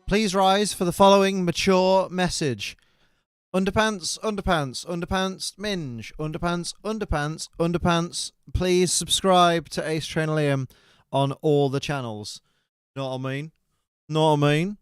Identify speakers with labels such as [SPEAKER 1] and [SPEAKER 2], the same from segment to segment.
[SPEAKER 1] Please rise for the following mature message. Underpants, underpants, underpants, minge, underpants, underpants, underpants. Please subscribe to Ace Trainer Liam on all the channels. Know what I mean? Know what I mean?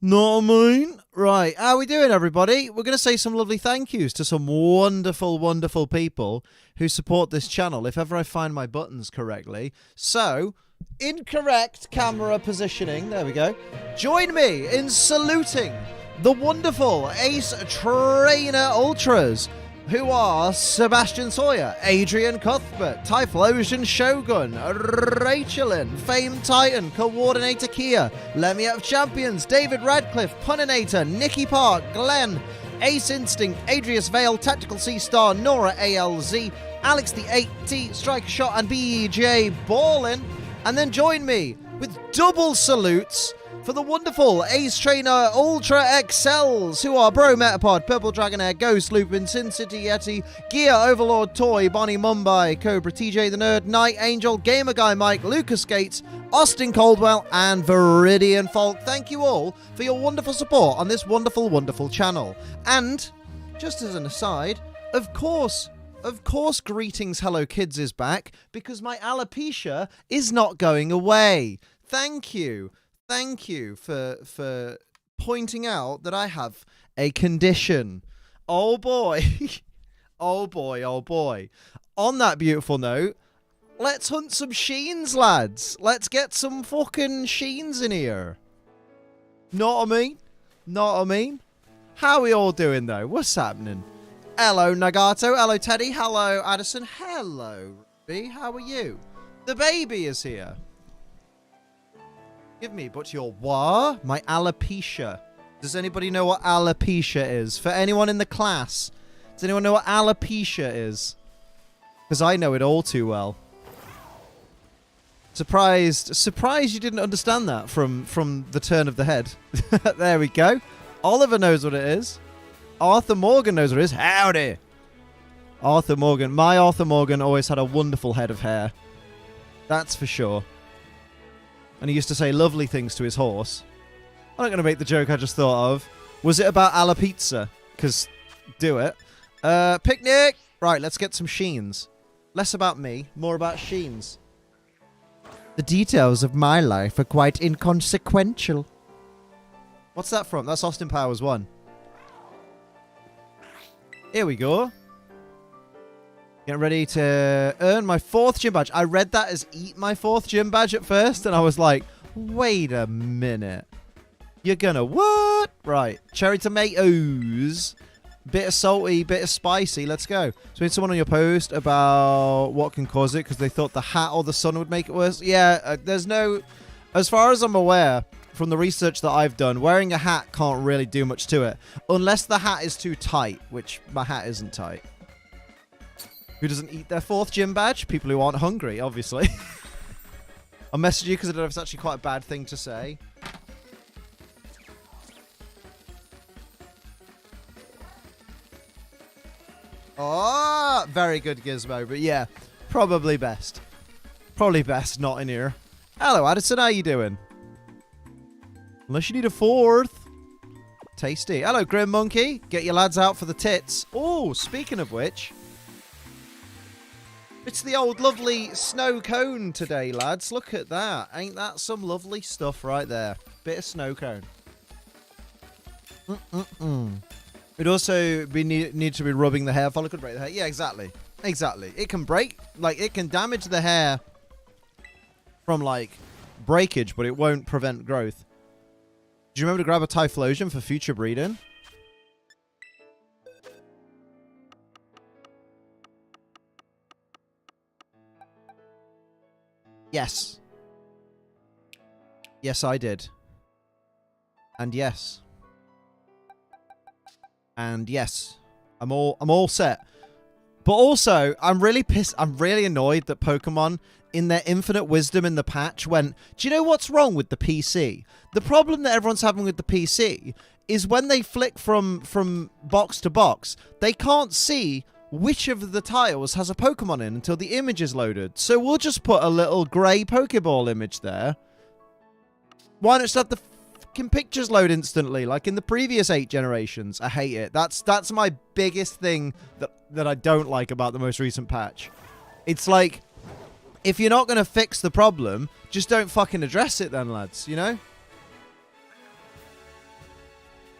[SPEAKER 1] Know what I mean? Right, how are we doing, everybody? We're going to say some lovely thank yous to some wonderful, wonderful people who support this channel, if ever I find my buttons correctly. So, incorrect camera positioning. There we go. Join me in saluting the wonderful Ace Trainer Ultras, who are Sebastian Sawyer, Adrian Cuthbert, Typhlosion Shogun, Rachelin, Fame Titan, Coordinator Kia, Lemmy of Champions, David Radcliffe, Puninator, Nikki Park, Glenn, Ace Instinct, Adrius Vale, Tactical C-Star, Nora ALZ, Alex the 8T, Striker Shot, and BJ Ballin. And then join me with double salutes for the wonderful Ace Trainer Ultra XLs, who are Bro Metapod, Purple Dragonair, Ghost Lupin, Sin City Yeti, Gear Overlord Toy, Bonnie Mumbai, Cobra TJ the Nerd, Night Angel, Gamer Guy Mike, Lucas Gates, Austin Caldwell, and Viridian Folk. Thank you all for your wonderful support on this wonderful, wonderful channel. And, just as an aside, of course, Greetings Hello Kids is back, because my alopecia is not going away. Thank you. Thank you for pointing out that I have a condition. Oh boy. Oh boy, oh boy. On that beautiful note, let's hunt some Sheens, lads. Let's get some fucking Sheens in here. Know what I mean? Know what I mean? How are we all doing though? What's happening? Hello Nagato, hello Teddy, hello Addison, hello Ruby, how are you? The baby is here. Give me, but your what? My alopecia. Does anybody know what alopecia is? For anyone in the class, does anyone know what alopecia is? Because I know it all too well. Surprised you didn't understand that from the turn of the head. There we go. Oliver knows what it is. Arthur Morgan knows what it is. Howdy. Arthur Morgan. My Arthur Morgan always had a wonderful head of hair. That's for sure. And he used to say lovely things to his horse. I'm not going to make the joke I just thought of. Was it about Alapizza? Because, do it. Picnic! Right, let's get some Sheens. Less about me, more about Sheens. The details of my life are quite inconsequential. What's that from? That's Austin Powers 1. Here we go. Getting ready to earn my 4th gym badge. I read that as eat my 4th gym badge at first, and I was like, wait a minute. You're gonna what? Right. Cherry tomatoes. Bit of salty, bit of spicy. Let's go. So we had someone on your post about what can cause it, because they thought the hat or the sun would make it worse. Yeah, there's no... As far as I'm aware, from the research that I've done, wearing a hat can't really do much to it. Unless the hat is too tight, which my hat isn't tight. Who doesn't eat their 4th gym badge? People who aren't hungry, obviously. I'll message you because I don't know if it's actually quite a bad thing to say. Oh, very good Gizmo, but yeah, probably best. Probably best not in here. Hello, Addison, how you doing? Unless you need a 4th. Tasty. Hello, Grim Monkey. Get your lads out for the tits. Oh, speaking of which... It's the old lovely snow cone today, lads. Look at that. Ain't that some lovely stuff right there? Bit of snow cone. It'd also need to be rubbing the hair follicle. Break the hair. Yeah, exactly. Exactly. It can break. Like, it can damage the hair from, like, breakage, but it won't prevent growth. Do you remember to grab a Typhlosion for future breeding? Yes. Yes, I did. And yes. And yes. I'm all set. But also, I'm really pissed. I'm really annoyed that Pokemon, in their infinite wisdom in the patch, went, do you know what's wrong with the PC? The problem that everyone's having with the PC is when they flick from box to box, they can't see which of the tiles has a Pokemon in until the image is loaded. So we'll just put a little grey Pokeball image there. Why not just have the fucking pictures load instantly, like in the previous 8 generations? I hate it. That's my biggest thing that I don't like about the most recent patch. It's like, if you're not going to fix the problem, just don't fucking address it then, lads, you know?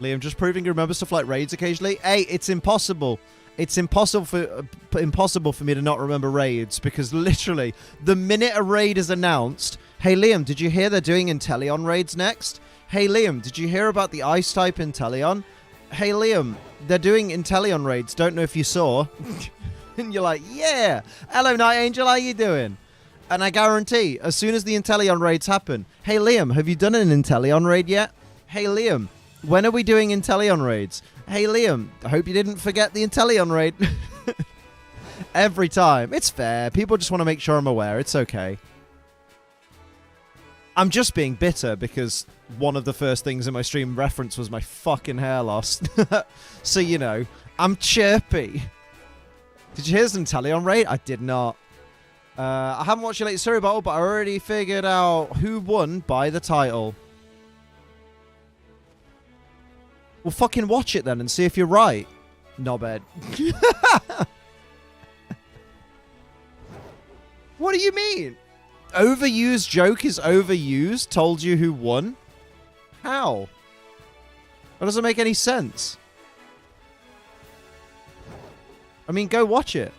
[SPEAKER 1] Liam, just proving you remember stuff like raids occasionally. Hey, it's impossible. It's impossible for me to not remember raids, because literally, the minute a raid is announced, hey Liam, did you hear they're doing Inteleon raids next? Hey Liam, did you hear about the ice type Inteleon? Hey Liam, they're doing Inteleon raids, don't know if you saw. And you're like, yeah, hello Night Angel, how you doing? And I guarantee, as soon as the Inteleon raids happen, hey Liam, have you done an Inteleon raid yet? Hey Liam, when are we doing Inteleon raids? Hey Liam, I hope you didn't forget the Inteleon raid. Every time. It's fair. People just want to make sure I'm aware. It's okay. I'm just being bitter because one of the first things in my stream reference was my fucking hair loss. So, you know, I'm chirpy. Did you hear this Inteleon raid? I did not. I haven't watched your latest Surrey Battle, but I already figured out who won by the title. Well, fucking watch it then and see if you're right. Knobhead. What do you mean? Overused joke is overused? Told you who won? How? That doesn't make any sense. I mean, go watch it.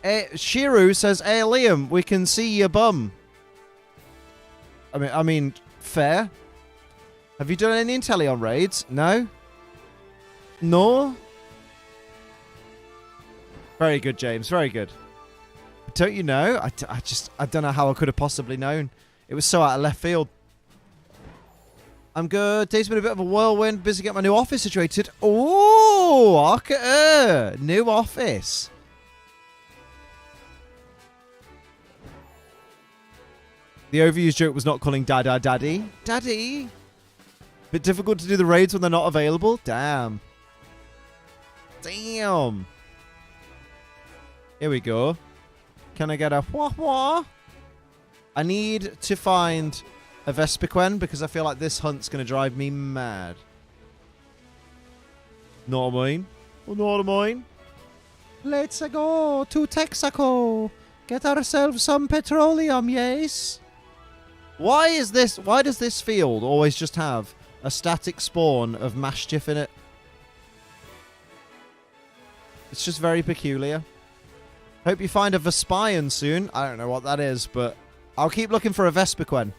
[SPEAKER 1] Shiru says, "Hey, Liam, we can see your bum." I mean, fair. Have you done any Inteleon raids? No? No? Very good, James. Very good. Don't you know? I don't know how I could have possibly known. It was so out of left field. I'm good. Day's been a bit of a whirlwind. Busy getting my new office situated. Oh, look at her. New office. The overused joke was not calling Dada Daddy. Daddy? Bit difficult to do the raids when they're not available? Damn. Damn. Here we go. Can I get a wah-wah? I need to find a Vespiquen because I feel like this hunt's going to drive me mad. Not mine. Not mine. Let's go to Texaco. Get ourselves some petroleum, yes? Why does this field always just have a static spawn of Mastiff in it? It's just very peculiar. Hope you find a Vespiquen soon. I don't know what that is, but I'll keep looking for a Vespiquen.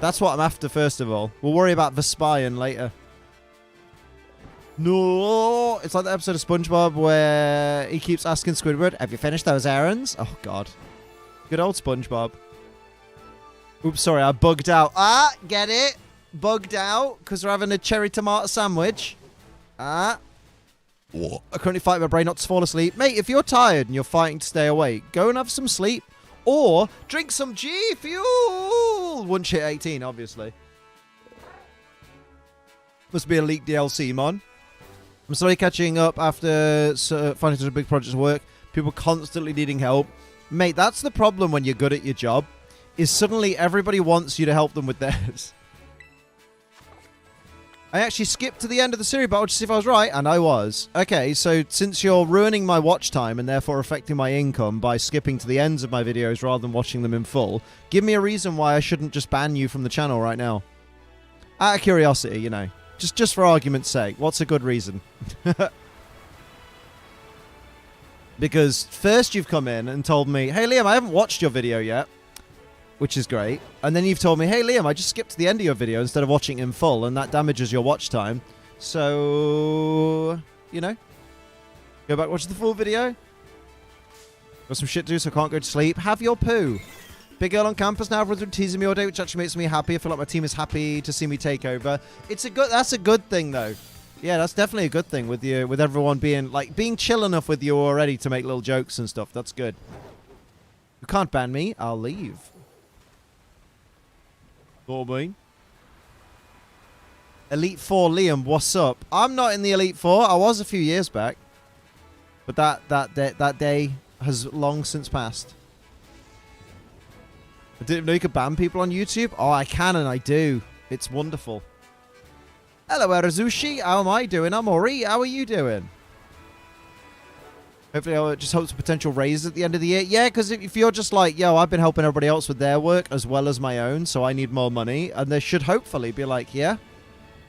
[SPEAKER 1] That's what I'm after, first of all. We'll worry about Vespiquen later. No! It's like the episode of SpongeBob where he keeps asking Squidward, "Have you finished those errands?" Oh, God. Good old SpongeBob. Oops, sorry, I bugged out. Ah, get it? Bugged out because we're having a cherry tomato sandwich. Ah. I currently fight my brain not to fall asleep. Mate, if you're tired and you're fighting to stay awake, go and have some sleep. Or drink some G Fuel. Once you hit 18, obviously. Must be a leaked DLC, mon. I'm slowly catching up after finding such a big project to work. People constantly needing help. Mate, that's the problem when you're good at your job. Is suddenly everybody wants you to help them with theirs. I actually skipped to the end of the Surrey Battle to see if I was right, and I was. Okay, so since you're ruining my watch time and therefore affecting my income by skipping to the ends of my videos rather than watching them in full, give me a reason why I shouldn't just ban you from the channel right now. Out of curiosity, you know. Just for argument's sake, what's a good reason? Because first you've come in and told me, "Hey Liam, I haven't watched your video yet." Which is great. And then you've told me, "Hey Liam, I just skipped to the end of your video instead of watching it in full, and that damages your watch time. So, you know, go back, watch the full video. Got some shit to do, so I can't go to sleep. Have your poo. Big girl on campus now. Everyone's been teasing me all day, which actually makes me happy. I feel like my team is happy to see me take over. That's a good thing, though. Yeah, that's definitely a good thing with everyone being chill enough with you already to make little jokes and stuff. That's good. You can't ban me. I'll leave. Know what I mean? Elite 4 Liam, what's up? I'm not in the Elite 4. I was a few years back. But that day has long since passed. I didn't know you could ban people on YouTube. Oh, I can and I do. It's wonderful. Hello, Arazushi. How am I doing? I'm Ori. How are you doing? Hopefully, I'll just hope some potential raises at the end of the year. Yeah, because if you're just like, yo, I've been helping everybody else with their work as well as my own, so I need more money. And they should hopefully be like, yeah,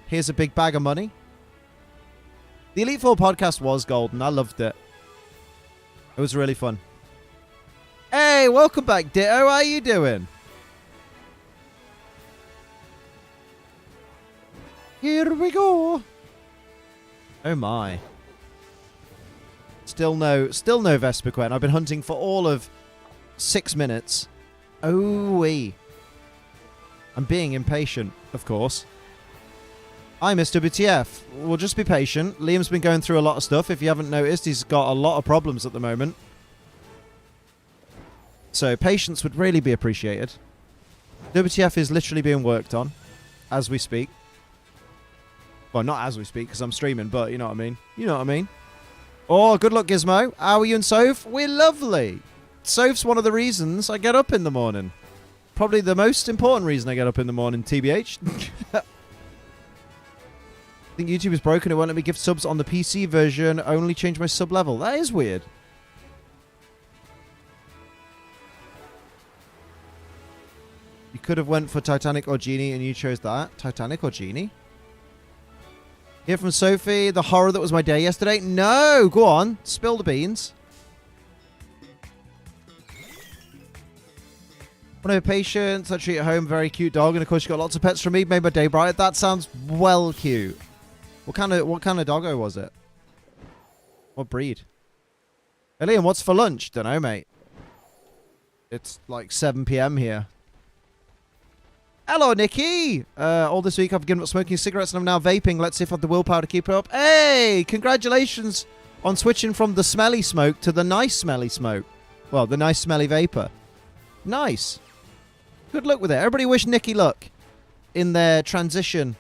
[SPEAKER 1] here's a big bag of money. The Elite 4 podcast was golden. I loved it. It was really fun. Hey, welcome back, Ditto. How are you doing? Here we go. Oh, my. Still no Vespiquen. I've been hunting for all of 6 minutes. Oh-wee. I'm being impatient, of course. Hi, Mr. WTF. We'll just be patient. Liam's been going through a lot of stuff. If you haven't noticed, he's got a lot of problems at the moment. So patience would really be appreciated. WTF is literally being worked on as we speak. Well, not as we speak because I'm streaming, but you know what I mean. You know what I mean. Oh, good luck, Gizmo. How are you and Soph? We're lovely. Soph's one of the reasons I get up in the morning. Probably the most important reason I get up in the morning, TBH. I think YouTube is broken. It won't let me give subs on the PC version. Only change my sub level. That is weird. You could have went for Titanic or Genie and you chose that. Titanic or Genie? Here from Sophie. The horror that was my day yesterday. No! Go on. Spill the beans. One of her patients. I treat at home. Very cute dog. And of course you got lots of pets from me. Made my day bright. That sounds well cute. What kind of doggo was it? What breed? Hey, Liam, what's for lunch? Don't know, mate. It's like 7 PM here. Hello, Nikki! All this week I've given up smoking cigarettes and I'm now vaping. Let's see if I have the willpower to keep it up. Hey! Congratulations on switching from the smelly smoke to the nice smelly smoke. Well, the nice smelly vapor. Nice. Good luck with it. Everybody wish Nikki luck in their transition.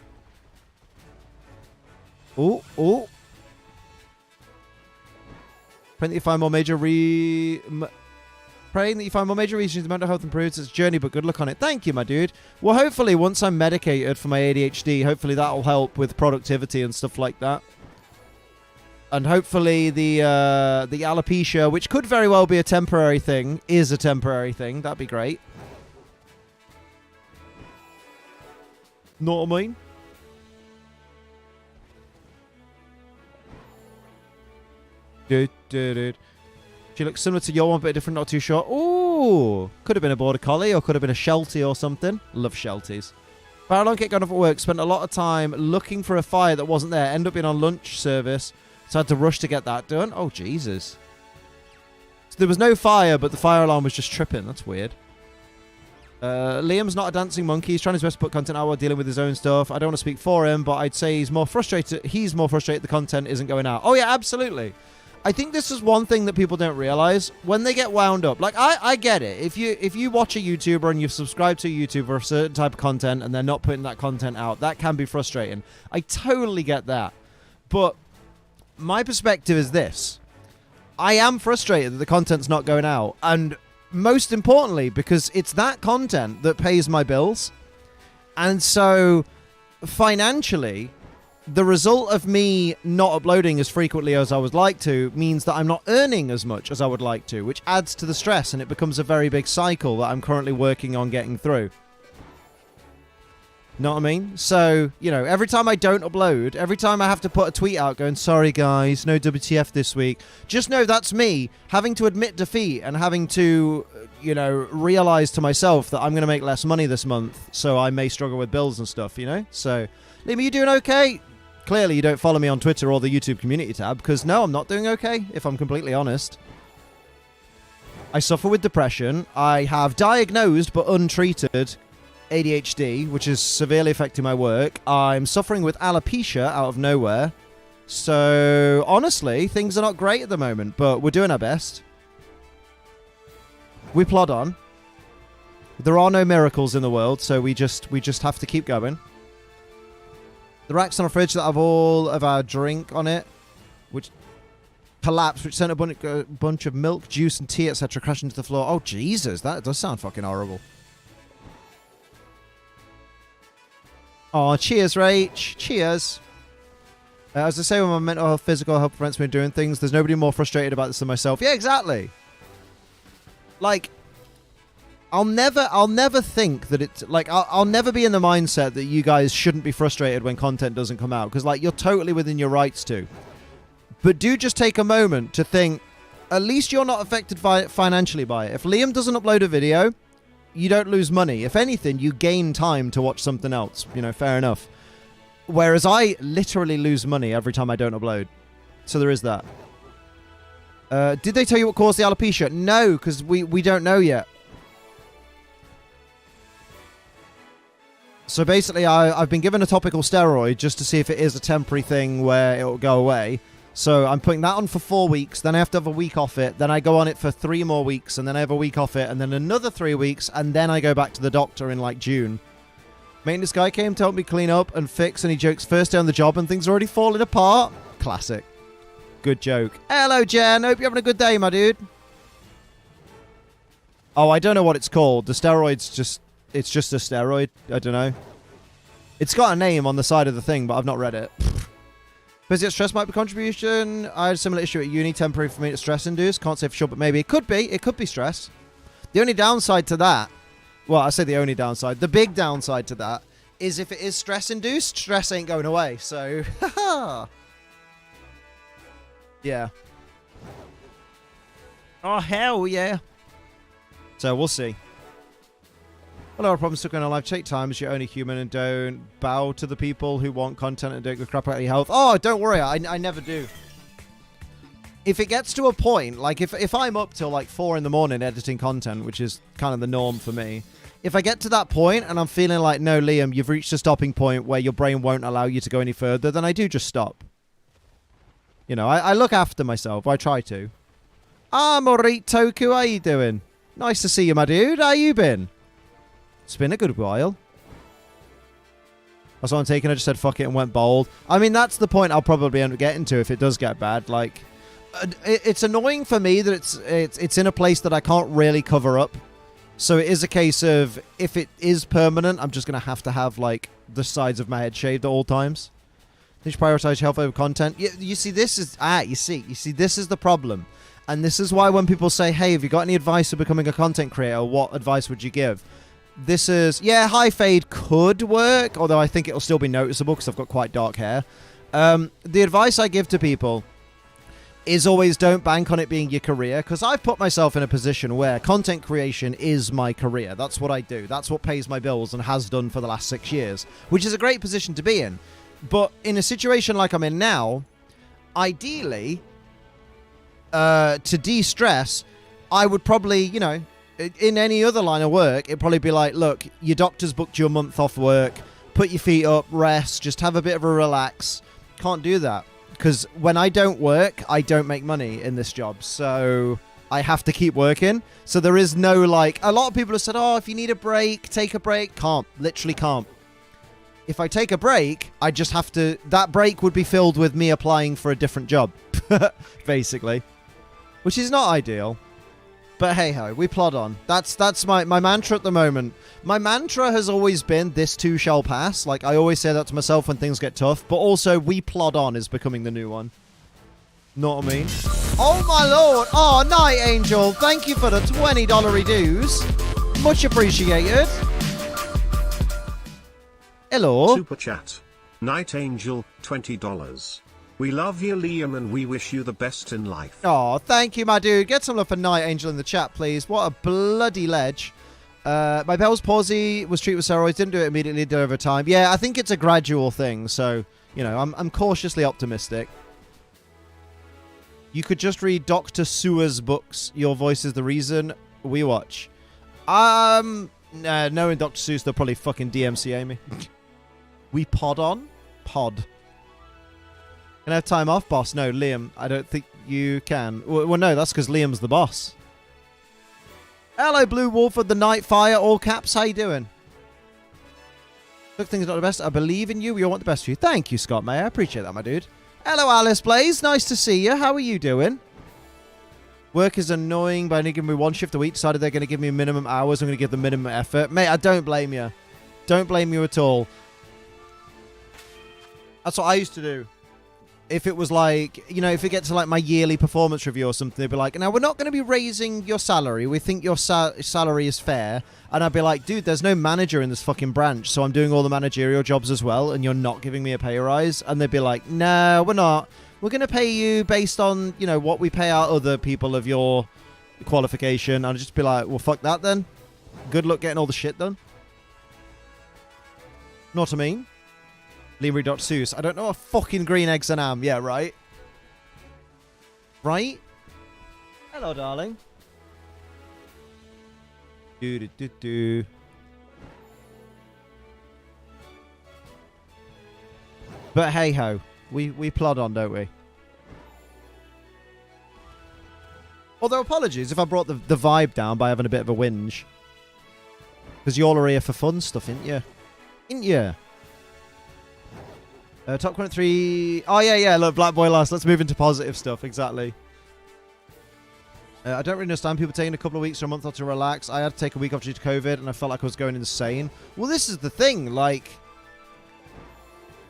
[SPEAKER 1] Oh, oh. Praying that you find more major Praying that you find more major reasons mental health improves its journey, but good luck on it. Thank you, my dude. Well, hopefully, once I'm medicated for my ADHD, hopefully that'll help with productivity and stuff like that. And hopefully the alopecia, which could very well be a temporary thing, is a temporary thing. That'd be great. Know what I mean? Dude. She looks similar to your one, but different, not too short. Ooh! Could have been a Border Collie, or could have been a Sheltie or something. Love Shelties. But how long get gone off at work? Spent a lot of time looking for a fire that wasn't there. Ended up being on lunch service, so I had to rush to get that done. Oh, Jesus. So there was no fire, but the fire alarm was just tripping. That's weird. Liam's not a dancing monkey. He's trying his best to put content out while dealing with his own stuff. I don't want to speak for him, but I'd say he's more frustrated the content isn't going out. Oh, yeah, absolutely. I think this is one thing that people don't realize. When they get wound up, like, I get it. If you watch a YouTuber and you've subscribed to a YouTuber for a certain type of content and they're not putting that content out, that can be frustrating. I totally get that. But my perspective is this. I am frustrated that the content's not going out. And most importantly, because it's that content that pays my bills. And so, financially, the result of me not uploading as frequently as I would like to means that I'm not earning as much as I would like to, which adds to the stress, and it becomes a very big cycle that I'm currently working on getting through. Know what I mean? So, you know, every time I don't upload, every time I have to put a tweet out going, sorry guys, no WTF this week, just know that's me having to admit defeat and having to, you know, realize to myself that I'm going to make less money this month, so I may struggle with bills and stuff, you know? So, Liam, are you doing okay? Clearly you don't follow me on Twitter or the YouTube community tab, because no, I'm not doing okay, if I'm completely honest. I suffer with depression. I have diagnosed but untreated ADHD, which is severely affecting my work. I'm suffering with alopecia out of nowhere. So, honestly, things are not great at the moment, but we're doing our best. We plod on. There are no miracles in the world, so we just have to keep going. The racks on our fridge that have all of our drink on it, which collapsed, which sent a bunch of milk, juice, and tea, etc. crashing to the floor. Oh, Jesus, that does sound fucking horrible. Oh, cheers, Rach. Cheers. As I say, when my mental health, physical health prevents me doing things, there's nobody more frustrated about this than myself. Yeah, exactly. Like, I'll never think that it's like I'll never be in the mindset that you guys shouldn't be frustrated when content doesn't come out, because like you're totally within your rights to. But do just take a moment to think, at least you're not affected financially by it. If Liam doesn't upload a video, you don't lose money. If anything, you gain time to watch something else. You know, fair enough. Whereas I literally lose money every time I don't upload. So there is that. Did they tell you what caused the alopecia? No, because we don't know yet. So basically, I've been given a topical steroid just to see if it is a temporary thing where it will go away. So I'm putting that on for 4 weeks, then I have to have a week off it, then I go on it for 3 more weeks, and then I have a week off it, and then another 3 weeks, and then I go back to the doctor in like June. Maintenance guy came to help me clean up and fix, and he jokes first day on the job and things are already falling apart. Classic. Good joke. Hello, Jen. Hope you're having a good day, my dude. Oh, I don't know what it's called. The steroid's just... It's just a steroid. I don't know. It's got a name on the side of the thing, but I've not read it. Physical stress might be contribution. I had a similar issue at uni. Temporary for me to stress induced. Can't say for sure, but maybe. It could be. It could be stress. The only downside to that... Well, I say the only downside. The big downside to that is if it is stress induced, stress ain't going away. So, haha. Yeah. Oh, hell yeah. So, we'll see. Well, our problems took on a life. Take time as you're only human and don't bow to the people who want content and don't give crap out of your health. Oh, don't worry. I never do. If it gets to a point, like if I'm up till like 4 in the morning editing content, which is kind of the norm for me, if I get to that point and I'm feeling like, no, Liam, you've reached a stopping point where your brain won't allow you to go any further, then I do just stop. You know, I look after myself. I try to. I'm alright, Toku. How you doing? Nice to see you, my dude. How you been? It's been a good while. That's what I'm taking. I just said fuck it and went bold. I mean, that's the point I'll probably end up getting to if it does get bad. Like, it's annoying for me that it's in a place that I can't really cover up. So it is a case of, if it is permanent, I'm just going to have, like, the sides of my head shaved at all times. You should prioritize health over content. You see, this is... you see, this is the problem. And this is why when people say, hey, have you got any advice for becoming a content creator? What advice would you give? This is... Yeah, high fade could work, although I think it'll still be noticeable because I've got quite dark hair. The advice I give to people is always don't bank on it being your career, because I've put myself in a position where content creation is my career. That's what I do. That's what pays my bills and has done for the last 6 years, which is a great position to be in. But in a situation like I'm in now, ideally, to de-stress, I would probably, you know, in any other line of work, it'd probably be like, look, your doctor's booked you a month off work, put your feet up, rest, just have a bit of a relax. Can't do that. Because when I don't work, I don't make money in this job. So I have to keep working. So there is no, like... A lot of people have said, oh, if you need a break, take a break. Can't. Literally can't. If I take a break, I just have to... That break would be filled with me applying for a different job. Basically. Which is not ideal. But hey-ho, we plod on. That's my mantra at the moment. My mantra has always been, this too shall pass. Like, I always say that to myself when things get tough. But also, we plod on is becoming the new one. Know what I mean? Oh, my lord! Oh, Night Angel, thank you for the $20 dues. Much appreciated. Hello.
[SPEAKER 2] Super chat. Night Angel, $20. We love you, Liam, and we wish you the best in life.
[SPEAKER 1] Oh, thank you, my dude. Get some love for Night Angel in the chat, please. What a bloody ledge. My Bell's palsy was treated with steroids. Didn't do it immediately, did it over time. Yeah, I think it's a gradual thing. So, you know, I'm cautiously optimistic. You could just read Dr. Seuer's books. Your voice is the reason we watch. Knowing Dr. Seuss, they'll probably fucking DMCA me. We pod on? Pod. Can I have time off, boss? No, Liam, I don't think you can. Well, no, that's because Liam's the boss. Hello, Blue Wolf of the Night Fire, all caps. How you doing? Look, things are not the best. I believe in you. We all want the best for you. Thank you, Scott May. I appreciate that, my dude. Hello, Alice Blaze. Nice to see you. How are you doing? Work is annoying, but only giving me one shift a week. Decided they're going to give me minimum hours. I'm going to give the minimum effort. Mate, I don't blame you. Don't blame you at all. That's what I used to do. If it was like, you know, if it gets to like my yearly performance review or something, they'd be like, now we're not going to be raising your salary. We think your salary is fair. And I'd be like, dude, there's no manager in this fucking branch. So I'm doing all the managerial jobs as well. And you're not giving me a pay rise. And they'd be like, no, we're not. We're going to pay you based on, you know, what we pay out other people of your qualification. And I'd just be like, well, fuck that then. Good luck getting all the shit done. Know what I mean? Liam Dr. Seuss. I don't know what fucking green eggs and am. Yeah, right? Right? Hello, darling. Do-do-do-do. But hey-ho. We plod on, don't we? Although, apologies if I brought the vibe down by having a bit of a whinge. Because you all are here for fun stuff, ain't you? Ain't you? Top 3. Oh, yeah. Look, Black Boy last. Let's move into positive stuff. Exactly. I don't really understand people taking a couple of weeks or a month off to relax. I had to take a week off due to COVID, and I felt like I was going insane. Well, this is the thing. Like,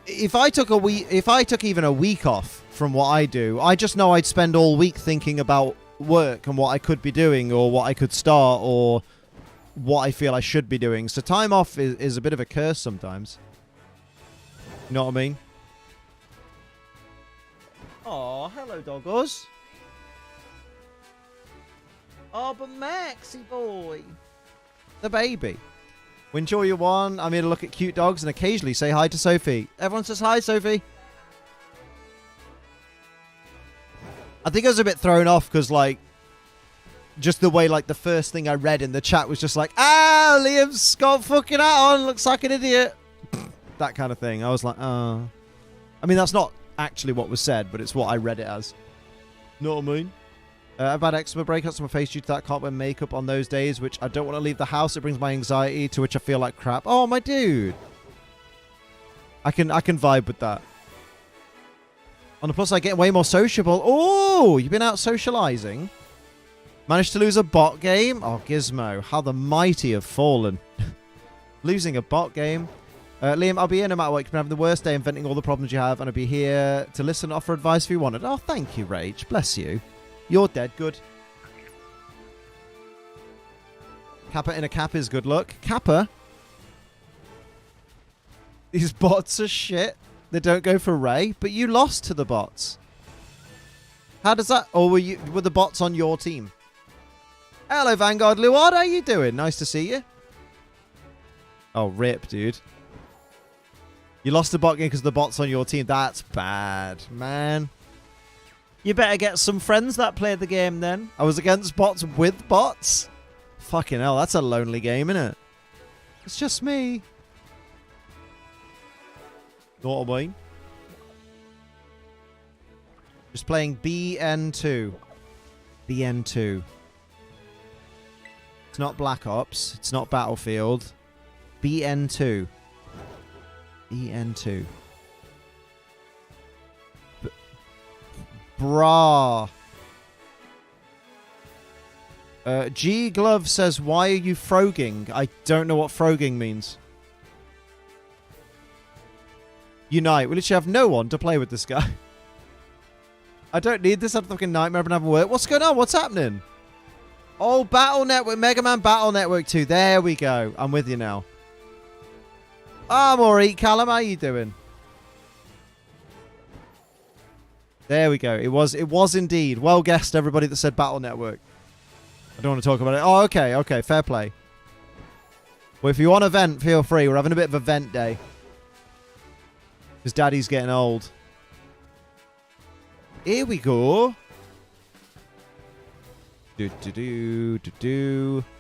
[SPEAKER 1] if I took even a week off from what I do, I just know I'd spend all week thinking about work and what I could be doing, or what I could start, or what I feel I should be doing. So time off is a bit of a curse sometimes. You know what I mean? Oh, hello, doggos. Oh, but Maxie boy. The baby. We enjoy your one. I'm here to look at cute dogs and occasionally say hi to Sophie. Everyone says hi, Sophie. I think I was a bit thrown off because, like, just the way, like, the first thing I read in the chat was just like, Liam's got fucking hat on. Looks like an idiot. That kind of thing. I was like, oh. I mean, that's not actually what was said, but it's what I read it as. Know what I mean? I've had eczema breakouts on my face due to that. Can't wear makeup on those days, which I don't want to leave the house. It brings my anxiety, to which I feel like crap. Oh, my dude. I can vibe with that. On the plus, I get way more sociable. Oh, you've been out socializing. Managed to lose a bot game. Oh, Gizmo, how the mighty have fallen. Losing a bot game. Liam, I'll be here no matter what. You've been having the worst day, inventing all the problems you have, and I'll be here to listen and offer advice if you wanted. Oh, thank you, Rage. Bless you. You're dead good. Kappa in a cap is good luck. Kappa? These bots are shit. They don't go for Ray, but you lost to the bots. How does that... Or were the bots on your team? Hello, Vanguard Luard. How you doing? Nice to see you. Oh, rip, dude. You lost the bot game because the bot's on your team. That's bad, man. You better get some friends that play the game then. I was against bots with bots? Fucking hell, that's a lonely game, isn't it? It's just me. Know what I mean? Just playing BN2. BN2. It's not Black Ops. It's not Battlefield. BN2. BN2. Brah. G Glove says, why are you frogging? I don't know what frogging means. Unite. We literally have no one to play with this guy. I don't need this. I'm fucking nightmare of having work. What's going on? What's happening? Oh, Battle Network. Mega Man Battle Network 2. There we go. I'm with you now. I'm alright, Callum. How you doing? There we go. It was indeed. Well guessed, everybody that said Battle Network. I don't want to talk about it. Oh, okay. Okay. Fair play. Well, if you want to vent, feel free. We're having a bit of a vent day. Because Daddy's getting old. Here we go.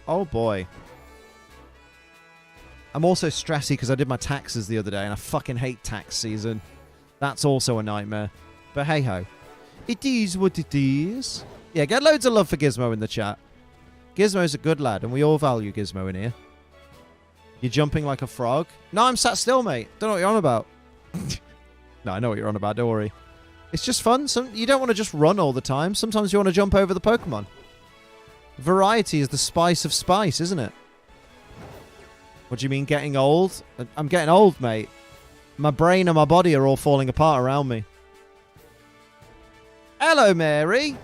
[SPEAKER 1] Oh, boy. I'm also stressy because I did my taxes the other day, and I fucking hate tax season. That's also a nightmare. But hey-ho. It is what it is. Yeah, get loads of love for Gizmo in the chat. Gizmo's a good lad, and we all value Gizmo in here. You're jumping like a frog? No, I'm sat still, mate. Don't know what you're on about. No, I know what you're on about. Don't worry. It's just fun. You don't want to just run all the time. Sometimes you want to jump over the Pokemon. Variety is the spice of spice, isn't it? What do you mean, getting old? I'm getting old, mate. My brain and my body are all falling apart around me. Hello, Mary.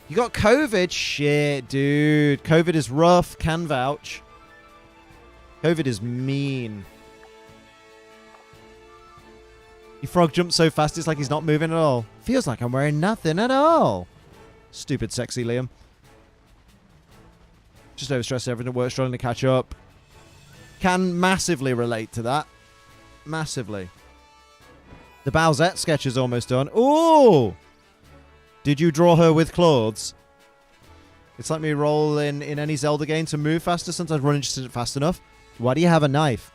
[SPEAKER 1] You got COVID? Shit, dude. COVID is rough. Can vouch. COVID is mean. Your frog jumps so fast, it's like he's not moving at all. Feels like I'm wearing nothing at all. Stupid, sexy Liam. Just overstressed everything. Work struggling to catch up. Can massively relate to that. Massively. The Bowsette sketch is almost done. Ooh! Did you draw her with clothes? It's like me rolling in any Zelda game to move faster. Sometimes running just isn't fast enough. Why do you have a knife?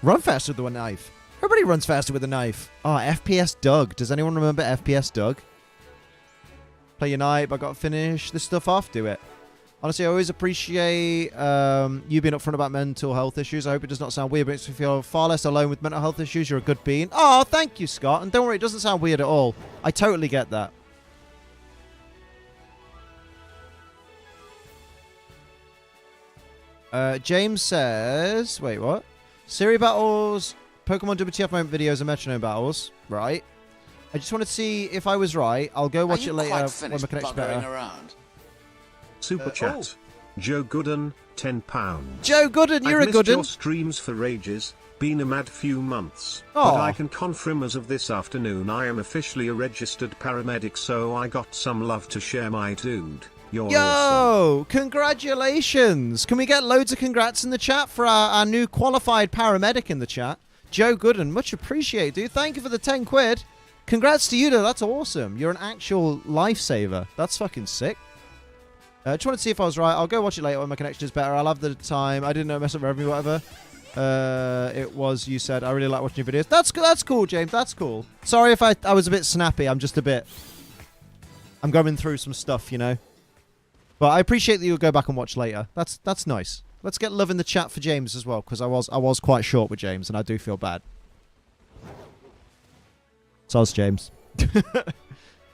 [SPEAKER 1] Run faster with a knife. Everybody runs faster with a knife. Oh, FPS Doug. Does anyone remember FPS Doug? Play Unite, but I got to finish this stuff off. Do it. Honestly, I always appreciate you being upfront about mental health issues. I hope it does not sound weird, but it makes me feel far less alone with mental health issues. You're a good being. Oh, thank you, Scott. And don't worry, it doesn't sound weird at all. I totally get that. James says... Wait, what? Siri battles, Pokemon WTF moment videos, and metronome battles. Right. I just want to see if I was right. I'll go watch it later when my connection's better.
[SPEAKER 3] Around?
[SPEAKER 2] Super chat. Joe Gooden, £10.
[SPEAKER 1] Joe Gooden, you're
[SPEAKER 2] I've
[SPEAKER 1] a good
[SPEAKER 2] missed
[SPEAKER 1] one.
[SPEAKER 2] your streams for ages. Been a mad few months.
[SPEAKER 1] Aw.
[SPEAKER 2] But I can confirm as of this afternoon I am officially a registered paramedic, so I got some love to share, my dude. You're awesome.
[SPEAKER 1] Yo, congratulations. Can we get loads of congrats in the chat for our new qualified paramedic in the chat? Joe Gooden, much appreciated, dude. Thank you for the 10 quid. Congrats to you, though. That's awesome. You're an actual lifesaver. That's fucking sick. Just wanted to see if I was right. I'll go watch it later when my connection is better. I'll have the time. I didn't know mess up revenue, whatever. It was, you said, I really like watching your videos. That's cool, James. That's cool. Sorry if I was a bit snappy. I'm just a bit... I'm going through some stuff, you know. But I appreciate that you'll go back and watch later. That's nice. Let's get love in the chat for James as well, because I was quite short with James, and I do feel bad. Soz, James.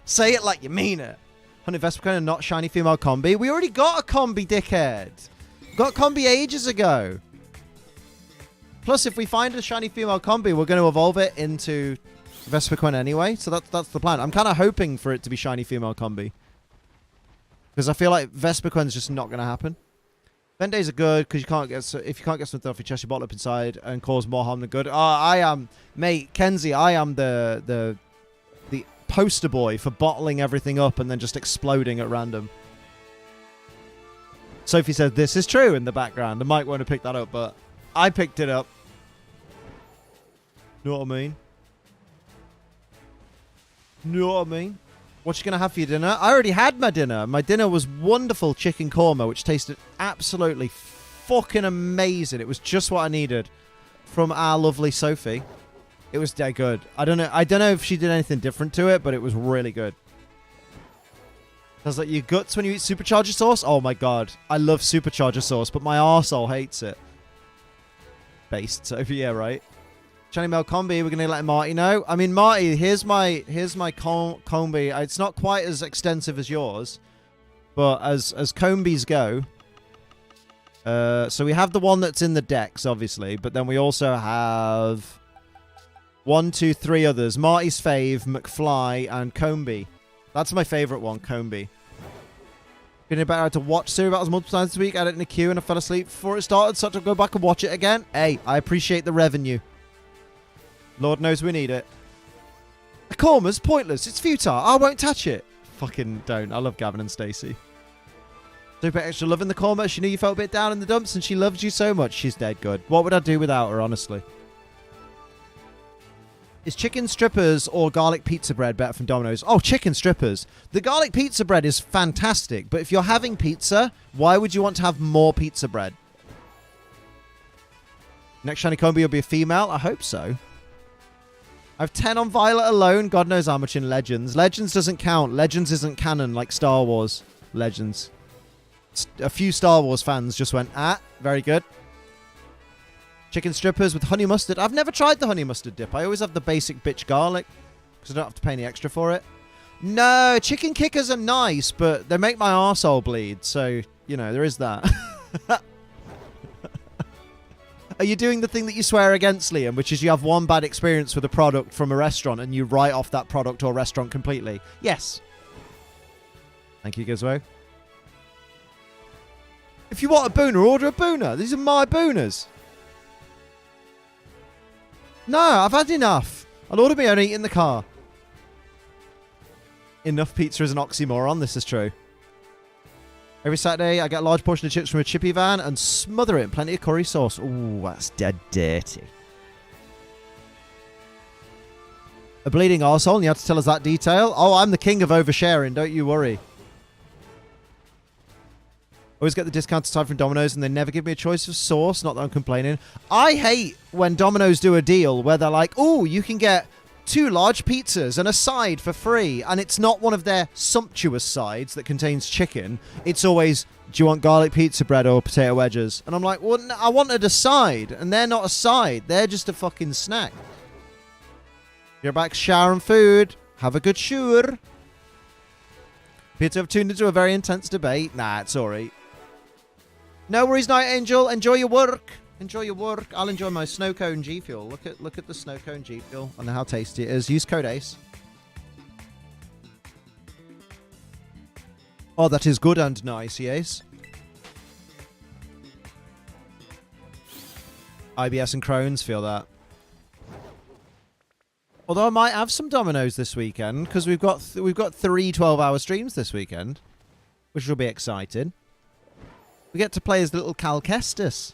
[SPEAKER 1] Say it like you mean it. Honey Vespiquen and not shiny female combi. We already got a combi, dickhead. Got combi ages ago. Plus, if we find a shiny female combi, we're going to evolve it into Vespiquen anyway. So that's the plan. I'm kind of hoping for it to be shiny female combi. Because I feel like Vespiquen's just not going to happen. Vendays are good because if you can't get something off your chest, you bottle up inside and cause more harm than good. I am, mate, Kenzie, I am the poster boy for bottling everything up and then just exploding at random. Sophie said this is true in the background. The mic won't have picked that up, but I picked it up. Know what I mean? Know what I mean? What you going to have for your dinner? I already had my dinner. My dinner was wonderful chicken korma, which tasted absolutely fucking amazing. It was just what I needed from our lovely Sophie. It was dead good. I don't know if she did anything different to it, but it was really good. Does like your guts when you eat supercharger sauce? Oh my god. I love supercharger sauce, but my arsehole hates it. Based Sophie, yeah, right. Shiny Male Combi, we're going to let Marty know. I mean, Marty, here's my combi. It's not quite as extensive as yours, but as combis go. So we have the one that's in the Dex, obviously, but then we also have 1, 2, 3 others. Marty's fave, McFly, and Combi. That's my favorite one, Combi. Been better to watch Siri Battles multiple times this week. I had it in a queue and I fell asleep before it started, so I had to go back and watch it again. Hey, I appreciate the revenue. Lord knows we need it. A Korma's pointless. It's futile. I won't touch it. Fucking don't. I love Gavin and Stacey. Super extra love in the Korma. She knew you felt a bit down in the dumps and she loves you so much. She's dead good. What would I do without her, honestly? Is chicken strippers or garlic pizza bread better from Domino's? Oh, chicken strippers. The garlic pizza bread is fantastic, but if you're having pizza, why would you want to have more pizza bread? Next shiny combi will be a female? I hope so. I have 10 on Violet alone. God knows how much in Legends. Legends doesn't count. Legends isn't canon like Star Wars. Legends. A few Star Wars fans just went, very good. Chicken strippers with honey mustard. I've never tried the honey mustard dip. I always have the basic bitch garlic because I don't have to pay any extra for it. No, chicken kickers are nice, but they make my arsehole bleed. So, you know, there is that. Are you doing the thing that you swear against, Liam, which is you have one bad experience with a product from a restaurant and you write off that product or restaurant completely? Yes. Thank you, Gizmo. If you want a booner, order a booner. These are my booners. No, I've had enough. I'll order my own eat in the car. Enough pizza is an oxymoron. This is true. Every Saturday, I get a large portion of chips from a chippy van and smother it in plenty of curry sauce. Ooh, that's dead dirty. A bleeding arsehole, and you have to tell us that detail? Oh, I'm the king of oversharing, don't you worry. Always get the discounted side from Domino's, and they never give me a choice of sauce. Not that I'm complaining. I hate when Domino's do a deal where they're like, "Oh, you can get 2 large pizzas and a side for free. And it's not one of their sumptuous sides that contains chicken. It's always, do you want garlic pizza bread or potato wedges? And I'm like, well, I wanted a side. And they're not a side. They're just a fucking snack. You're back showering food. Have a good shower. Appear to have tuned into a very intense debate. Nah, it's alright. No worries, Night Angel. Enjoy your work. Enjoy your work. I'll enjoy my snow cone G Fuel. Look at the snow cone G Fuel and how tasty it is. Use code ACE. Oh, that is good and nice, yes. IBS and Crohn's feel that. Although I might have some Dominoes this weekend because we've got 3 12-hour streams this weekend, which will be exciting. We get to play as little Cal Kestis.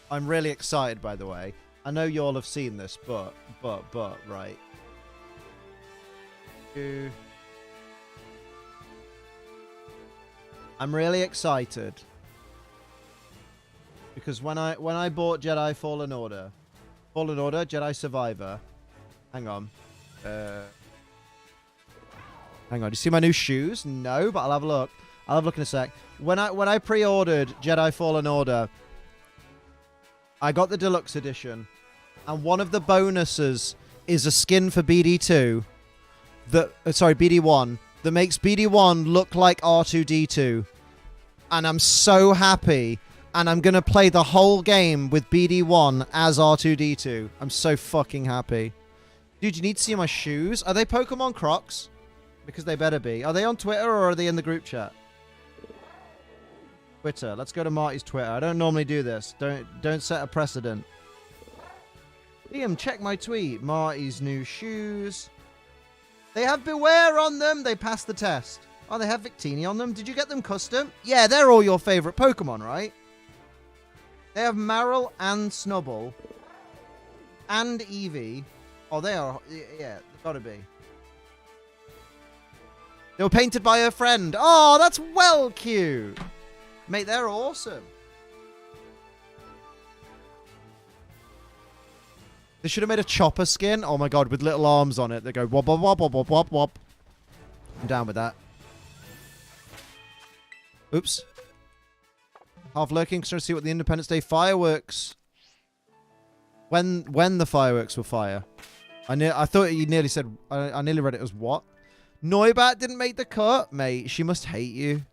[SPEAKER 1] I'm really excited, by the way. I know you all have seen this, but right. I'm really excited because when I bought Jedi Fallen Order, Jedi Survivor. Hang on. Hang on. Do you see my new shoes? No, but I'll have a look. I'll have a look in a sec. When I pre-ordered Jedi Fallen Order, I got the deluxe edition, and one of the bonuses is a skin for BD2 BD1 that makes BD1 look like R2D2, and I'm so happy. And I'm gonna play the whole game with BD1 as R2D2. I'm so fucking happy. Dude, you need to see my shoes. Are they Pokemon Crocs? Because they better be. Are they on Twitter or are they in the group chat? Twitter. Let's go to Marty's Twitter. I don't normally do this. Don't set a precedent. Liam, check my tweet. Marty's new shoes. They have Beware on them. They passed the test. Oh, they have Victini on them. Did you get them custom? Yeah, they're all your favorite Pokemon, right? They have Marill and Snubbull. And Eevee. Oh, they are. Yeah, gotta be. They were painted by her friend. Oh, that's well cute. Mate, they're awesome. They should have made a chopper skin. Oh my god, with little arms on it. They go wop, wop, wop, wop, wop, wop, wop. I'm down with that. Oops. Half lurking, trying to see what the Independence Day fireworks. When the fireworks will fire. I thought you nearly said. I nearly read it as what? Noibat didn't make the cut, mate. She must hate you.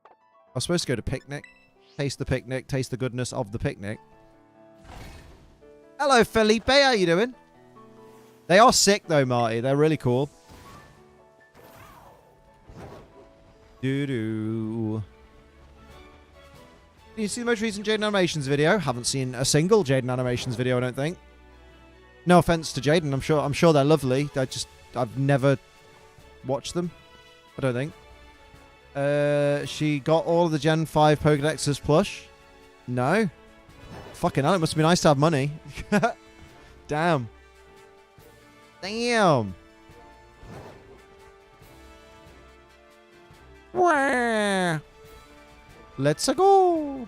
[SPEAKER 1] I was supposed to go to picnic. Taste the picnic. Taste the goodness of the picnic. Hello, Felipe. How you doing? They are sick, though, Marty. They're really cool. Doo-doo. Did you see the most recent Jaden Animations video? Haven't seen a single Jaden Animations video, I don't think. No offense to Jaden. I'm sure they're lovely. I've never watched them. I don't think. She got all of the Gen 5 Pokédexes plush. No. Fucking hell, it must be nice to have money. Damn. Damn. Wah. Let's go.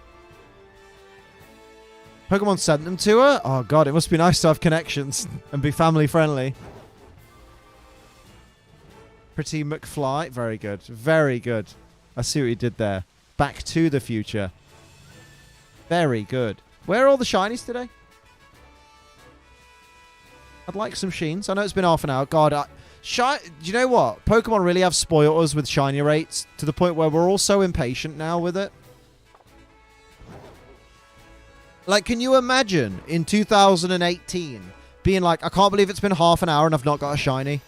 [SPEAKER 1] Pokemon sent them to her? Oh god, it must be nice to have connections and be family friendly. Pretty McFly. Very good. Very good. I see what you did there. Back to the future. Very good. Where are all the shinies today? I'd like some sheens. I know it's been half an hour. God, do you know what? Pokemon really have spoiled us with shiny rates to the point where we're all so impatient now with it. Like, can you imagine in 2018 being like, I can't believe it's been half an hour and I've not got a shiny?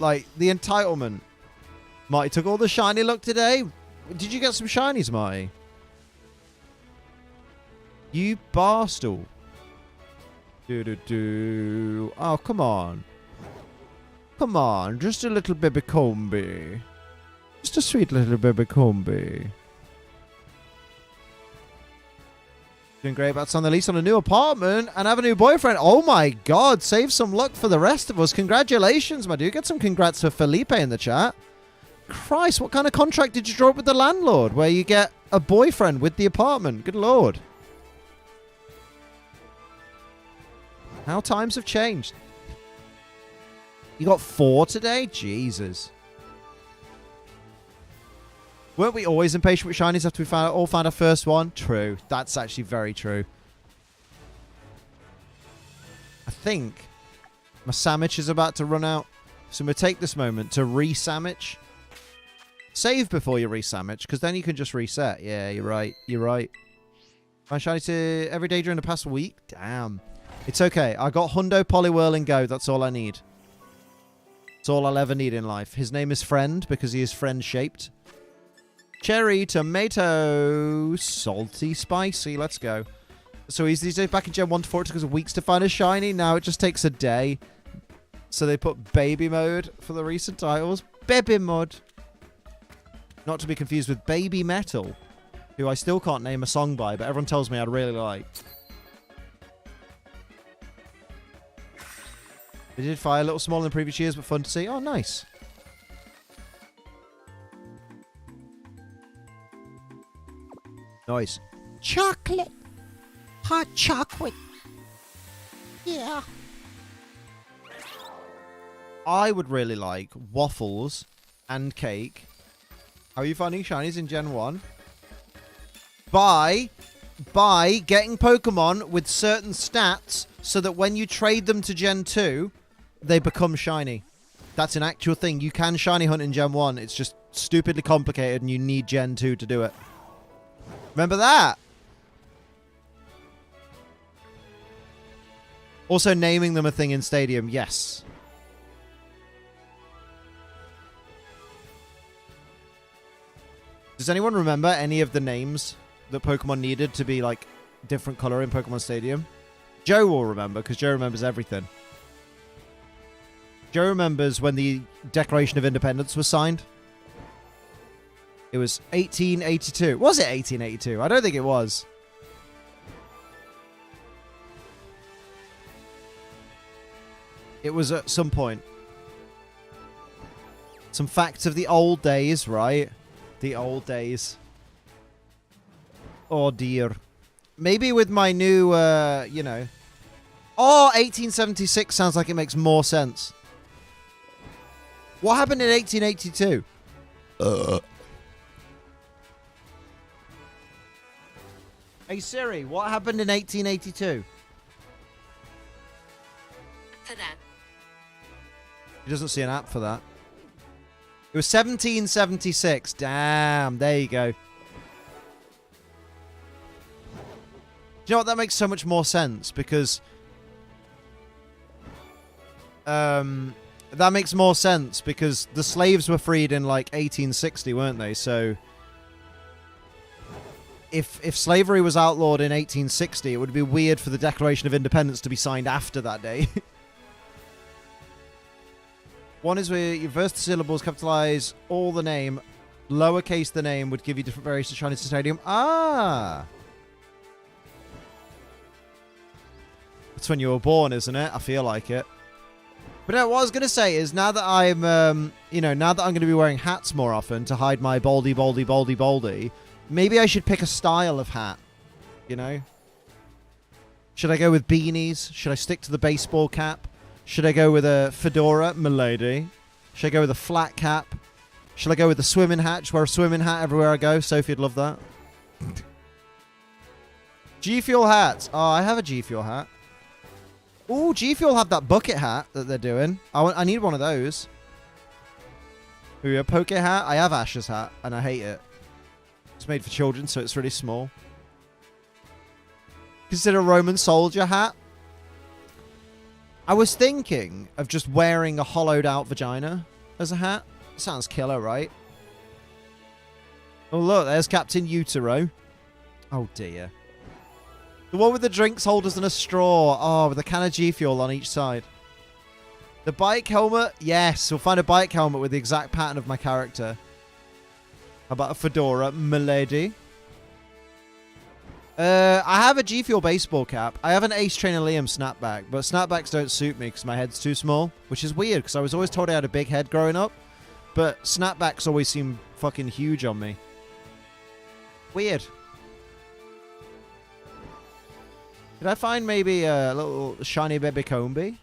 [SPEAKER 1] Like, the entitlement. Marty took all the shiny luck today. Did you get some shinies, Marty? You barstool. Do-do-do. Oh, come on. Come on, just a little baby Combi. Just a sweet little baby Combi. Doing great about signing the lease on a new apartment and have a new boyfriend. Oh my god, save some luck for the rest of us. Congratulations, my dude. Get some congrats for Felipe in the chat. Christ, what kind of contract did you draw up with the landlord where you get a boyfriend with the apartment? Good lord. How times have changed. You got 4 today? Jesus. Weren't we always impatient with shinies after we all found our first one? True. That's actually very true. I think my sandwich is about to run out. So I'm going to take this moment to re-sandwich. Save before you re-sandwich, because then you can just reset. Yeah, you're right. You're right. My shiny to every day during the past week? Damn. It's okay. I got Hundo, Poliwhirl, and Go. That's all I need. That's all I'll ever need in life. His name is Friend, because he is friend-shaped. Cherry, tomato, salty, spicy. Let's go. So easy these days. Back in Gen 1 to 4, it took us weeks to find a shiny. Now it just takes a day. So they put baby mode for the recent titles. Baby mode. Not to be confused with Baby Metal, who I still can't name a song by, but everyone tells me I'd really like. They did fire a little smaller than previous years, but fun to see. Oh, nice. Nice.
[SPEAKER 3] Chocolate. Hot chocolate. Yeah.
[SPEAKER 1] I would really like waffles and cake. How are you finding shinies in Gen 1? By getting Pokemon with certain stats so that when you trade them to Gen 2, they become shiny. That's an actual thing. You can shiny hunt in Gen 1. It's just stupidly complicated and you need Gen 2 to do it. Remember that? Also naming them a thing in Stadium. Yes. Does anyone remember any of the names that Pokemon needed to be, like, different color in Pokemon Stadium? Joe will remember, because Joe remembers everything. Joe remembers when the Declaration of Independence was signed. It was 1882. Was it 1882? I don't think it was. It was at some point. Some facts of the old days, right? The old days. Oh, dear. Maybe with my new, you know... Oh, 1876 sounds like it makes more sense. What happened in 1882? Hey, Siri, what happened in 1882?
[SPEAKER 4] For that.
[SPEAKER 1] He doesn't see an app for that. It was 1776. Damn, there you go. Do you know what? That makes so much more sense because... that makes more sense because the slaves were freed in like 1860, weren't they? So if slavery was outlawed in 1860, it would be weird for the Declaration of Independence to be signed after that day. One is where your first syllables capitalize all the name, lowercase the name would give you different variations of Chinese Stadium. Ah! That's when you were born, isn't it? I feel like it. But no, what I was going to say is now that I'm, you know, now that I'm going to be wearing hats more often to hide my baldy, maybe I should pick a style of hat, you know? Should I go with beanies? Should I stick to the baseball cap? Should I go with a fedora, milady? Should I go with a flat cap? Should I go with a swimming hat? Just wear a swimming hat everywhere I go. Sophie'd love that. G Fuel hats. Oh, I have a G Fuel hat. Ooh, G Fuel have that bucket hat that they're doing. I need one of those. Ooh, a poke hat. I have Ash's hat, and I hate it. It's made for children, so it's really small. Consider Roman soldier hat. I was thinking of just wearing a hollowed out vagina as a hat. Sounds killer, right? Oh, look, there's Captain Utero. Oh, dear. The one with the drinks holders and a straw. Oh, with a can of G Fuel on each side. The bike helmet. Yes, we'll find a bike helmet with the exact pattern of my character. How about a fedora, milady? I have a G Fuel baseball cap. I have an Ace Trainer Liam snapback, but snapbacks don't suit me because my head's too small, which is weird because I was always told I had a big head growing up, but snapbacks always seem fucking huge on me. Weird. Did I find maybe a little shiny baby Combi?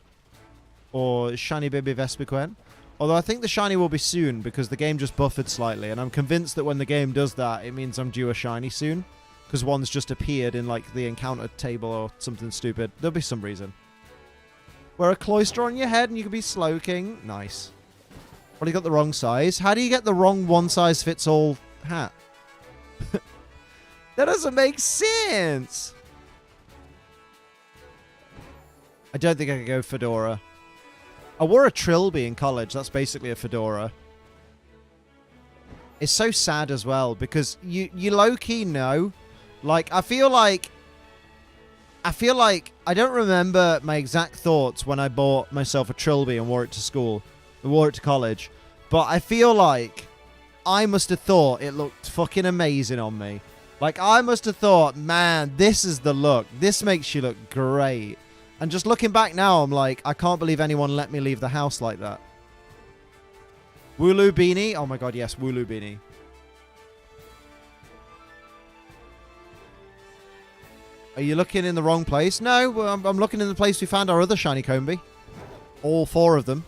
[SPEAKER 1] or Shiny Baby Vespiquen. Although I think the shiny will be soon because the game just buffered slightly. And I'm convinced that when the game does that, it means I'm due a shiny soon. Because one's just appeared in like the encounter table or something stupid. There'll be some reason. Wear a cloister on your head and you can be Slowking. Nice. Well, you got the wrong size. How do you get the wrong one-size-fits-all hat? That doesn't make sense. I don't think I could go fedora. I wore a Trilby in college. That's basically a fedora. It's so sad as well because you low-key know. Like, I feel like I don't remember my exact thoughts when I bought myself a Trilby and wore it to school. I wore it to college. But I feel like I must have thought it looked fucking amazing on me. Like, I must have thought, man, this is the look. This makes you look great. And just looking back now, I'm like, I can't believe anyone let me leave the house like that. Wooloo Beanie. Oh my god, yes, Wooloo Beanie. Are you looking in the wrong place? No, I'm looking in the place we found our other shiny Combee. All 4 of them.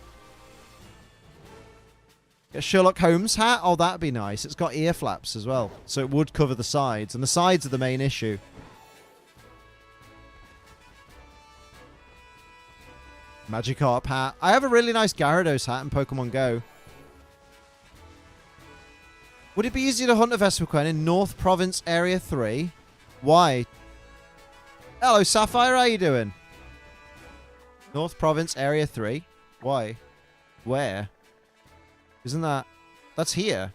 [SPEAKER 1] Get a Sherlock Holmes hat. Oh, that'd be nice. It's got ear flaps as well. So it would cover the sides. And the sides are the main issue. Magikarp hat. I have a really nice Gyarados hat in Pokemon Go. Would it be easier to hunt a Vespiquen in North Province Area 3? Why? Hello, Sapphire. How you doing? North Province Area 3? Why? Where? Isn't that... That's here.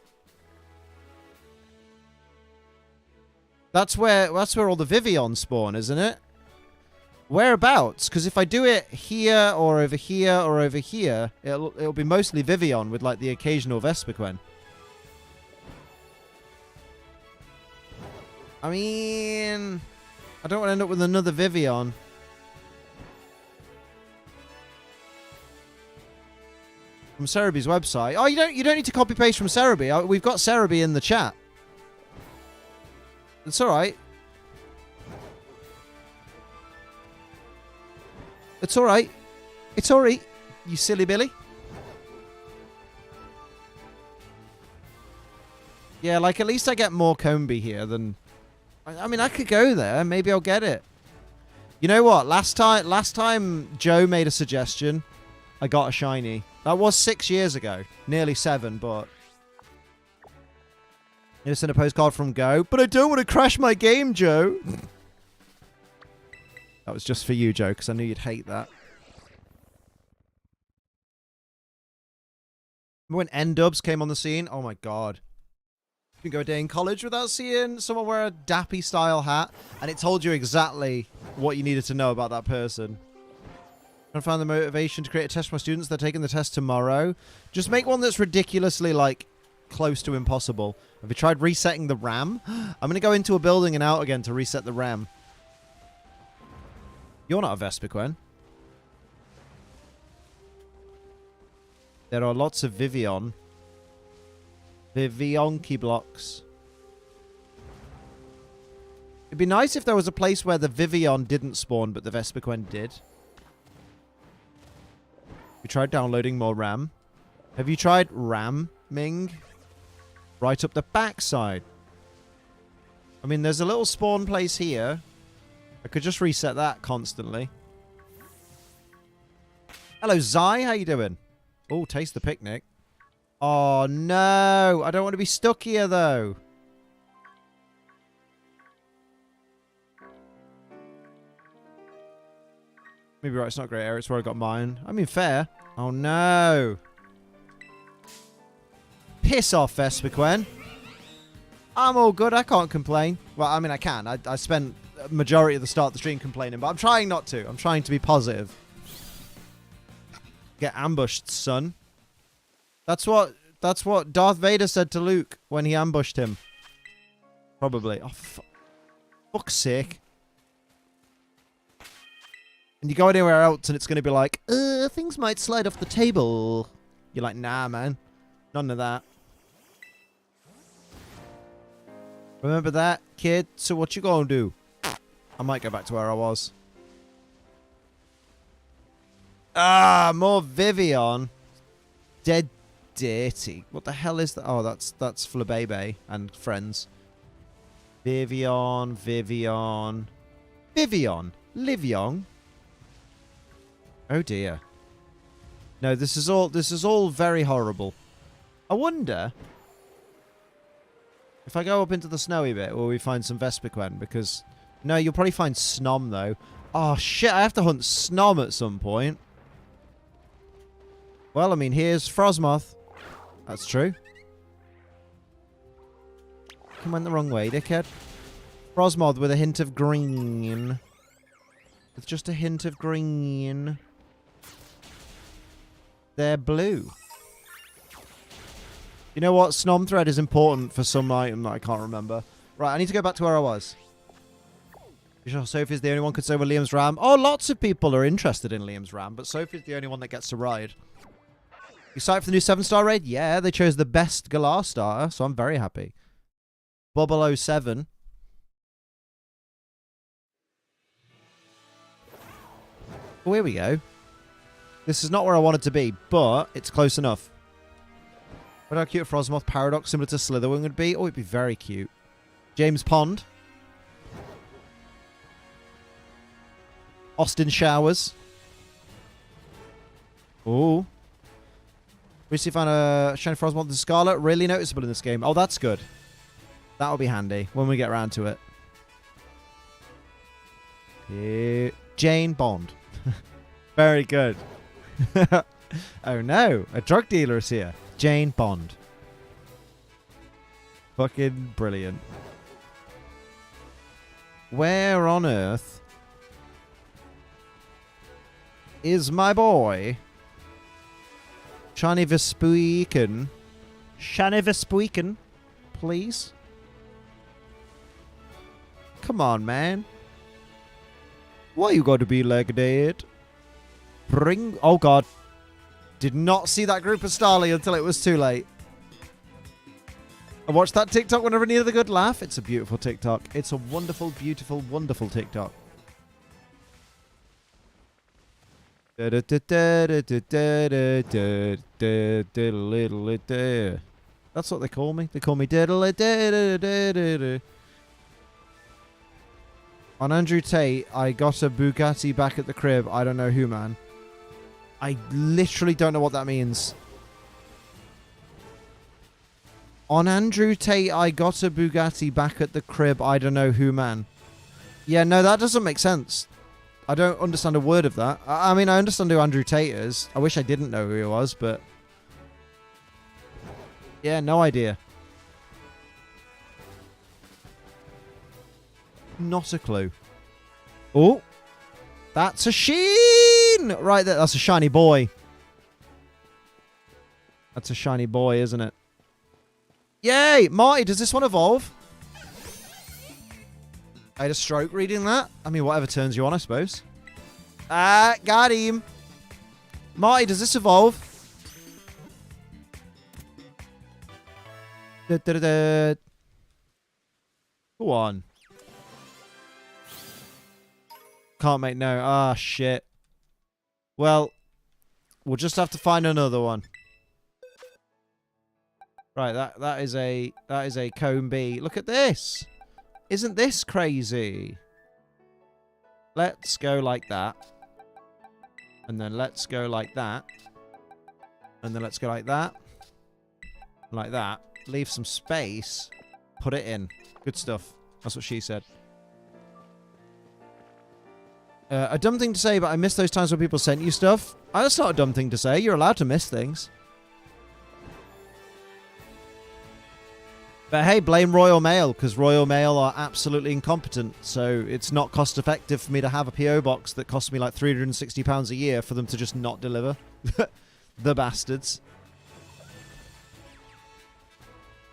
[SPEAKER 1] That's where all the Vivillon spawn, isn't it? Whereabouts? Because if I do it here or over here or over here, it'll be mostly Vivillon with like the occasional Vespiquen. I mean, I don't want to end up with another Vivillon. From Cerebi's website. Oh, you don't need to copy paste from Cerebi. We've got Cerebi in the chat. It's all right. It's all right. It's all right, you silly Billy. Yeah, like at least I get more Combee here than... I mean, I could go there. Maybe I'll get it. You know what? Last time Joe made a suggestion, I got a shiny. That was 6 years ago. Nearly 7, but... Need to send a postcard from Go. But I don't want to crash my game, Joe. That was just for you, Joe, because I knew you'd hate that. Remember when N-Dubs came on the scene? Oh my god. You can go a day in college without seeing someone wear a Dappy style hat, and it told you exactly what you needed to know about that person. Trying to find the motivation to create a test for my students. They're taking the test tomorrow. Just make one that's ridiculously, like, close to impossible. Have you tried resetting the RAM? I'm going to go into a building and out again to reset the RAM. You're not a Vespiquen. There are lots of Vivillon. Vivionki blocks. It'd be nice if there was a place where the Vivillon didn't spawn, but the Vespiquen did. We tried downloading more RAM. Have you tried ramming? Right up the backside. I mean, there's a little spawn place here. I could just reset that constantly. Hello, Zai. How you doing? Oh, taste the picnic. Oh, no. I don't want to be stuck here, though. Maybe right, it's not a great area. It's where I got mine. I mean, fair. Oh, no. Piss off, Vespiquen. I'm all good. I can't complain. Well, I mean, I can. I spent a majority of the start of the stream complaining, but I'm trying not to. I'm trying to be positive. Get ambushed, son. That's what Darth Vader said to Luke when he ambushed him. Probably. Oh, fuck's sake. And you go anywhere else and it's going to be like, things might slide off the table. You're like, nah, man. None of that. Remember that, kid? So what you gonna do? I might go back to where I was. Ah, more Vivian. Dead dirty. What the hell is that? Oh, that's Flabebe and friends. Vivian. Livion. Oh dear. No, this is all very horrible. I wonder if I go up into the snowy bit, will we find some Vespiquen? Because no, you'll probably find Snom though. Oh shit, I have to hunt Snom at some point. Well, I mean, here's Frosmoth. That's true. You went the wrong way, dickhead. Frosmoth with a hint of green. With just a hint of green. They're blue. You know what? Snom thread is important for some item that I can't remember. Right, I need to go back to where I was. You sure Sophie's the only one concerned with Liam's Ram? Oh, lots of people are interested in Liam's Ram, but Sophie's the only one that gets to ride. You excited for the new 7-star raid? Yeah, they chose the best Galar starter, so I'm very happy. Bubble 07. Oh, here we go. This is not where I wanted to be, but it's close enough. What how cute a Frosmoth Paradox similar to Slitherwing would be? Oh, it'd be very cute. James Pond. Austin Showers. Ooh. We see if I found a Shiny Frosmoth and Scarlet. Really noticeable in this game. Oh, that's good. That'll be handy when we get around to it. Yeah. Jane Bond. Very good. Oh no, a drug dealer is here. Jane Bond. Fucking brilliant. Where on earth is my boy? Shiny Vespuican. Shiny Vespuican, please. Come on, man. Why you got to be like that? Bring... Oh, God. Did not see that group of Starly until it was too late. I watched that TikTok whenever I needed a good laugh. It's a beautiful TikTok. It's a wonderful, beautiful, wonderful TikTok. That's what they call me. They call me... On Andrew Tate, I got a Bugatti back at the crib. I don't know who, man. I literally don't know what that means. On Andrew Tate, I got a Bugatti back at the crib. I don't know who, man. Yeah, no, that doesn't make sense. I don't understand a word of that. I mean, I understand who Andrew Tate is. I wish I didn't know who he was, but... Yeah, no idea. Not a clue. Oh. That's a sheen! Right there. That's a shiny boy. That's a shiny boy, isn't it? Yay! Marty, does this one evolve? I had a stroke reading that. I mean, whatever turns you on, I suppose. Ah, got him. Marty, does this evolve? Go on. Can't make no. Ah, shit. Well, we'll just have to find another one. Right, that is a Comb B. Look at this. Isn't this crazy? Let's go like that. And then let's go like that. And then let's go like that. Like that. Leave some space. Put it in. Good stuff. That's what she said. A dumb thing to say, but I miss those times when people sent you stuff. Oh, that's not a dumb thing to say. You're allowed to miss things. But hey, blame Royal Mail, because Royal Mail are absolutely incompetent. So it's not cost effective for me to have a PO box that costs me like £360 a year for them to just not deliver. The bastards.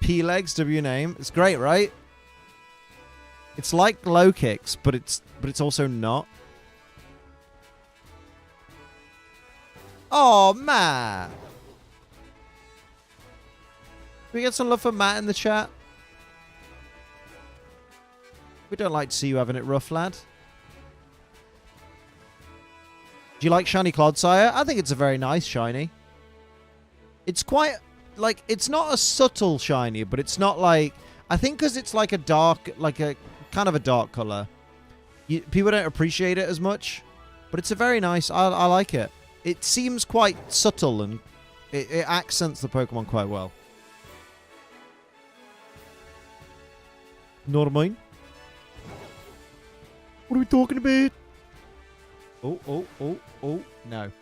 [SPEAKER 1] P-Legs, W name. It's great, right? It's like Low Kicks, but it's also not. Oh, Matt. Can we get some love for Matt in the chat? We don't like to see you having it rough, lad. Do you like Shiny Quagsire? I think it's a very nice shiny. It's quite, like, it's not a subtle shiny, but it's not like, I think because it's like a dark, like a kind of a dark color, people don't appreciate it as much, but it's a very nice, I like it. It seems quite subtle and it accents the Pokemon quite well. Not mine. What are we talking about? Oh, no.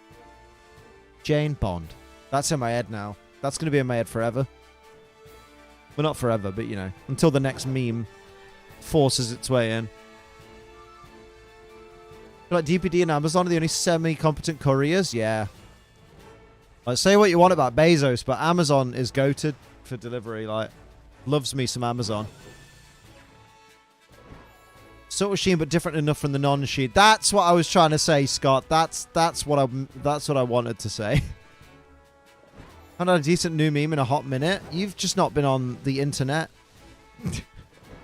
[SPEAKER 1] Jane Bond. That's in my head now. That's going to be in my head forever. Well, not forever, but, you know, until the next meme forces its way in. Like, DPD and Amazon are the only semi-competent couriers? Yeah. Like, say what you want about Bezos, but Amazon is goated for delivery. Like, loves me some Amazon. Sort of sheen, but different enough from the non-sheen. That's what I was trying to say, Scott. That's what I wanted to say. I've had a decent new meme in a hot minute. You've just not been on the internet.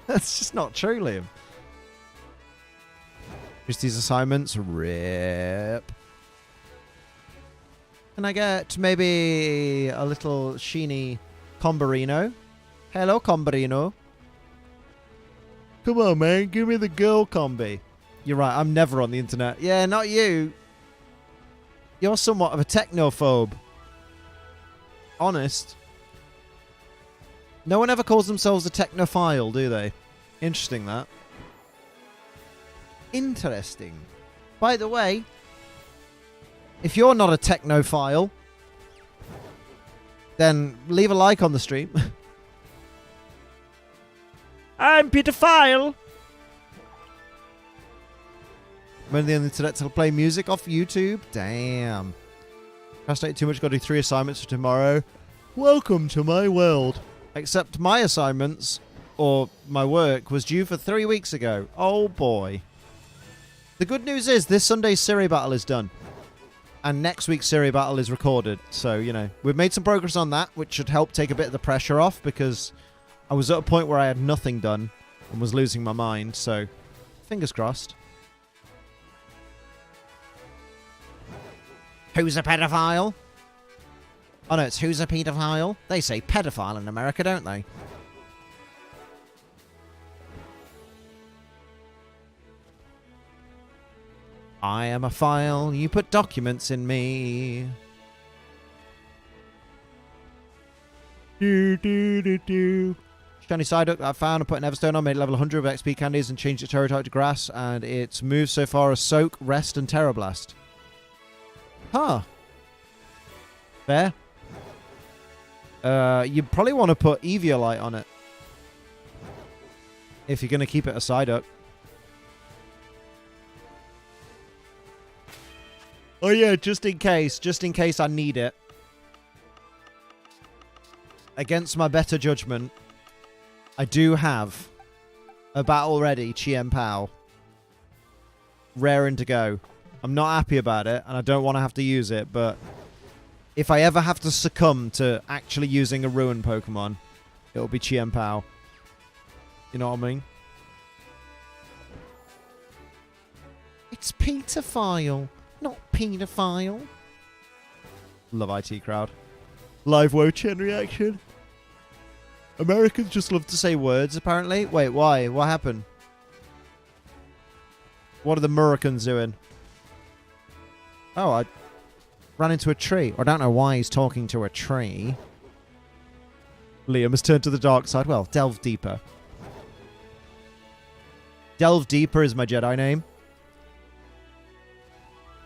[SPEAKER 1] That's just not true, Liam. Just these assignments. Rip. Can I get maybe a little sheeny Combarino? Hello, Combarino. Come on, man. Give me the girl combi. You're right. I'm never on the internet. Yeah, not you. You're somewhat of a technophobe. Honest. No one ever calls themselves a technophile, do they? Interesting, that. Interesting. By the way, if you're not a technophile, then leave a like on the stream. I'm pedophile. When the internet to play music off YouTube? Damn. Procrastinated too much, got to do 3 assignments for tomorrow. Welcome to my world. Except my assignments, or my work, was due for 3 weeks ago. Oh boy. The good news is this Sunday's Siri battle is done. And next week's Siri battle is recorded. So, you know, we've made some progress on that, which should help take a bit of the pressure off, because I was at a point where I had nothing done and was losing my mind, so fingers crossed. Who's a pedophile? Oh no, it's who's a pedophile? They say pedophile in America, don't they? I am a file, you put documents in me. Do. Shiny Psyduck that I found and put an Everstone on, made it level 100 with XP candies and changed its Terra type to grass, and its moves so far are Soak, Rest, and Terra Blast. Huh. Fair. You probably want to put Eviolite on it. If you're going to keep it a Psyduck. Oh yeah, just in case I need it. Against my better judgment, I do have a battle ready, Chien Pao. Raring to go. I'm not happy about it, and I don't want to have to use it, but if I ever have to succumb to actually using a Ruin Pokemon, it'll be Chien Pao. You know what I mean? It's pedophile, not pedophile. Love IT crowd. Live Wo-Chen reaction. Americans just love to say words, apparently. Wait, why? What happened? What are the Americans doing? Oh, I ran into a tree. I don't know why he's talking to a tree. Liam has turned to the dark side. Well, delve deeper. Delve Deeper is my Jedi name.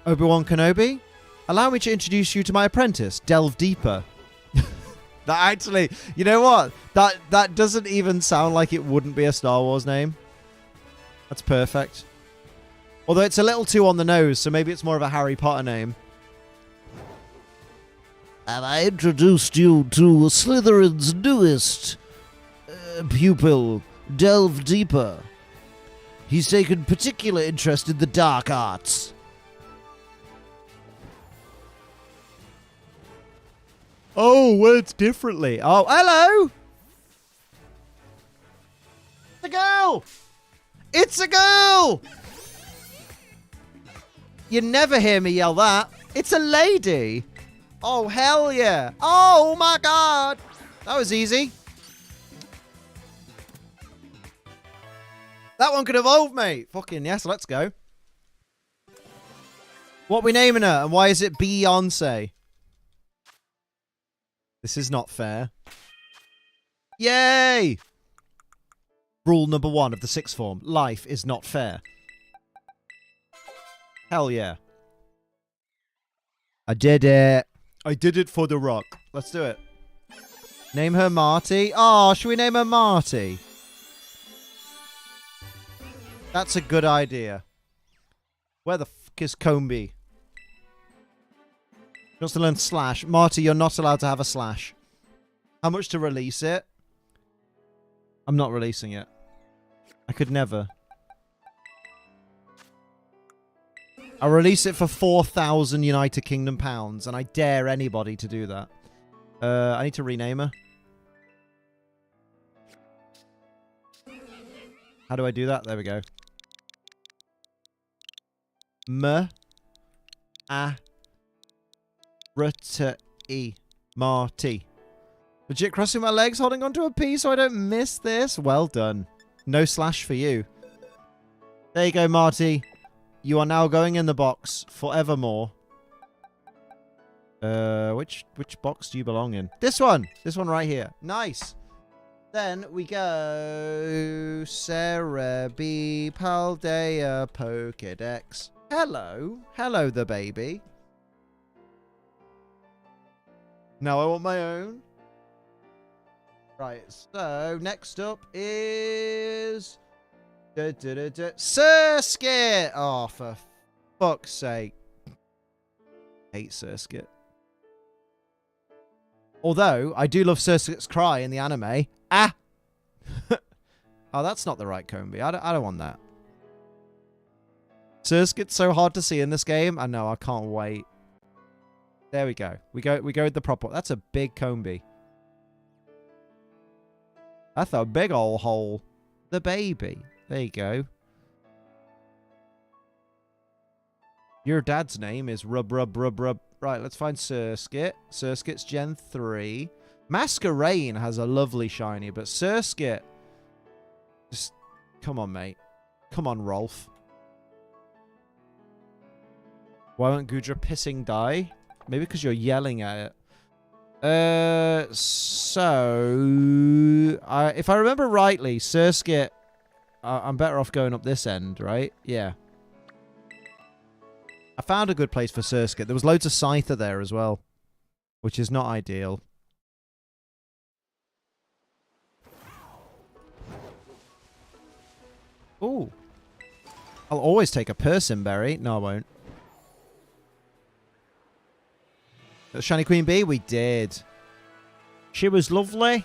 [SPEAKER 1] Obi-Wan Kenobi? Allow me to introduce you to my apprentice, Delve Deeper. That actually, you know what? That doesn't even sound like it wouldn't be a Star Wars name. That's perfect. Although it's a little too on the nose, so maybe it's more of a Harry Potter name. Have I introduced you to Slytherin's newest pupil, Delve Deeper? He's taken particular interest in the dark arts. Oh, words differently. Oh, hello! It's a girl! It's a girl! You never hear me yell that. It's a lady. Oh, hell yeah. Oh, my God. That was easy. That one could evolve, mate. Fucking yes, let's go. What we naming her, and why is it Beyonce? This is not fair. Yay! Rule number 1 of the sixth form. Life is not fair. Hell yeah. I did it. I did it for the rock. Let's do it. Name her Marty. Oh, should we name her Marty? That's a good idea. Where the fuck is Combi? She wants to learn Slash. Marty, you're not allowed to have a Slash. How much to release it? I'm not releasing it. I could never. I'll release it for 4,000 United Kingdom pounds, and I dare anybody to do that. I need to rename her. How do I do that? There we go. Marty. Legit crossing my legs, holding onto a P so I don't miss this. Well done. No Slash for you. There you go, Marty. You are now going in the box forevermore. Which box do you belong in? This one. This one right here. Nice. Then we go Sarah B. Paldea Pokédex. Hello. Hello, the baby. Now I want my own. Right, so next up is... Surskit! Oh, for fuck's sake. Hate Surskit. Although, I do love Surskit's cry in the anime. Ah! Oh, that's not the right Combi. I don't want that. Surskit's so hard to see in this game. I know, I can't wait. There we go. We go with the proper. That's a big Combi. That's a big old hole. The baby. There you go. Your dad's name is Rub. Right, let's find Surskit. Surskit's Gen 3. Masquerain has a lovely shiny, but Surskit... Just... Come on, mate. Come on, Rolf. Why won't Gudra pissing die? Maybe because you're yelling at it. If I remember rightly, Surskit... I'm better off going up this end, right? Yeah. I found a good place for Surskit. There was loads of Scyther there as well, which is not ideal. Ooh. I'll always take a Persimberry. No, I won't. Shiny Queen Bee? We did. She was lovely.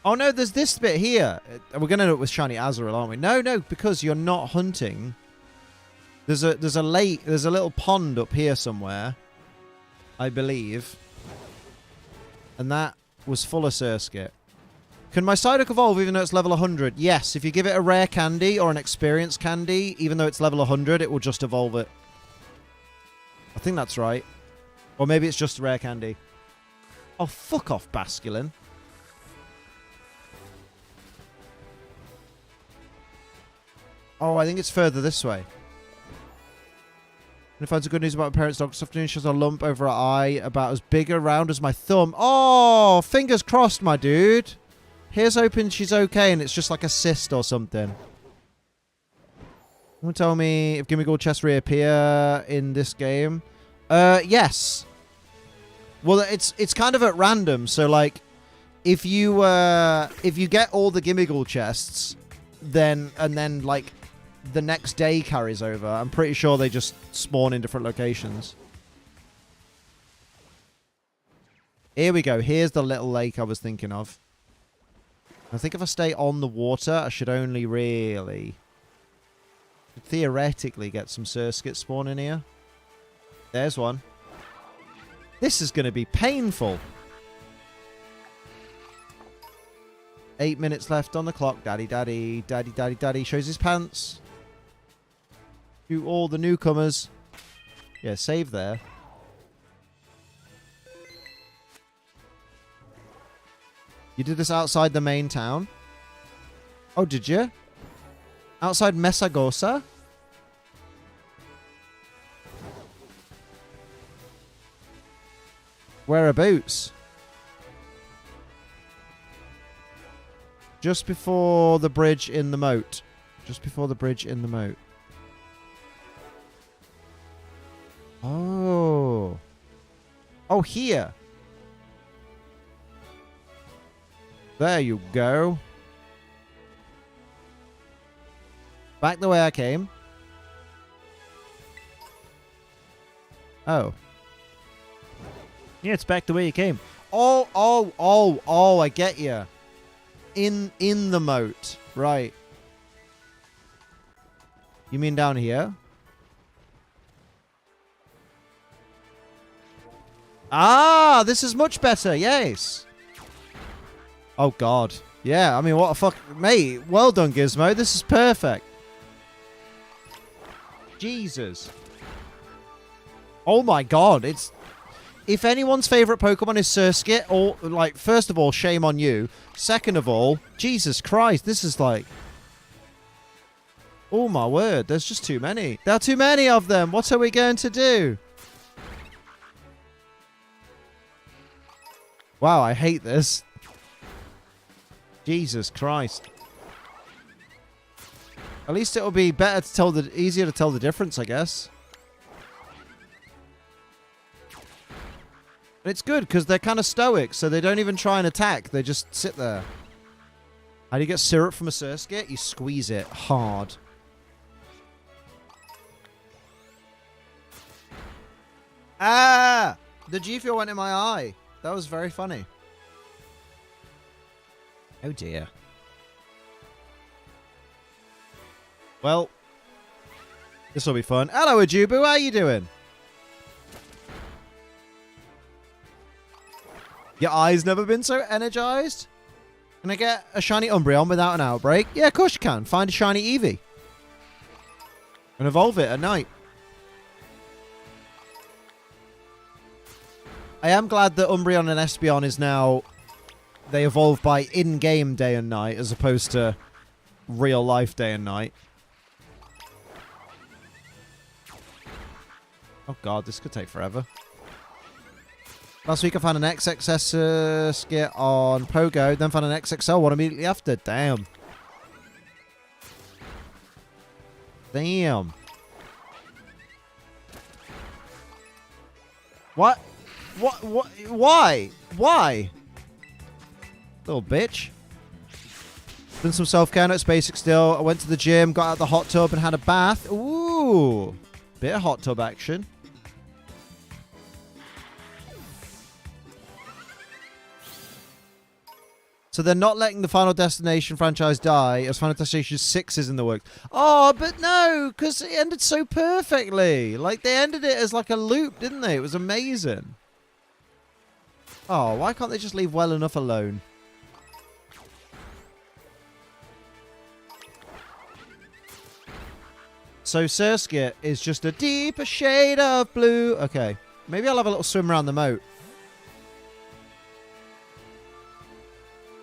[SPEAKER 1] Oh no, there's this bit here. We're going to end up with Shiny Azurill, aren't we? No, because you're not hunting. There's a lake, there's a little pond up here somewhere, I believe. And that was full of Surskit. Can my Psyduck evolve even though it's level 100? Yes, if you give it a rare candy or an experience candy, even though it's level 100, it will just evolve it. I think that's right. Or maybe it's just rare candy. Oh, fuck off, Basculin. Oh, I think it's further this way. And if I had good news about my parents' dog this afternoon, she has a lump over her eye about as big around as my thumb. Oh, fingers crossed, my dude. Here's hoping she's okay and it's just like a cyst or something. You want to tell me if Gimmighoul chests reappear in this game? Yes. Well, it's kind of at random. So, like, if you get all the Gimmighoul chests, then like the next day carries over. I'm pretty sure they just spawn in different locations. Here we go. Here's the little lake I was thinking of. I think if I stay on the water, I should only really... theoretically get some Surskit spawn in here. There's one. This is going to be painful. 8 minutes left on the clock. Daddy shows his pants. To all the newcomers. Yeah, save there. You did this outside the main town? Oh, did you? Outside Messagosa? Whereabouts? Just before the bridge in the moat. Just before the bridge in the moat. Oh. Oh, here. There you go. Back the way I came. Oh. Yeah, it's back the way you came. Oh, I get you. In the moat. Right. You mean down here? Ah, this is much better. Yes. Oh, God. Yeah, I mean, what a fuck... Mate, well done, Gizmo. This is perfect. Jesus. Oh, my God. It's... If anyone's favourite Pokemon is Surskit, or, like, first of all, shame on you. Second of all, Jesus Christ, this is like... Oh, my word. There's just too many. There are too many of them. What are we going to do? Wow, I hate this. Jesus Christ. At least it'll be better to tell the... Easier to tell the difference, I guess. And it's good, because they're kind of stoic, so they don't even try and attack. They just sit there. How do you get syrup from a Surskit? You squeeze it hard. Ah! The G Fuel went in my eye. That was very funny. Oh, dear. Well, this will be fun. Hello, Ajubu. How are you doing? Your eye's never been so energized? Can I get a shiny Umbreon without an outbreak? Yeah, of course you can. Find a shiny Eevee. And evolve it at night. I am glad that Umbreon and Espeon is now... They evolve by in-game day and night as opposed to real-life day and night. Oh god, this could take forever. Last week I found an XXS skit on Pogo, then found an XXL one immediately after. Damn. Damn. What? What? Why? Why? Little bitch. Done some self-care, no, it's basic still. I went to the gym, got out the hot tub and had a bath. Ooh. Bit of hot tub action. So they're not letting the Final Destination franchise die as Final Destination 6 is in the works. Oh, but no, because it ended so perfectly. Like, they ended it as like a loop, didn't they? It was amazing. Oh, why can't they just leave well enough alone? So Surskit is just a deeper shade of blue. Okay. Maybe I'll have a little swim around the moat.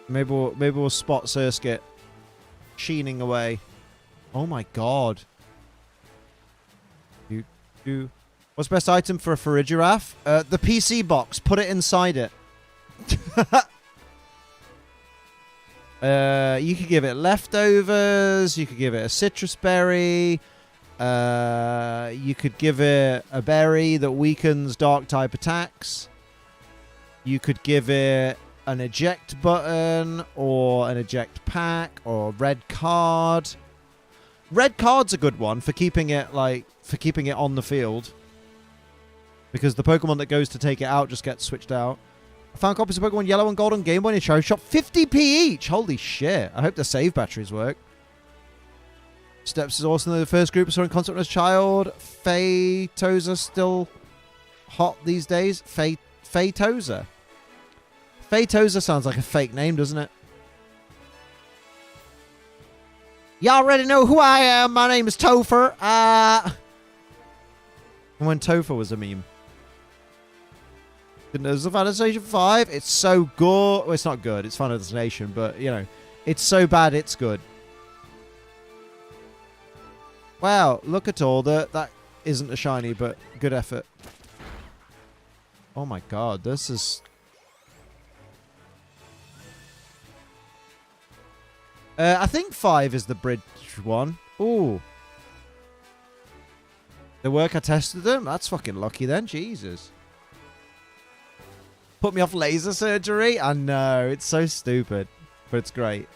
[SPEAKER 1] Maybe we'll spot Surskit sheening away. Oh my god. What's the best item for a Farigiraf? The PC box. Put it inside it. You could give it leftovers. You could give it a citrus berry. You could give it a berry that weakens dark type attacks. You could give it an eject button or an eject pack or red card. Red card's a good one for keeping it on the field. Because the Pokemon that goes to take it out just gets switched out. I found copies of Pokemon Yellow and Gold on Game Boy in a charity shop. 50p each! Holy shit. I hope the save batteries work. Steps is also the first group I saw in concert as a child. Phaetosa still hot these days. Phaetosa. Phaetosa sounds like a fake name, doesn't it? Y'all already know who I am. My name is Topher. When Topher was a meme. Didn't know the Final Destination 5. It's so good. Well, it's not good. It's Final Destination, but, you know, it's so bad it's good. Wow, look at all that isn't a shiny, but good effort. Oh my god, this is... I think 5 is the bridge one. Ooh. The work I tested them? That's fucking lucky then. Jesus. Put me off laser surgery? I know. It's so stupid. But it's great.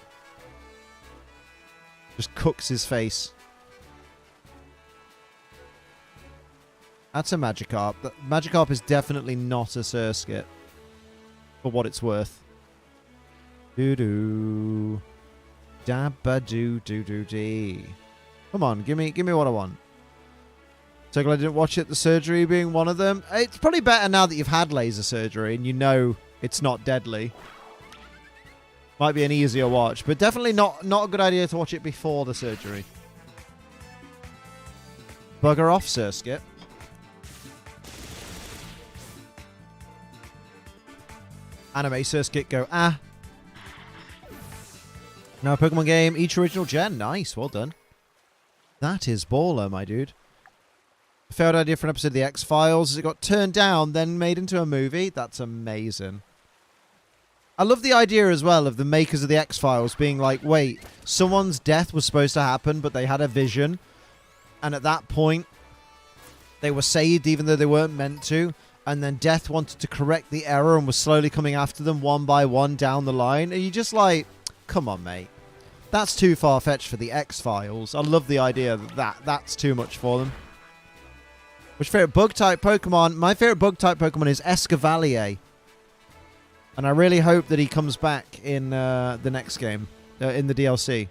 [SPEAKER 1] Just cooks his face. That's a Magikarp. Magikarp is definitely not a Surskit. For what it's worth. Doo-doo. Dabba-doo-doo-doo-dee. Come on, give me what I want. So glad I didn't watch it, the surgery being one of them. It's probably better now that you've had laser surgery and you know it's not deadly. Might be an easier watch, but definitely not a good idea to watch it before the surgery. Bugger off, Surskit. Anime Surskit go, ah. Now a Pokemon game, each original gen. Nice, well done. That is baller, my dude. A failed idea for an episode of The X-Files. It got turned down, then made into a movie. That's amazing. I love the idea as well of the makers of The X-Files being like, wait, someone's death was supposed to happen, but they had a vision. And at that point, they were saved even though they weren't meant to. And then death wanted to correct the error and was slowly coming after them one by one down the line. And you're just like, come on, mate. That's too far-fetched for The X-Files. I love the idea that that's too much for them. Which favorite bug-type Pokemon? My favorite bug-type Pokemon is Escavalier. And I really hope that he comes back in the next game. In the DLC.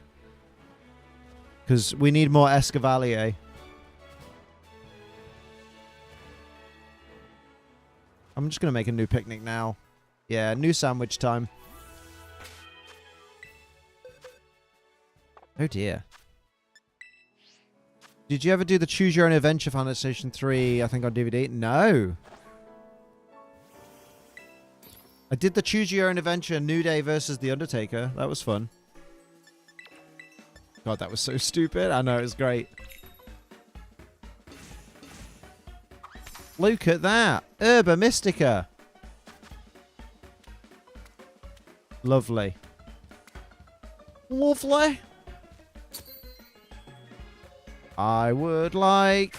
[SPEAKER 1] Because we need more Escavalier. I'm just going to make a new picnic now. Yeah, new sandwich time. Oh dear. Did you ever do the Choose Your Own Adventure Final Destination 3, I think on DVD? No. I did the Choose Your Own Adventure New Day versus The Undertaker. That was fun. God, that was so stupid. I know, it was great. Look at that. Herba Mystica. Lovely. Lovely. I would like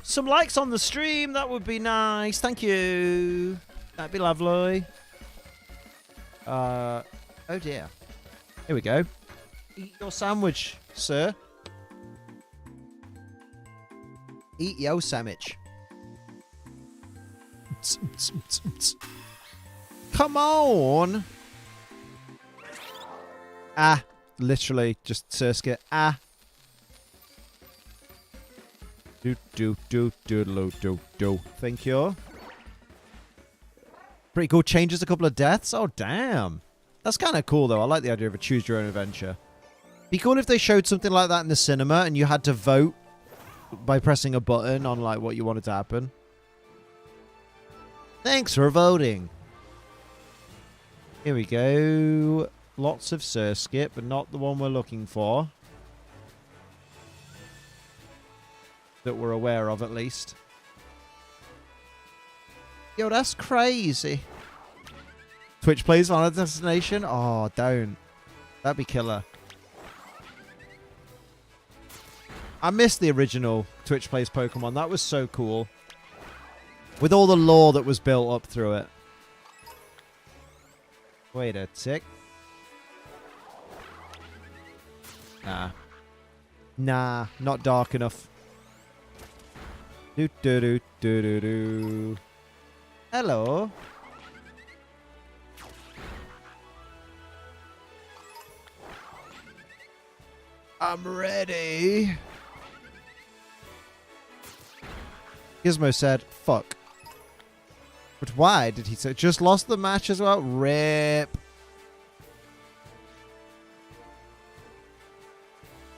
[SPEAKER 1] some likes on the stream. That would be nice. Thank you. That'd be lovely. Oh dear. Here we go. Eat your sandwich, sir. Eat your sandwich. Come on. Ah. Literally just Surskit. Ah. Do. Thank you. Pretty cool. Changes a couple of deaths. Oh, damn. That's kind of cool, though. I like the idea of a choose your own adventure. Be cool if they showed something like that in the cinema and you had to vote by pressing a button on, like, what you wanted to happen. Thanks for voting. Here we go. Lots of Surskit, but not the one we're looking for. That we're aware of, at least. Yo, that's crazy. Twitch plays on a destination? Oh, don't. That'd be killer. I missed the original Twitch plays Pokemon. That was so cool. With all the lore that was built up through it. Wait a tick. Nah, not dark enough. Do. Hello. I'm ready. Gizmo said, fuck. But why did he say? Just lost the match as well? Rip.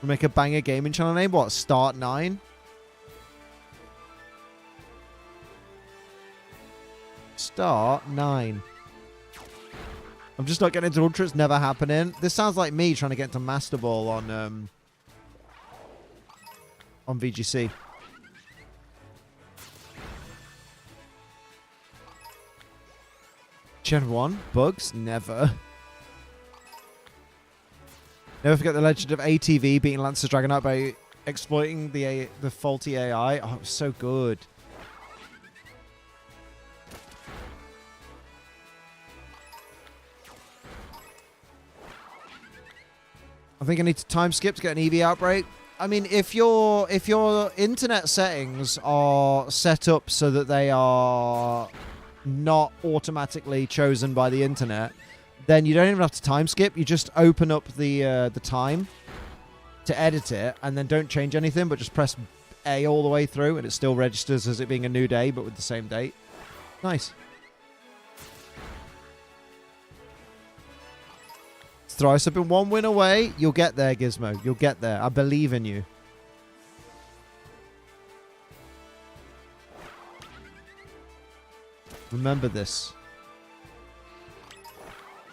[SPEAKER 1] We'll make a banger gaming channel name. What? Start 9? Start 9. I'm just not getting into Ultra. It's never happening. This sounds like me trying to get into Master Ball on VGC. Gen 1? Bugs? Never. Never forget the legend of ATV beating Lance's Dragonite by exploiting the faulty AI. Oh, it was so good. I think I need to time skip to get an EV outbreak. I mean, if your internet settings are set up so that they are not automatically chosen by the internet, then you don't even have to time skip. You just open up the time to edit it, and then don't change anything, but just press A all the way through, and it still registers as it being a new day, but with the same date. Nice. Thrice have been 1 win away. You'll get there, Gizmo. You'll get there. I believe in you. Remember this.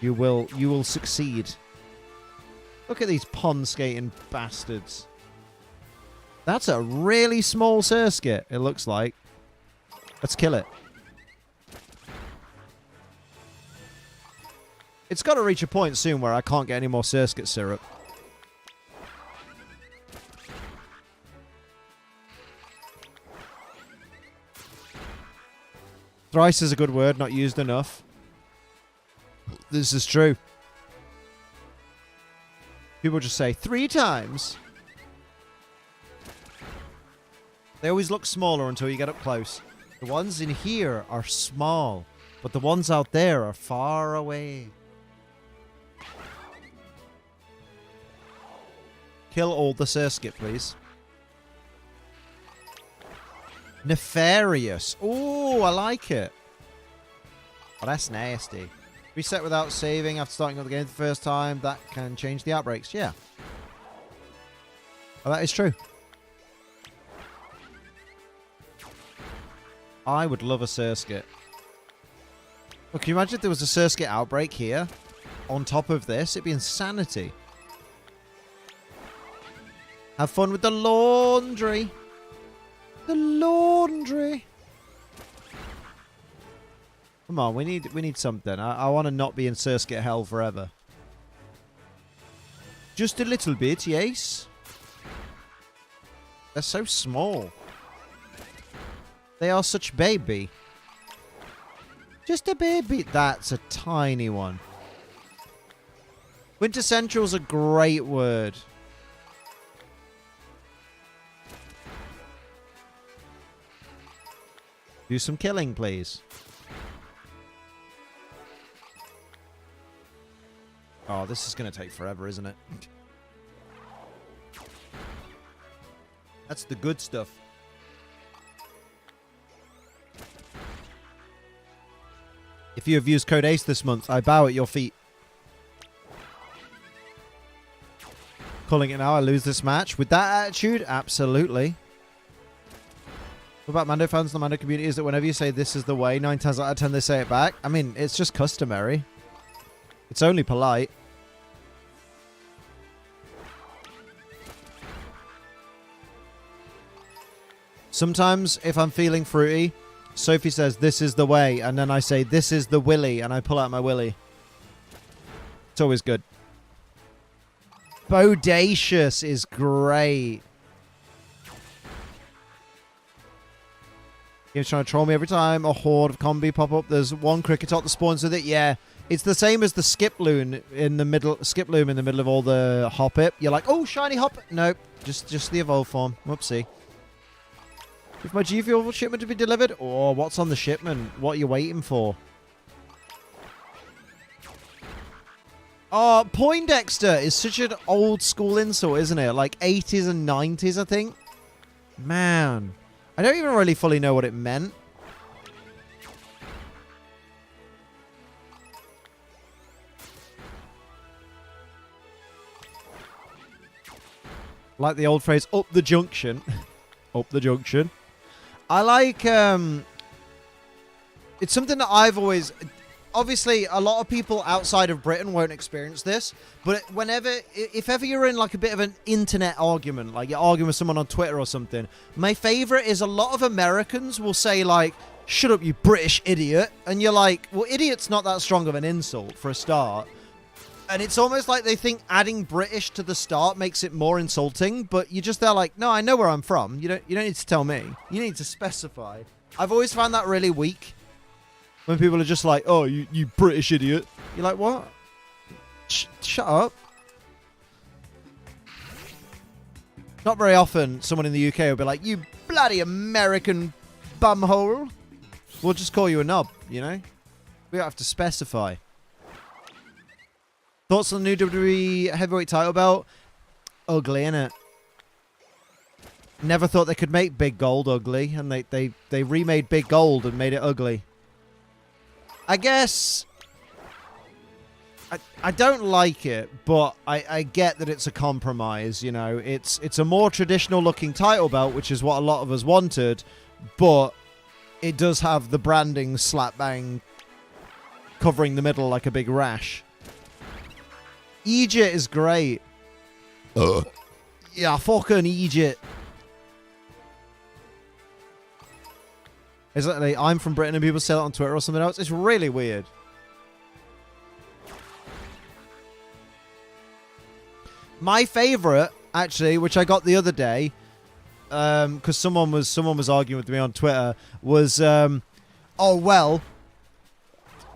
[SPEAKER 1] You will succeed. Look at these pond skating bastards. That's a really small Surskit, it looks like. Let's kill it. It's got to reach a point soon where I can't get any more Surskit syrup. Thrice is a good word, not used enough. This is true. People just say 3 times. They always look smaller until you get up close. The ones in here are small, but the ones out there are far away. Kill all the Surskit, please. Nefarious. Ooh, I like it. Oh, that's nasty. Reset without saving after starting up the game the first time. That can change the outbreaks. Yeah. Oh, that is true. I would love a Surskit. Look, can you imagine if there was a Surskit outbreak here? On top of this, it'd be insanity. Have fun with the laundry. The laundry. Come on, we need something. I want to not be in Surskit hell forever. Just a little bit, yes. They're so small. They are such baby. Just a baby. That's a tiny one. Winter Central's a great word. Do some killing, please. Oh, this is going to take forever, isn't it? That's the good stuff. If you have used code ACE this month, I bow at your feet. Calling it now, I lose this match. With that attitude, absolutely. What about Mando fans in the Mando community is that whenever you say this is the way, 9 times out of 10 they say it back. I mean, it's just customary. It's only polite. Sometimes, if I'm feeling fruity, Sophie says, this is the way, and then I say, this is the willy, and I pull out my willy. It's always good. Bodacious is great. Game's trying to troll me every time. A horde of combi pop up. There's one Cricketot that spawns with it. Yeah, it's the same as the Skiploom in the middle. Skiploom in the middle of all the Hoppip. You're like, oh, shiny Hoppip. Nope, just the evolve form. Whoopsie. If my G Fuel shipment to be delivered, oh, what's on the shipment? What are you waiting for? Oh, Poindexter is such an old school insult, isn't it? Like 80s and 90s, I think. Man. I don't even really fully know what it meant. Like the old phrase, up the junction. Up the junction. I like, it's something that I've always... Obviously, a lot of people outside of Britain won't experience this, but if ever you're in like a bit of an internet argument, like you're arguing with someone on Twitter or something, my favorite is a lot of Americans will say like, shut up, you British idiot. And you're like, well, idiot's not that strong of an insult for a start. And it's almost like they think adding British to the start makes it more insulting, but you're just there like, no, I know where I'm from. You don't need to tell me. You need to specify. I've always found that really weak. When people are just like, oh, you British idiot. You're like, what? Shut up. Not very often someone in the UK will be like, you bloody American bumhole. We'll just call you a knob, you know? We don't have to specify. Thoughts on the new WWE heavyweight title belt? Ugly, innit? Never thought they could make Big Gold ugly, and they remade Big Gold and made it ugly. I guess I don't like it, but I get that it's a compromise, you know. It's a more traditional looking title belt, which is what a lot of us wanted, but it does have the branding slap bang covering the middle like a big rash. Egypt is great. Yeah, fucking Egypt. Exactly. I'm from Britain and people say that on Twitter or something else. It's really weird. My favorite, actually, which I got the other day, because someone was arguing with me on Twitter, was, oh well,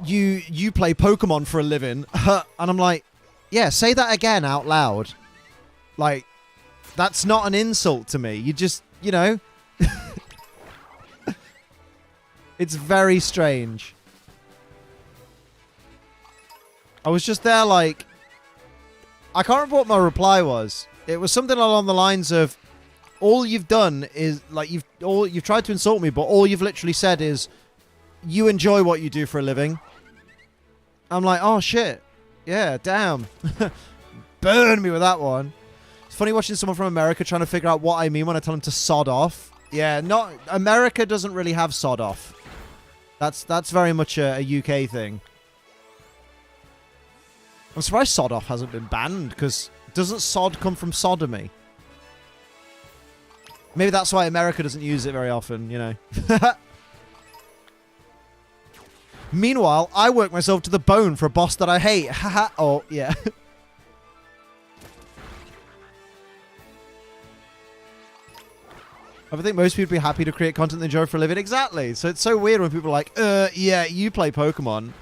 [SPEAKER 1] you play Pokemon for a living, and I'm like, yeah, say that again out loud. Like, that's not an insult to me. You just, you know. It's very strange. I was just there like... I can't remember what my reply was. It was something along the lines of, all you've done is, like, you've tried to insult me, but all you've literally said is, you enjoy what you do for a living. I'm like, oh shit. Yeah, damn. Burn me with that one. It's funny watching someone from America trying to figure out what I mean when I tell them to sod off. Yeah, America doesn't really have sod off. That's very much a UK thing. I'm surprised sod off hasn't been banned, because doesn't sod come from sodomy? Maybe that's why America doesn't use it very often, you know. Meanwhile, I work myself to the bone for a boss that I hate. Haha. Oh, yeah. I think most people would be happy to create content they enjoy for a living. Exactly. So it's so weird when people are like, yeah, you play Pokemon.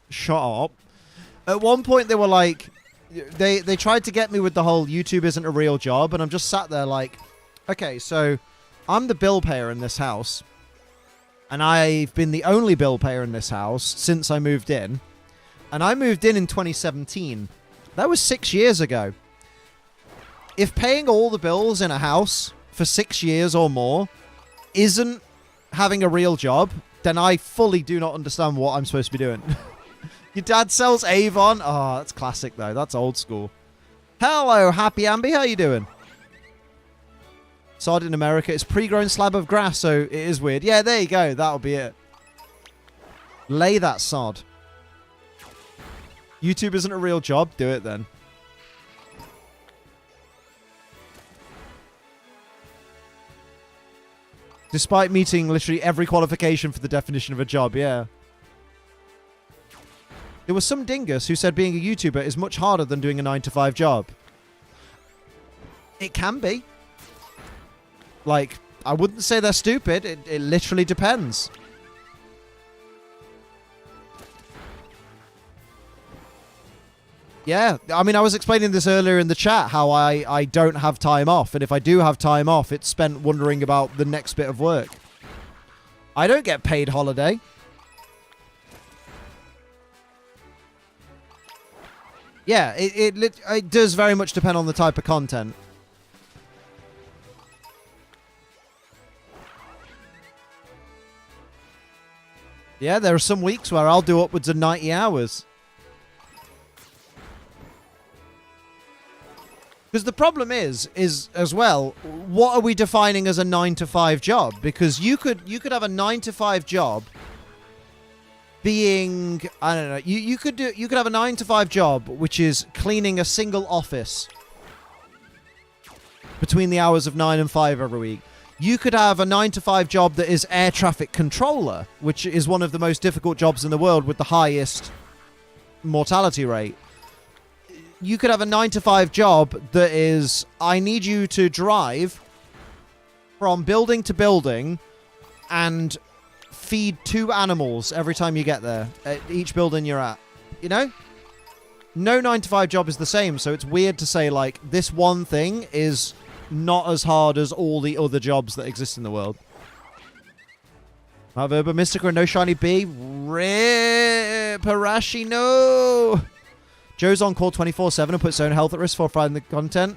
[SPEAKER 1] Shut up. At one point, they were like, they tried to get me with the whole YouTube isn't a real job. And I'm just sat there like, okay, so I'm the bill payer in this house. And I've been the only bill payer in this house since I moved in. And I moved in 2017. That was 6 years ago. If paying all the bills in a house for 6 years or more isn't having a real job, then I fully do not understand what I'm supposed to be doing. Your dad sells Avon? Oh, that's classic though. That's old school. Hello, Happy Ambi. How you doing? Sod in America. It's pre-grown slab of grass, so it is weird. Yeah, there you go. That'll be it. Lay that sod. YouTube isn't a real job. Do it then. Despite meeting literally every qualification for the definition of a job, yeah. There was some dingus who said being a YouTuber is much harder than doing a 9-to-5 job. It can be. Like, I wouldn't say they're stupid. It literally depends. Yeah, I mean, I was explaining this earlier in the chat, how I don't have time off. And if I do have time off, it's spent wondering about the next bit of work. I don't get paid holiday. Yeah, it does very much depend on the type of content. Yeah, there are some weeks where I'll do upwards of 90 hours. Because the problem is as well, what are we defining as a 9-to-5 job? Because you could have a 9-to-5 job being, I don't know, you could have a 9-to-5 job which is cleaning a single office between the hours of 9 and 5 every week. You could have a 9-to-5 job that is air traffic controller, which is one of the most difficult jobs in the world with the highest mortality rate. You could have a 9-to-5 job that is, I need you to drive from building to building and feed 2 animals every time you get there, at each building you're at. You know? No 9-to-5 job is the same, so it's weird to say, like, this one thing is not as hard as all the other jobs that exist in the world. I have Herba Mystica and no Shiny B. Rip! Harashi, no! Joe's on call 24/7 and puts his own health at risk for finding the content.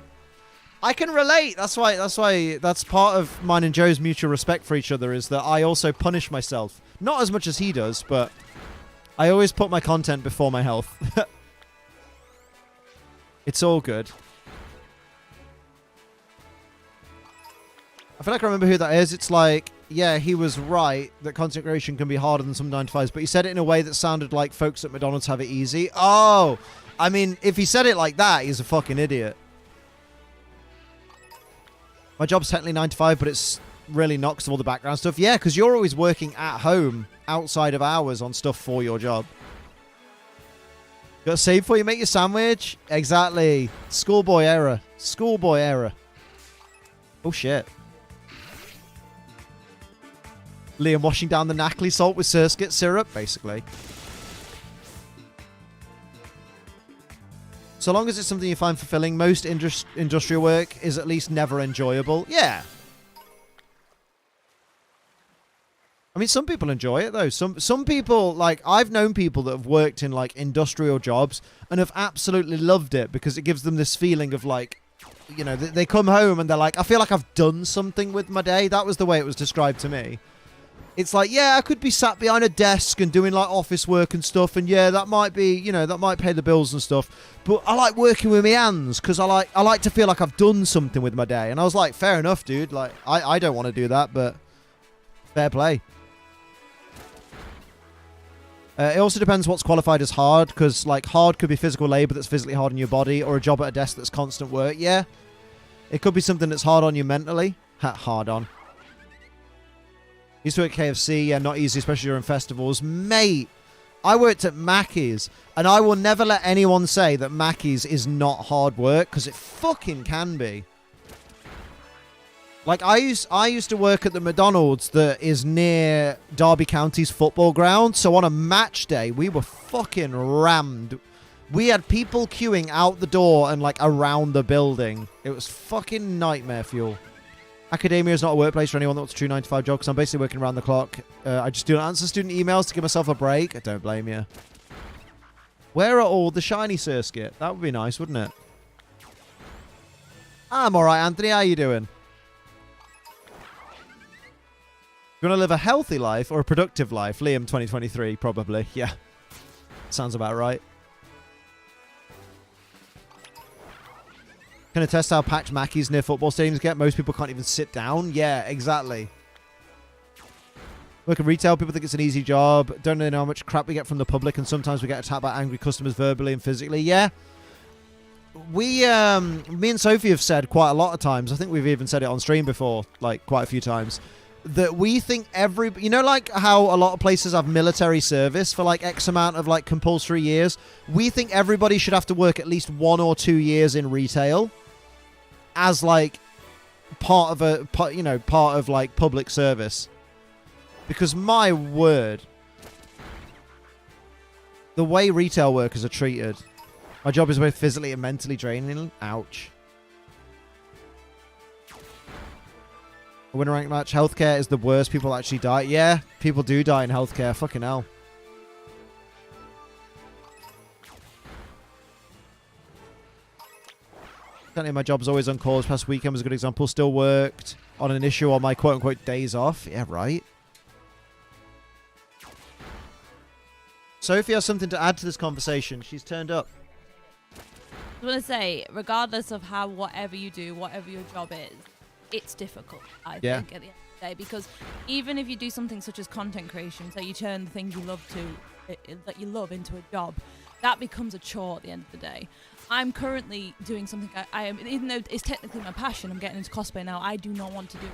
[SPEAKER 1] I can relate. That's part of mine and Joe's mutual respect for each other, is that I also punish myself. Not as much as he does, but I always put my content before my health. It's all good. I feel like I remember who that is. It's like, yeah, he was right that content creation can be harder than some 9-to-5s, but he said it in a way that sounded like folks at McDonald's have it easy. Oh! I mean, if he said it like that, he's a fucking idiot. My job's technically 9-to-5, but it's really not because of all the background stuff. Yeah, because you're always working at home outside of hours on stuff for your job. Got to save before you make your sandwich? Exactly. Schoolboy error. Schoolboy error. Oh, shit. Liam washing down the knackly salt with Surskit syrup, basically. So long as it's something you find fulfilling, most industrial work is at least never enjoyable. Yeah. I mean, some people enjoy it, though. Some people, like, I've known people that have worked in, like, industrial jobs and have absolutely loved it because it gives them this feeling of, like, you know, they come home and they're like, I feel like I've done something with my day. That was the way it was described to me. It's like, yeah, I could be sat behind a desk and doing, like, office work and stuff, and yeah, that might be, you know, that might pay the bills and stuff, but I like working with my hands because I like to feel like I've done something with my day. And I was like, fair enough, dude. Like, I don't want to do that, but fair play. It also depends what's qualified as hard, because, like, hard could be physical labor that's physically hard on your body, or a job at a desk that's constant work. Yeah. It could be something that's hard on you mentally. Hard on. Used to work at KFC, yeah, not easy, especially during festivals. Mate, I worked at Mackey's, and I will never let anyone say that Mackey's is not hard work, because it fucking can be. Like, I used to work at the McDonald's that is near Derby County's football ground, so on a match day, we were fucking rammed. We had people queuing out the door and, like, around the building. It was fucking nightmare fuel. Academia is not a workplace for anyone that wants a true 9-to-5 job, because I'm basically working around the clock. I just do not answer student emails to give myself a break. I don't blame you. Where are all the shiny Surskit? That would be nice, wouldn't it? I'm alright, Anthony. How you doing? You want to live a healthy life or a productive life? Liam 2023, probably. Yeah. Sounds about right. Can attest how packed Mackey's near football stadiums get. Most people can't even sit down. Yeah, exactly. Work in retail, people think it's an easy job. Don't really know how much crap we get from the public, and sometimes we get attacked by angry customers verbally and physically. Yeah. Me and Sophie have said quite a lot of times, I think we've even said it on stream before, like quite a few times, that we think you know, like how a lot of places have military service for like X amount of like compulsory years? We think everybody should have to work at least 1 or 2 years in retail as like part of like public service. Because my word, the way retail workers are treated, my job is both physically and mentally draining. Ouch. A winner rank match. Healthcare is the worst. People actually die. Yeah, people do die in healthcare. Fucking hell. Certainly my job's always on call. This past weekend was a good example. Still worked on an issue on my quote-unquote days off. Yeah, right. Sophie has something to add to this conversation. She's turned up.
[SPEAKER 4] I want to say, regardless of whatever you do, whatever your job is, it's difficult, I think, at the end of the day. Because even if you do something such as content creation, so you turn the things you love that you love into a job, that becomes a chore at the end of the day. I'm currently doing something I am, even though it's technically my passion, I'm getting into cosplay now, I do not want to do it.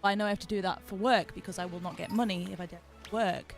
[SPEAKER 4] But I know I have to do that for work because I will not get money if I don't work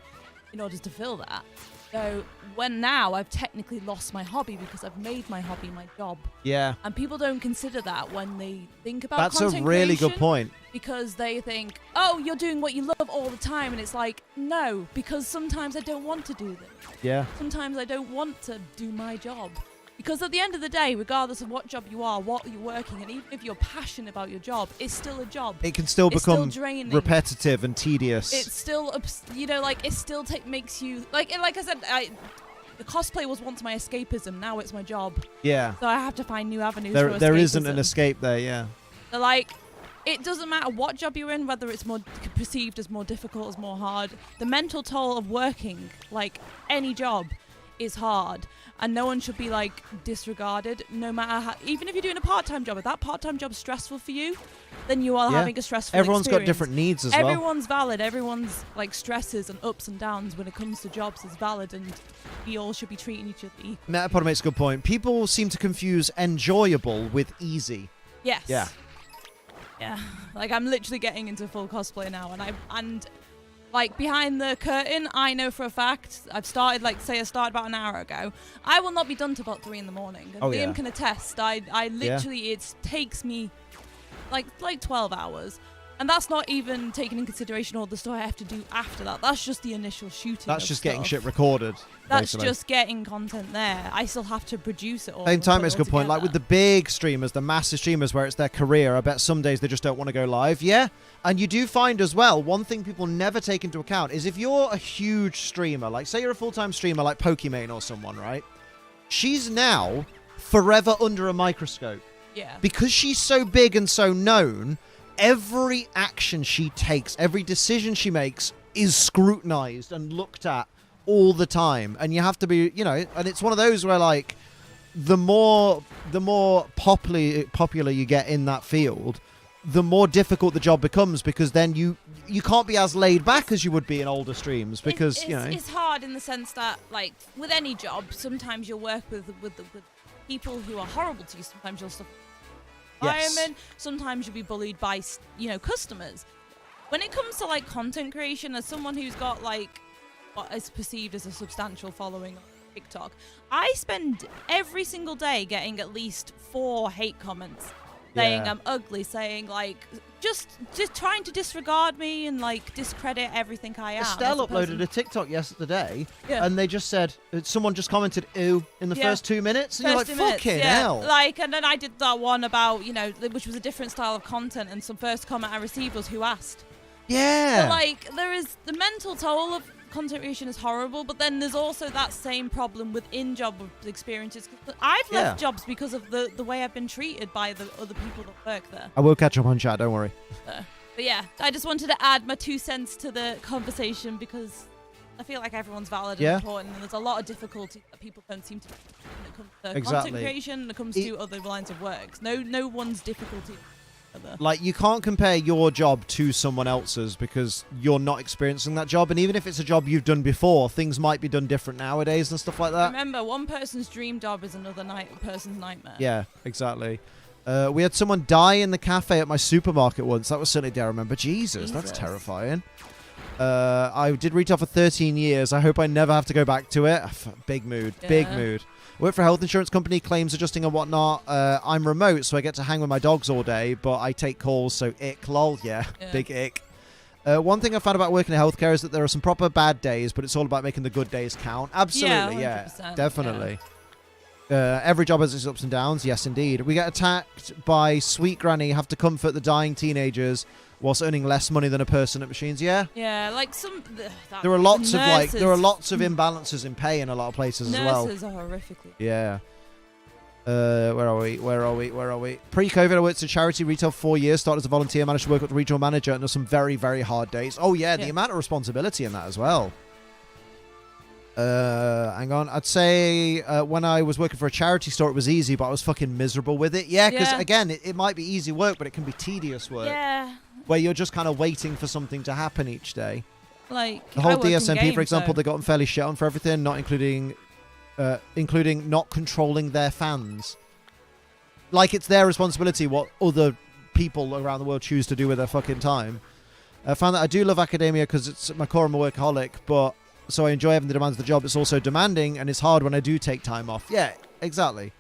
[SPEAKER 4] in order to fill that. So now I've technically lost my hobby because I've made my hobby my job.
[SPEAKER 1] Yeah.
[SPEAKER 4] And people don't consider that when they think about
[SPEAKER 1] That's
[SPEAKER 4] content
[SPEAKER 1] a really
[SPEAKER 4] creation,
[SPEAKER 1] good point.
[SPEAKER 4] because they think, oh, you're doing what you love all the time. And it's like, no, because sometimes I don't want to do this.
[SPEAKER 1] Yeah.
[SPEAKER 4] Sometimes I don't want to do my job. Because at the end of the day, regardless of what job you are, what you're working, and even if you're passionate about your job, it's still a job.
[SPEAKER 1] It can still become
[SPEAKER 4] draining.
[SPEAKER 1] repetitive and tedious.
[SPEAKER 4] It's still, it still makes you, like I said, the cosplay was once my escapism. Now it's my job.
[SPEAKER 1] Yeah.
[SPEAKER 4] So I have to find new avenues for escapism.
[SPEAKER 1] There isn't an escape there, yeah.
[SPEAKER 4] So, like, it doesn't matter what job you're in, whether it's more perceived as more difficult, as more hard. The mental toll of working, like any job, is hard. And no one should be, like, disregarded, no matter how. Even if you're doing a part-time job, if that part-time job's stressful for you, then you are having a stressful
[SPEAKER 1] Everyone's
[SPEAKER 4] experience.
[SPEAKER 1] got different needs as well.
[SPEAKER 4] Everyone's valid. Everyone's, like, stresses and ups and downs when it comes to jobs is valid, and we all should be treating each other equally.
[SPEAKER 1] Metapod makes a good point. People seem to confuse enjoyable with easy.
[SPEAKER 4] Yes.
[SPEAKER 1] Yeah.
[SPEAKER 4] Yeah. Like, I'm literally getting into full cosplay now, and like, behind the curtain, I know for a fact, I started about an hour ago. I will not be done till about 3 in the morning. And Liam can attest. I literally, it takes me like 12 hours. And that's not even taking in consideration all the stuff I have to do after that. That's just the initial shooting.
[SPEAKER 1] That's just getting shit recorded.
[SPEAKER 4] That's
[SPEAKER 1] basically
[SPEAKER 4] just getting content there. I still have to produce it all.
[SPEAKER 1] Same time, it's a good point. Like with the big streamers, the massive streamers where it's their career, I bet some days they just don't want to go live. Yeah. And you do find as well, one thing people never take into account is if you're a huge streamer, like say you're a full-time streamer like Pokimane or someone, right? She's now forever under a microscope.
[SPEAKER 4] Yeah.
[SPEAKER 1] Because she's so big and so known, every action she takes, every decision she makes is scrutinized and looked at all the time. And you have to be, and it's one of those where, like, the more popular you get in that field, the more difficult the job becomes, because then you can't be as laid back as you would be in older streams, because,
[SPEAKER 4] it's hard in the sense that, like, with any job, sometimes you'll work with people who are horrible to you. Sometimes you'll suffer environment. Sometimes you'll be bullied by, customers. When it comes to, like, content creation, as someone who's got, like, what is perceived as a substantial following on TikTok, I spend every single day getting at least 4 hate comments saying I'm ugly, saying, like, just trying to disregard me and, like, discredit everything I am.
[SPEAKER 1] Estelle uploaded a TikTok yesterday, and they just said, someone just commented, "Ew," in the first 2 minutes, and you're like, fucking hell.
[SPEAKER 4] Like, and then I did that one about, which was a different style of content, and some first comment I received was, "Who asked?"
[SPEAKER 1] Yeah.
[SPEAKER 4] So, like, there is the mental toll of content creation is horrible, but then there's also that same problem within job experiences. I've left jobs because of the way I've been treated by the other people that work there.
[SPEAKER 1] I will catch up on chat, don't worry.
[SPEAKER 4] But yeah, I just wanted to add my 2 cents to the conversation, because I feel like everyone's valid and important, and there's a lot of difficulty that people don't seem to when it comes to content creation, when it comes to other lines of work. No one's difficulty.
[SPEAKER 1] Like, you can't compare your job to someone else's because you're not experiencing that job, and even if it's a job you've done before, things might be done different nowadays and stuff like that.
[SPEAKER 4] Remember, one person's dream job is another person's nightmare.
[SPEAKER 1] Yeah, exactly. We had someone die in the cafe at my supermarket once. That was certainly day I remember. Jesus, that's terrifying. I did retail for 13 years. I hope I never have to go back to it. Big mood. Big mood. Work for a health insurance company, claims adjusting and whatnot. I'm remote, so I get to hang with my dogs all day, but I take calls, so ick, lol. Yeah. Big ick. One thing I found about working in healthcare is that there are some proper bad days, but it's all about making the good days count. Absolutely, yeah. Definitely. Every job has its ups and downs. Yes, indeed. We get attacked by sweet granny, have to comfort the dying teenagers whilst earning less money than a person at machines. Yeah.
[SPEAKER 4] Yeah, like
[SPEAKER 1] there are lots of imbalances in pay in a lot of places as well.
[SPEAKER 4] Nurses are horrifically.
[SPEAKER 1] Yeah. Where are we? Pre-COVID, I worked at a charity retail 4 years, started as a volunteer, managed to work up to regional manager, and there's some very, very hard days. Oh, yeah, the amount of responsibility in that as well. Hang on. I'd say when I was working for a charity store, it was easy, but I was fucking miserable with it. Yeah, because again, it might be easy work, but it can be tedious work.
[SPEAKER 4] Yeah.
[SPEAKER 1] Where you're just kind of waiting for something to happen each day.
[SPEAKER 4] Like
[SPEAKER 1] the whole DSMP, for example, they got them fairly shit on for everything, not including not controlling their fans. Like it's their responsibility what other people around the world choose to do with their fucking time. I found that I do love academia because it's my core. I'm a workaholic, but so I enjoy having the demands of the job. It's also demanding, and it's hard when I do take time off. Yeah, exactly.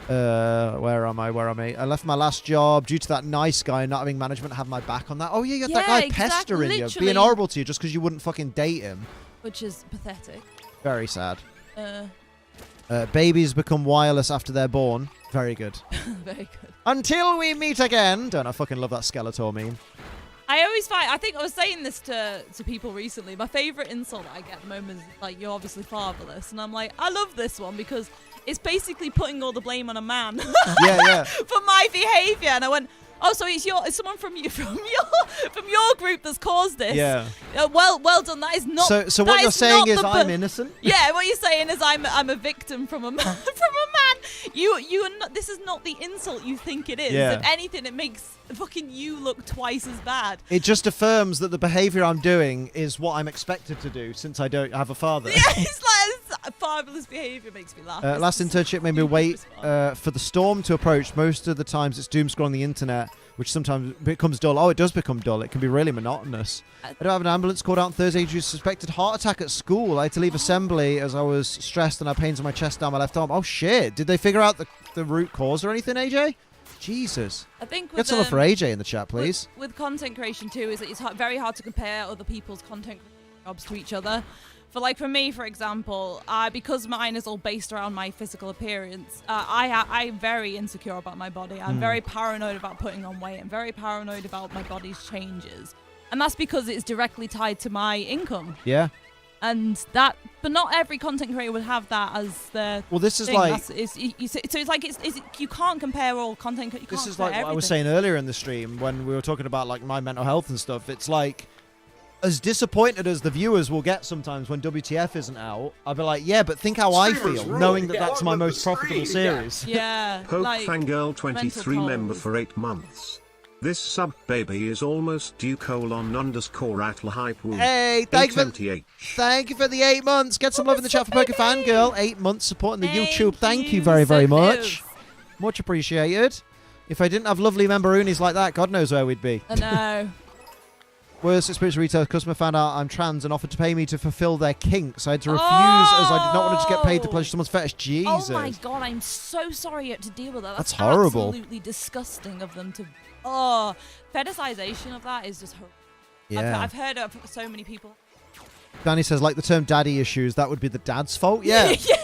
[SPEAKER 1] Where am I? I left my last job due to that nice guy not having management have my back on that. Oh, yeah, you had that guy pestering you, being horrible to you just because you wouldn't fucking date him.
[SPEAKER 4] Which is pathetic.
[SPEAKER 1] Very sad. Babies become wireless after they're born. Very good.
[SPEAKER 4] Very good.
[SPEAKER 1] Until we meet again. Don't I fucking love that Skeletor meme.
[SPEAKER 4] I always find, I think I was saying this to people recently, my favourite insult that I get at the moment is like, you're obviously fatherless. And I'm like, I love this one because it's basically putting all the blame on a man for my behaviour. And I went, oh, so it's someone from your group that's caused this. Yeah. Well done. That is not.
[SPEAKER 1] So what you're saying is I'm innocent.
[SPEAKER 4] Yeah. What you're saying is I'm a victim from a man. You are not. This is not the insult you think it is. Yeah. If anything, it makes fucking you look twice as bad.
[SPEAKER 1] It just affirms that the behaviour I'm doing is what I'm expected to do since I don't have a father.
[SPEAKER 4] Yeah, it's like fatherless behaviour makes me laugh.
[SPEAKER 1] Last internship made me wait for the storm to approach. Most of the times it's doom scrolling the internet, which sometimes becomes dull. Oh, it does become dull. It can be really monotonous. I don't have an ambulance called out on Thursday due to suspected heart attack at school. I had to leave assembly as I was stressed and I had pains in my chest down my left arm. Oh, shit. Did they figure out the root cause or anything, AJ? Jesus.
[SPEAKER 4] I think
[SPEAKER 1] get some love for AJ in the chat, please.
[SPEAKER 4] With content creation, too, is that it's very hard to compare other people's content jobs to each other. For me, for example, because mine is all based around my physical appearance, I'm very insecure about my body. I'm very paranoid about putting on weight. I'm very paranoid about my body's changes. And that's because it's directly tied to my income.
[SPEAKER 1] Yeah.
[SPEAKER 4] And but not every content creator would have that as their.
[SPEAKER 1] Well, this is
[SPEAKER 4] thing.
[SPEAKER 1] like.
[SPEAKER 4] So it's like you can't compare all content.
[SPEAKER 1] This is like what I was saying earlier in the stream when we were talking about like my mental health and stuff. It's like, as disappointed as the viewers will get sometimes when WTF isn't out, I'll be like, yeah, but think how I feel knowing that that's my most profitable series.
[SPEAKER 4] Yeah.
[SPEAKER 2] Poke Fangirl 23 member for 8 months. This sub baby is almost due _@hype.
[SPEAKER 1] Hey, thank you for the 8 months. Get some love in the chat for Poke Fangirl. 8 months supporting the YouTube. Thank you very, very much. Much appreciated. If I didn't have lovely memberoonies like that, God knows where we'd be.
[SPEAKER 4] I know.
[SPEAKER 1] Worst experience retail customer found out I'm trans and offered to pay me to fulfill their kinks. I had to refuse as I did not want to just get paid to pleasure someone's fetish. Jesus.
[SPEAKER 4] Oh my God, I'm so sorry you had to deal with that.
[SPEAKER 1] That's horrible.
[SPEAKER 4] Absolutely disgusting of them to. Oh, fetishization of that is just horrible.
[SPEAKER 1] Yeah.
[SPEAKER 4] I've heard of so many people.
[SPEAKER 1] Danny says, like the term daddy issues, that would be the dad's fault. Yeah.
[SPEAKER 4] Yeah.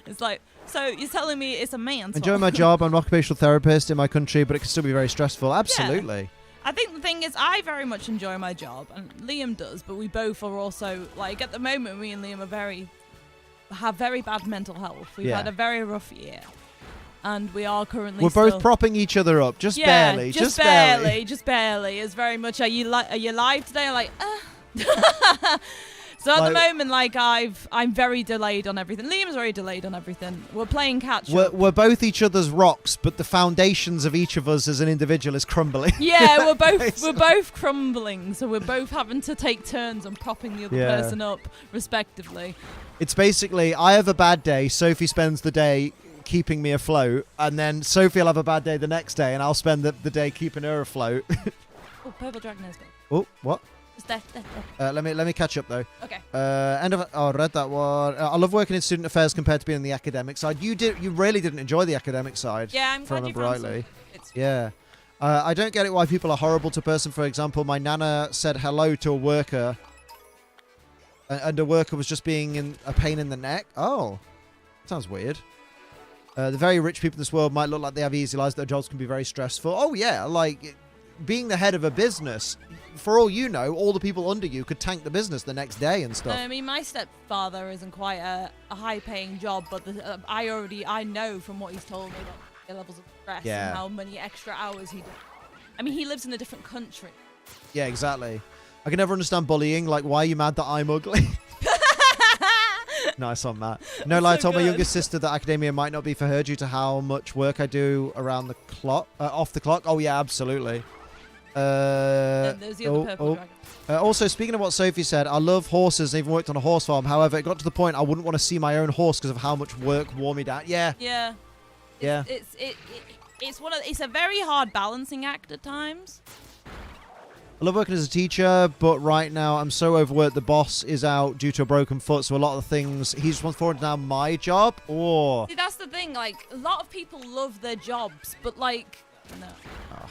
[SPEAKER 4] It's like, so you're telling me it's a man's fault.
[SPEAKER 1] Enjoy my job. I'm an occupational therapist in my country, but it can still be very stressful. Absolutely.
[SPEAKER 4] Yeah. I think the thing is, I very much enjoy my job, and Liam does, but we both are also, like, at the moment, me and Liam have very bad mental health. We've had a very rough year, and we are currently
[SPEAKER 1] We're both propping each other up, just barely.
[SPEAKER 4] Just barely. It's very much, are you live today? I'm like, So at the moment, like, I'm very delayed on everything. Liam's very delayed on everything. We're playing catch up.
[SPEAKER 1] We're both each other's rocks, but the foundations of each of us as an individual is crumbling.
[SPEAKER 4] Yeah, we're both crumbling, so we're both having to take turns on propping the other person up, respectively.
[SPEAKER 1] It's basically, I have a bad day, Sophie spends the day keeping me afloat, and then Sophie will have a bad day the next day, and I'll spend the day keeping her afloat.
[SPEAKER 4] Oh, Purple Dragon has gone.
[SPEAKER 1] Oh, what?
[SPEAKER 4] There.
[SPEAKER 1] Let me catch up though.
[SPEAKER 4] Okay.
[SPEAKER 1] I read that one. I love working in student affairs compared to being on the academic side. You really didn't enjoy the academic side.
[SPEAKER 4] Yeah, I'm glad you found some.
[SPEAKER 1] Yeah. I don't get it why people are horrible to a person. For example, my nana said hello to a worker, and a worker was just being a pain in the neck. Oh, sounds weird. The very rich people in this world might look like they have easy lives. Their jobs can be very stressful. Oh yeah, like being the head of a business. For all you know, all the people under you could tank the business the next day and stuff.
[SPEAKER 4] I mean, my stepfather isn't quite a high-paying job, but I know from what he's told me about the levels of stress and how many extra hours he does. I mean, he lives in a different country.
[SPEAKER 1] Yeah, exactly. I can never understand bullying. Like, why are you mad that I'm ugly? Nice on that. No lie, I
[SPEAKER 4] so
[SPEAKER 1] told my
[SPEAKER 4] good.
[SPEAKER 1] youngest sister that academia might not be for her due to how much work I do around the clock, off the clock. Oh yeah, absolutely.
[SPEAKER 4] And there's the other purple dragon.
[SPEAKER 1] Also, speaking of what Sophie said, I love horses. I even worked on a horse farm. However, it got to the point I wouldn't want to see my own horse because of how much work wore me down. Yeah.
[SPEAKER 4] Yeah.
[SPEAKER 1] Yeah.
[SPEAKER 4] It's a very hard balancing act at times.
[SPEAKER 1] I love working as a teacher, but right now I'm so overworked. The boss is out due to a broken foot, so a lot of the things he's responsible for is now my job. Or
[SPEAKER 4] See, that's the thing. Like, a lot of people love their jobs, but like, no.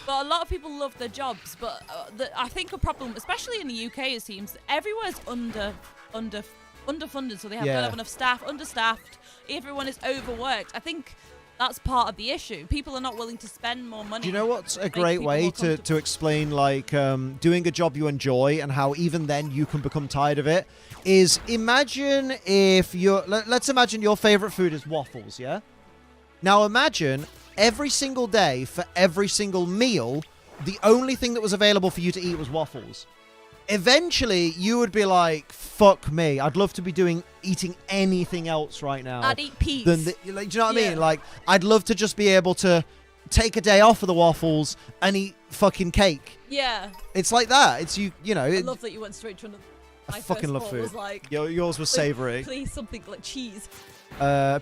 [SPEAKER 4] But a lot of people love their jobs, but I think a problem, especially in the UK, it seems everywhere's underfunded, so they don't have enough staff, understaffed. Everyone is overworked. I think that's part of the issue. People are not willing to spend more money.
[SPEAKER 1] do you know what's a great way to explain like doing a job you enjoy and how even then you can become tired of it? Is imagine if let's imagine your favorite food is waffles, yeah? Now imagine every single day for every single meal, the only thing that was available for you to eat was waffles. Eventually, you would be like, fuck me. I'd love to be eating anything else right now.
[SPEAKER 4] I'd eat peas.
[SPEAKER 1] Do you know what I mean? Like, I'd love to just be able to take a day off of the waffles and eat fucking cake.
[SPEAKER 4] Yeah.
[SPEAKER 1] It's like that. It's you know.
[SPEAKER 4] I love that you went straight to another.
[SPEAKER 1] I fucking love food.
[SPEAKER 4] Was like,
[SPEAKER 1] yours was savoury.
[SPEAKER 4] Please, something like cheese.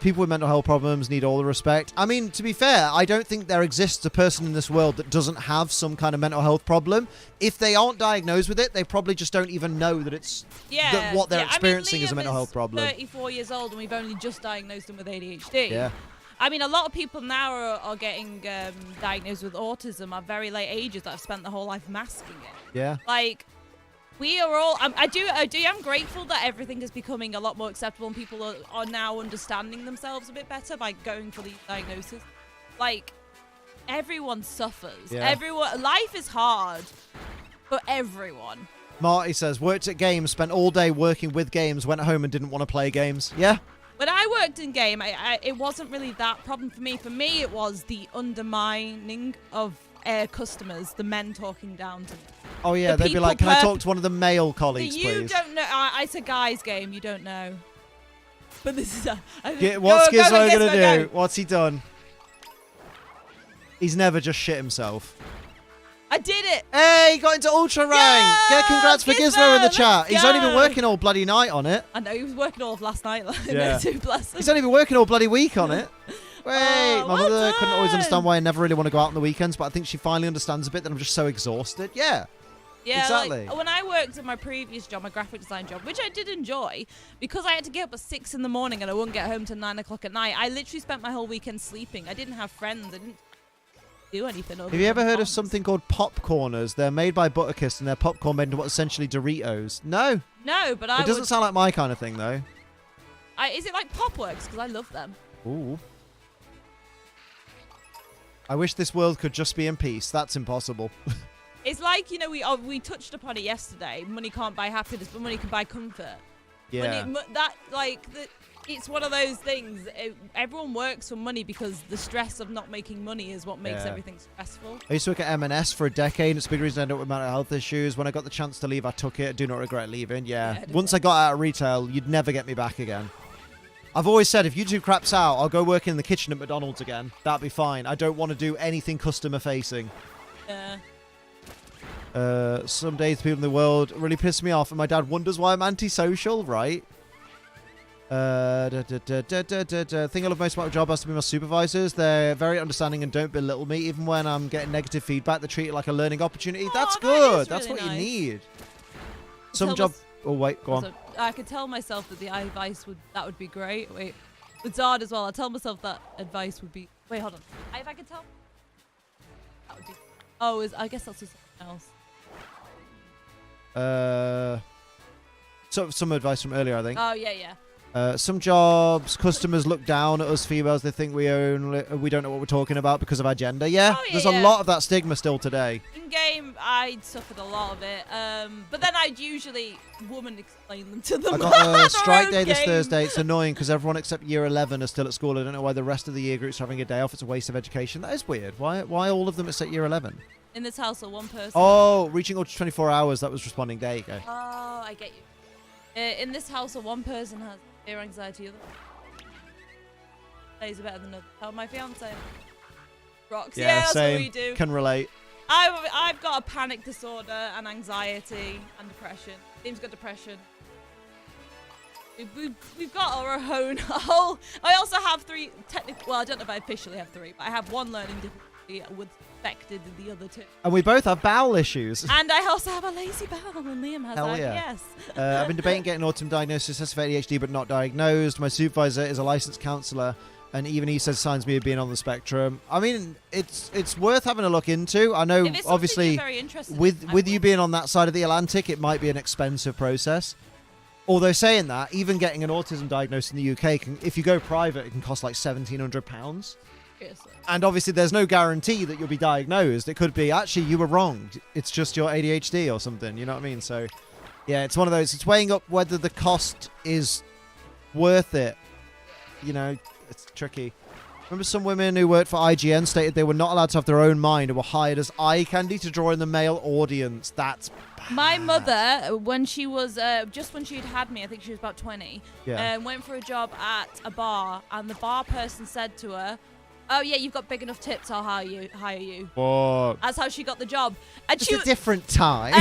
[SPEAKER 1] People with mental health problems need all the respect. I mean, to be fair, I don't think there exists a person in this world that doesn't have some kind of mental health problem. If they aren't diagnosed with it, they probably just don't even know that it's that what they're experiencing is a mental health problem.
[SPEAKER 4] 34 years old, and we've only just diagnosed him with ADHD.
[SPEAKER 1] Yeah.
[SPEAKER 4] I mean, a lot of people now are getting diagnosed with autism at very late ages that have spent their whole life masking it.
[SPEAKER 1] Yeah.
[SPEAKER 4] Like, we are all. I'm grateful that everything is becoming a lot more acceptable and people are now understanding themselves a bit better by going for these diagnoses. Like, everyone suffers.
[SPEAKER 1] Yeah.
[SPEAKER 4] Life is hard for everyone.
[SPEAKER 1] Marty says, worked at games, spent all day working with games, went home and didn't want to play games. Yeah.
[SPEAKER 4] When I worked in game, it wasn't really that problem for me. For me, it was the undermining of customers, the men talking down to me.
[SPEAKER 1] Oh, yeah, they'd be like, can I talk to one of the male colleagues,
[SPEAKER 4] you
[SPEAKER 1] please?
[SPEAKER 4] Don't know. It's a guy's game. You don't know. But this is
[SPEAKER 1] what's Gizmo going to do? What's he done? He's never just shit himself.
[SPEAKER 4] I did it.
[SPEAKER 1] Hey, he got into Ultra Rank. Get congrats for Gizmo in the chat. He's only been
[SPEAKER 4] go.
[SPEAKER 1] working all bloody night on it.
[SPEAKER 4] I know, he was working all of last night.
[SPEAKER 1] Yeah.
[SPEAKER 4] Bless him.
[SPEAKER 1] He's only been working all bloody week on it. Wait, my
[SPEAKER 4] well
[SPEAKER 1] mother couldn't always
[SPEAKER 4] done.
[SPEAKER 1] understand why I never really want to go out on the weekends, but I think she finally understands a bit that I'm just so exhausted. Yeah.
[SPEAKER 4] Yeah,
[SPEAKER 1] exactly.
[SPEAKER 4] Like, when I worked at my previous job, my graphic design job, which I did enjoy, because I had to get up at 6 in the morning and I wouldn't get home till 9 o'clock at night, I literally spent my whole weekend sleeping. I didn't have friends. I didn't do anything.
[SPEAKER 1] Have you ever heard of something called popcorners? They're made by Butterkist and they're popcorn made into what's essentially Doritos. No.
[SPEAKER 4] No, but
[SPEAKER 1] it doesn't sound like my kind of thing, though.
[SPEAKER 4] Is it like Popworks? Because I love them.
[SPEAKER 1] Ooh. I wish this world could just be in peace. That's impossible.
[SPEAKER 4] It's like, you know, we touched upon it yesterday. Money can't buy happiness, but money can buy comfort.
[SPEAKER 1] Yeah.
[SPEAKER 4] It's one of those things. Everyone works for money because the stress of not making money is what makes everything stressful.
[SPEAKER 1] I used to work at M&S for a decade. It's a big reason I ended up with mental health issues. When I got the chance to leave, I took it. I do not regret leaving. Yeah. Once I got out of retail, you'd never get me back again. I've always said, if YouTube craps out, I'll go work in the kitchen at McDonald's again. That'd be fine. I don't want to do anything customer facing.
[SPEAKER 4] Yeah.
[SPEAKER 1] Some days people in the world really piss me off, and my dad wonders why I'm antisocial, right? Thing I love most about my job has to be my supervisors. They're very understanding and don't belittle me. Even when I'm getting negative feedback, they treat it like a learning opportunity. That's good. That's what you need. Some job... Oh, wait, go on.
[SPEAKER 4] I could tell myself that the advice would be great. Wait, with Zard as well, I tell myself that advice would be... Wait, hold on. If I could tell... That would be... Oh, I guess that's just something else.
[SPEAKER 1] So some advice from earlier, I think.
[SPEAKER 4] Oh, yeah.
[SPEAKER 1] Some jobs, customers look down at us females. They think we don't know what we're talking about because of our gender. Yeah, there's a lot of that stigma still today.
[SPEAKER 4] In game, I suffered a lot of it, but then I'd usually woman explain them to them.
[SPEAKER 1] I got a strike day this Thursday. It's annoying because everyone except year 11 are still at school. I don't know why the rest of the year group's having a day off. It's a waste of education. That is weird. Why all of them except year 11?
[SPEAKER 4] In this household, one person.
[SPEAKER 1] Oh, reaching up to 24 hours. That was responding. There you go.
[SPEAKER 4] Oh, I get you. In this house, one person has fear anxiety, the other days are better than others. Tell my fiance. Rocks. Yeah, that's
[SPEAKER 1] same.
[SPEAKER 4] what we do.
[SPEAKER 1] Can relate.
[SPEAKER 4] I've got a panic disorder and anxiety and depression. Team's got depression. We've got our own whole. I also have 3 technical. Well, I don't know if I officially have 3, but I have 1 learning difficulty with affected the other 2.
[SPEAKER 1] And we both have bowel issues.
[SPEAKER 4] And I also have a lazy bowel, and Liam has
[SPEAKER 1] Hell
[SPEAKER 4] that.
[SPEAKER 1] yeah.
[SPEAKER 4] Yes.
[SPEAKER 1] I've been debating getting autism diagnosis, has ADHD but not diagnosed. My supervisor is a licensed counsellor, and even he says signs me of being on the spectrum. I mean, it's worth having a look into. I know, obviously, with you being on that side of the Atlantic, it might be an expensive process. Although saying that, even getting an autism diagnosis in the UK, if you go private, it can cost like £1,700. And obviously, there's no guarantee that you'll be diagnosed. It could be, actually, you were wrong. It's just your ADHD or something. You know what I mean? So, yeah, it's one of those. It's weighing up whether the cost is worth it. You know, it's tricky. Remember some women who worked for IGN stated they were not allowed to have their own mind and were hired as eye candy to draw in the male audience. That's bad.
[SPEAKER 4] My mother, when she was, just when she'd had me, I think she was about 20, went for a job at a bar, and the bar person said to her, "Oh yeah, you've got big enough tips, I'll hire you."
[SPEAKER 1] What?
[SPEAKER 4] That's how she got the job. And
[SPEAKER 1] it's a different time.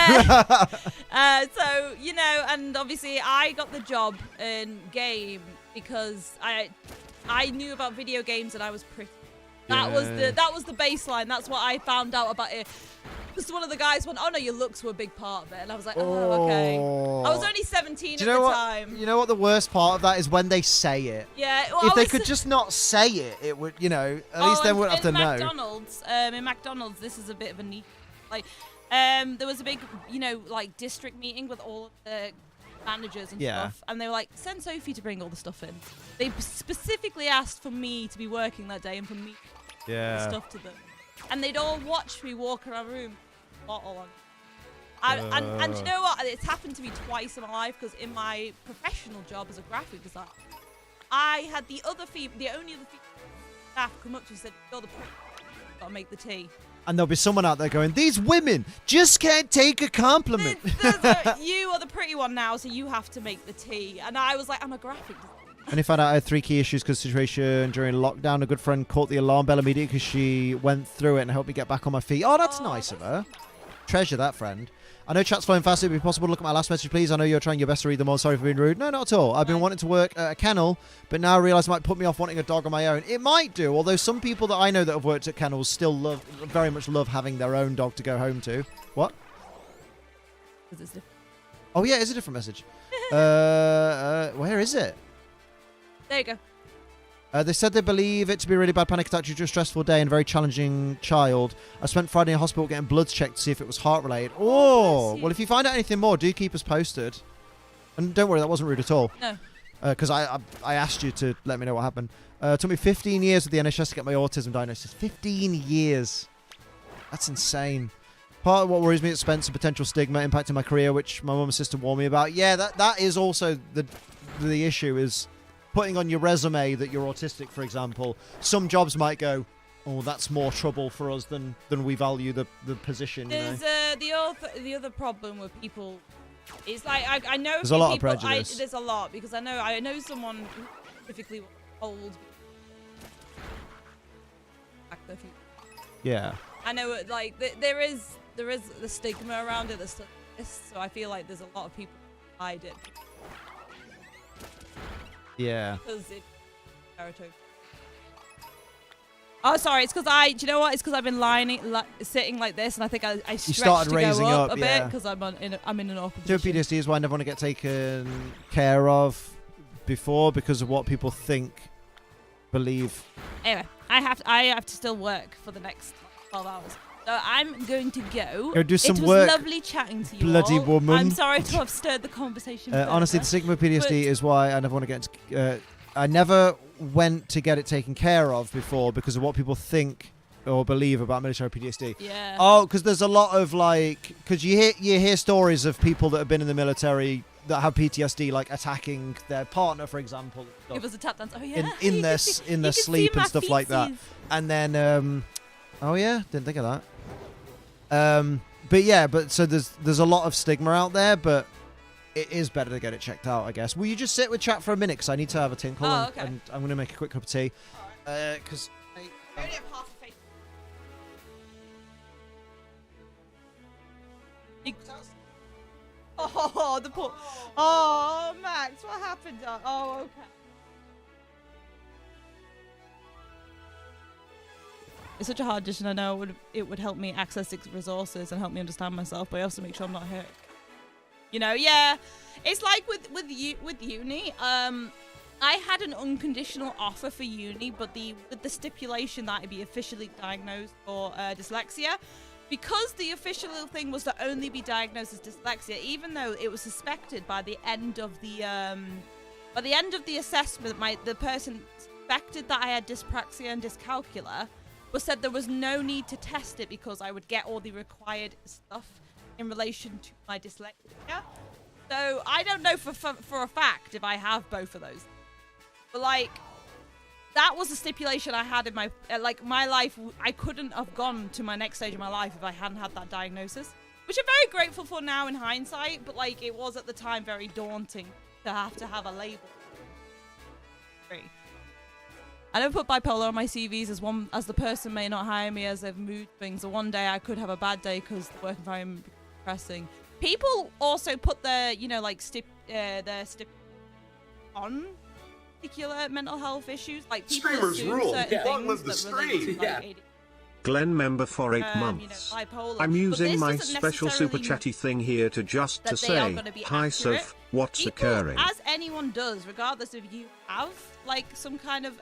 [SPEAKER 4] So, you know, and obviously I got the job in game because I knew about video games and I was pretty. That was the baseline. That's what I found out about it. Because one of the guys went, "Oh no, your looks were a big part of it," and I was like, "Oh, okay." I was only 17 at the time.
[SPEAKER 1] You know what the worst part of that is when they say it.
[SPEAKER 4] Yeah. Well,
[SPEAKER 1] if they could just not say it, it would, you know, at least they wouldn't have to know.
[SPEAKER 4] In McDonald's, this is a bit of a neat. Like, there was a big, you know, like district meeting with all of the managers and stuff, and they were like, "Send Sophie to bring all the stuff in." They specifically asked for me to be working that day and for me to bring the stuff to them, and they'd all watch me walk around the room, bottle on. And you know what? It's happened to me twice in my life because in my professional job as a graphic designer, I had the only other female staff come up to me and said, "You're the pretty, gotta make the tea."
[SPEAKER 1] And there'll be someone out there going, "These women just can't take a compliment."
[SPEAKER 4] You are the pretty one now, so you have to make the tea. And I was like, "I'm a graphic designer."
[SPEAKER 1] And he found out I had 3 key issues because situation during lockdown. A good friend caught the alarm bell immediately because she went through it and helped me get back on my feet. Oh, that's nice of her. Treasure that friend. I know chat's flowing fast. It'd be possible to look at my last message, please. I know you're trying your best to read them all. Sorry for being rude. No, not at all. I've been wanting to work at a kennel, but now I realise it might put me off wanting a dog on my own. It might do, although some people that I know that have worked at kennels still very much love having their own dog to go home to. What? Oh, yeah, it's a different message. Where is it?
[SPEAKER 4] There you go.
[SPEAKER 1] They said they believe it to be a really bad panic attack due to a stressful day and a very challenging child. I spent Friday in hospital getting bloods checked to see if it was heart-related. Oh, well, if you find out anything more, do keep us posted. And don't worry, that wasn't rude at all.
[SPEAKER 4] No.
[SPEAKER 1] Because I asked you to let me know what happened. It took me 15 years with the NHS to get my autism diagnosis. 15 years. That's insane. Part of what worries me is expense and potential stigma impacting my career, which my mum and sister warned me about. Yeah, that is also the issue is putting on your resume that you're autistic, for example. Some jobs might go, "Oh, that's more trouble for us than we value the position."
[SPEAKER 4] There's the other problem with people. It's like I know
[SPEAKER 1] there's a lot of prejudice.
[SPEAKER 4] There's a lot because I know someone who specifically old.
[SPEAKER 1] Yeah.
[SPEAKER 4] I know like there is the stigma around it. So I feel like there's a lot of people who hide it.
[SPEAKER 1] Yeah.
[SPEAKER 4] Because it's territory. Oh, sorry. It's because do you know what? It's because I've been sitting like this, and I think I stretched
[SPEAKER 1] started
[SPEAKER 4] to
[SPEAKER 1] raising
[SPEAKER 4] go up a
[SPEAKER 1] yeah.
[SPEAKER 4] bit because I'm in an awkward
[SPEAKER 1] So
[SPEAKER 4] position.
[SPEAKER 1] PTSD is why I never want to get taken care of before because of what people believe.
[SPEAKER 4] Anyway, I have to still work for the next 12 hours. So I'm going to go.
[SPEAKER 1] Do some
[SPEAKER 4] it was
[SPEAKER 1] work,
[SPEAKER 4] lovely chatting to you
[SPEAKER 1] bloody
[SPEAKER 4] all.
[SPEAKER 1] woman.
[SPEAKER 4] I'm sorry to have stirred the conversation.
[SPEAKER 1] Honestly, the stigma of PTSD is why I never want to get. I never went to get it taken care of before because of what people think or believe about military PTSD.
[SPEAKER 4] Yeah.
[SPEAKER 1] Oh, because there's a lot of because you hear stories of people that have been in the military that have PTSD, like attacking their partner, for example.
[SPEAKER 4] Give us a tap dance. Oh yeah.
[SPEAKER 1] In their sleep and stuff like that. And then, oh yeah, didn't think of that. But yeah, so there's a lot of stigma out there, but it is better to get it checked out, I guess. Will you just sit with chat for a minute? Because I need to have a tinkle.
[SPEAKER 4] Oh, okay.
[SPEAKER 1] And I'm going to make a quick cup of tea. Because...
[SPEAKER 4] I only have half a face. Oh, the poor... Oh, Max, what happened? Oh, okay. It's such a hard dish, and I know it would help me access resources and help me understand myself, but I also make sure I'm not hurt. You know, yeah. It's like with uni. I had an unconditional offer for uni, but with the stipulation that I'd be officially diagnosed for dyslexia. Because the official thing was to only be diagnosed as dyslexia, even though it was suspected by the end of the assessment, the person suspected that I had dyspraxia and dyscalculia, was said there was no need to test it because I would get all the required stuff in relation to my dyslexia. So I don't know for a fact if I have both of those. But like, that was the stipulation I had in my my life. I couldn't have gone to my next stage of my life if I hadn't had that diagnosis, which I'm very grateful for now in hindsight. But like, it was at the time very daunting to have a label. I don't put bipolar on my CVs as the person may not hire me as they've mood swings, so one day I could have a bad day because the work environment is depressing. People also put their, on particular mental health issues, like people
[SPEAKER 5] Streamers
[SPEAKER 4] assume
[SPEAKER 5] rule.
[SPEAKER 4] certain
[SPEAKER 5] Yeah.
[SPEAKER 4] things
[SPEAKER 5] Love the
[SPEAKER 4] that relate
[SPEAKER 5] stream.
[SPEAKER 4] to, like,
[SPEAKER 5] Yeah.
[SPEAKER 4] ADHD.
[SPEAKER 2] Glenn member for 8 months.
[SPEAKER 4] Bipolar.
[SPEAKER 2] I'm
[SPEAKER 4] But
[SPEAKER 2] using
[SPEAKER 4] this
[SPEAKER 2] my
[SPEAKER 4] doesn't
[SPEAKER 2] special super
[SPEAKER 4] necessarily
[SPEAKER 2] chatty thing here to just to
[SPEAKER 4] that they are
[SPEAKER 2] say,
[SPEAKER 4] gonna be
[SPEAKER 2] hi
[SPEAKER 4] accurate.
[SPEAKER 2] Soph, what's
[SPEAKER 4] People,
[SPEAKER 2] occurring?
[SPEAKER 4] as anyone does, regardless if you have like some kind of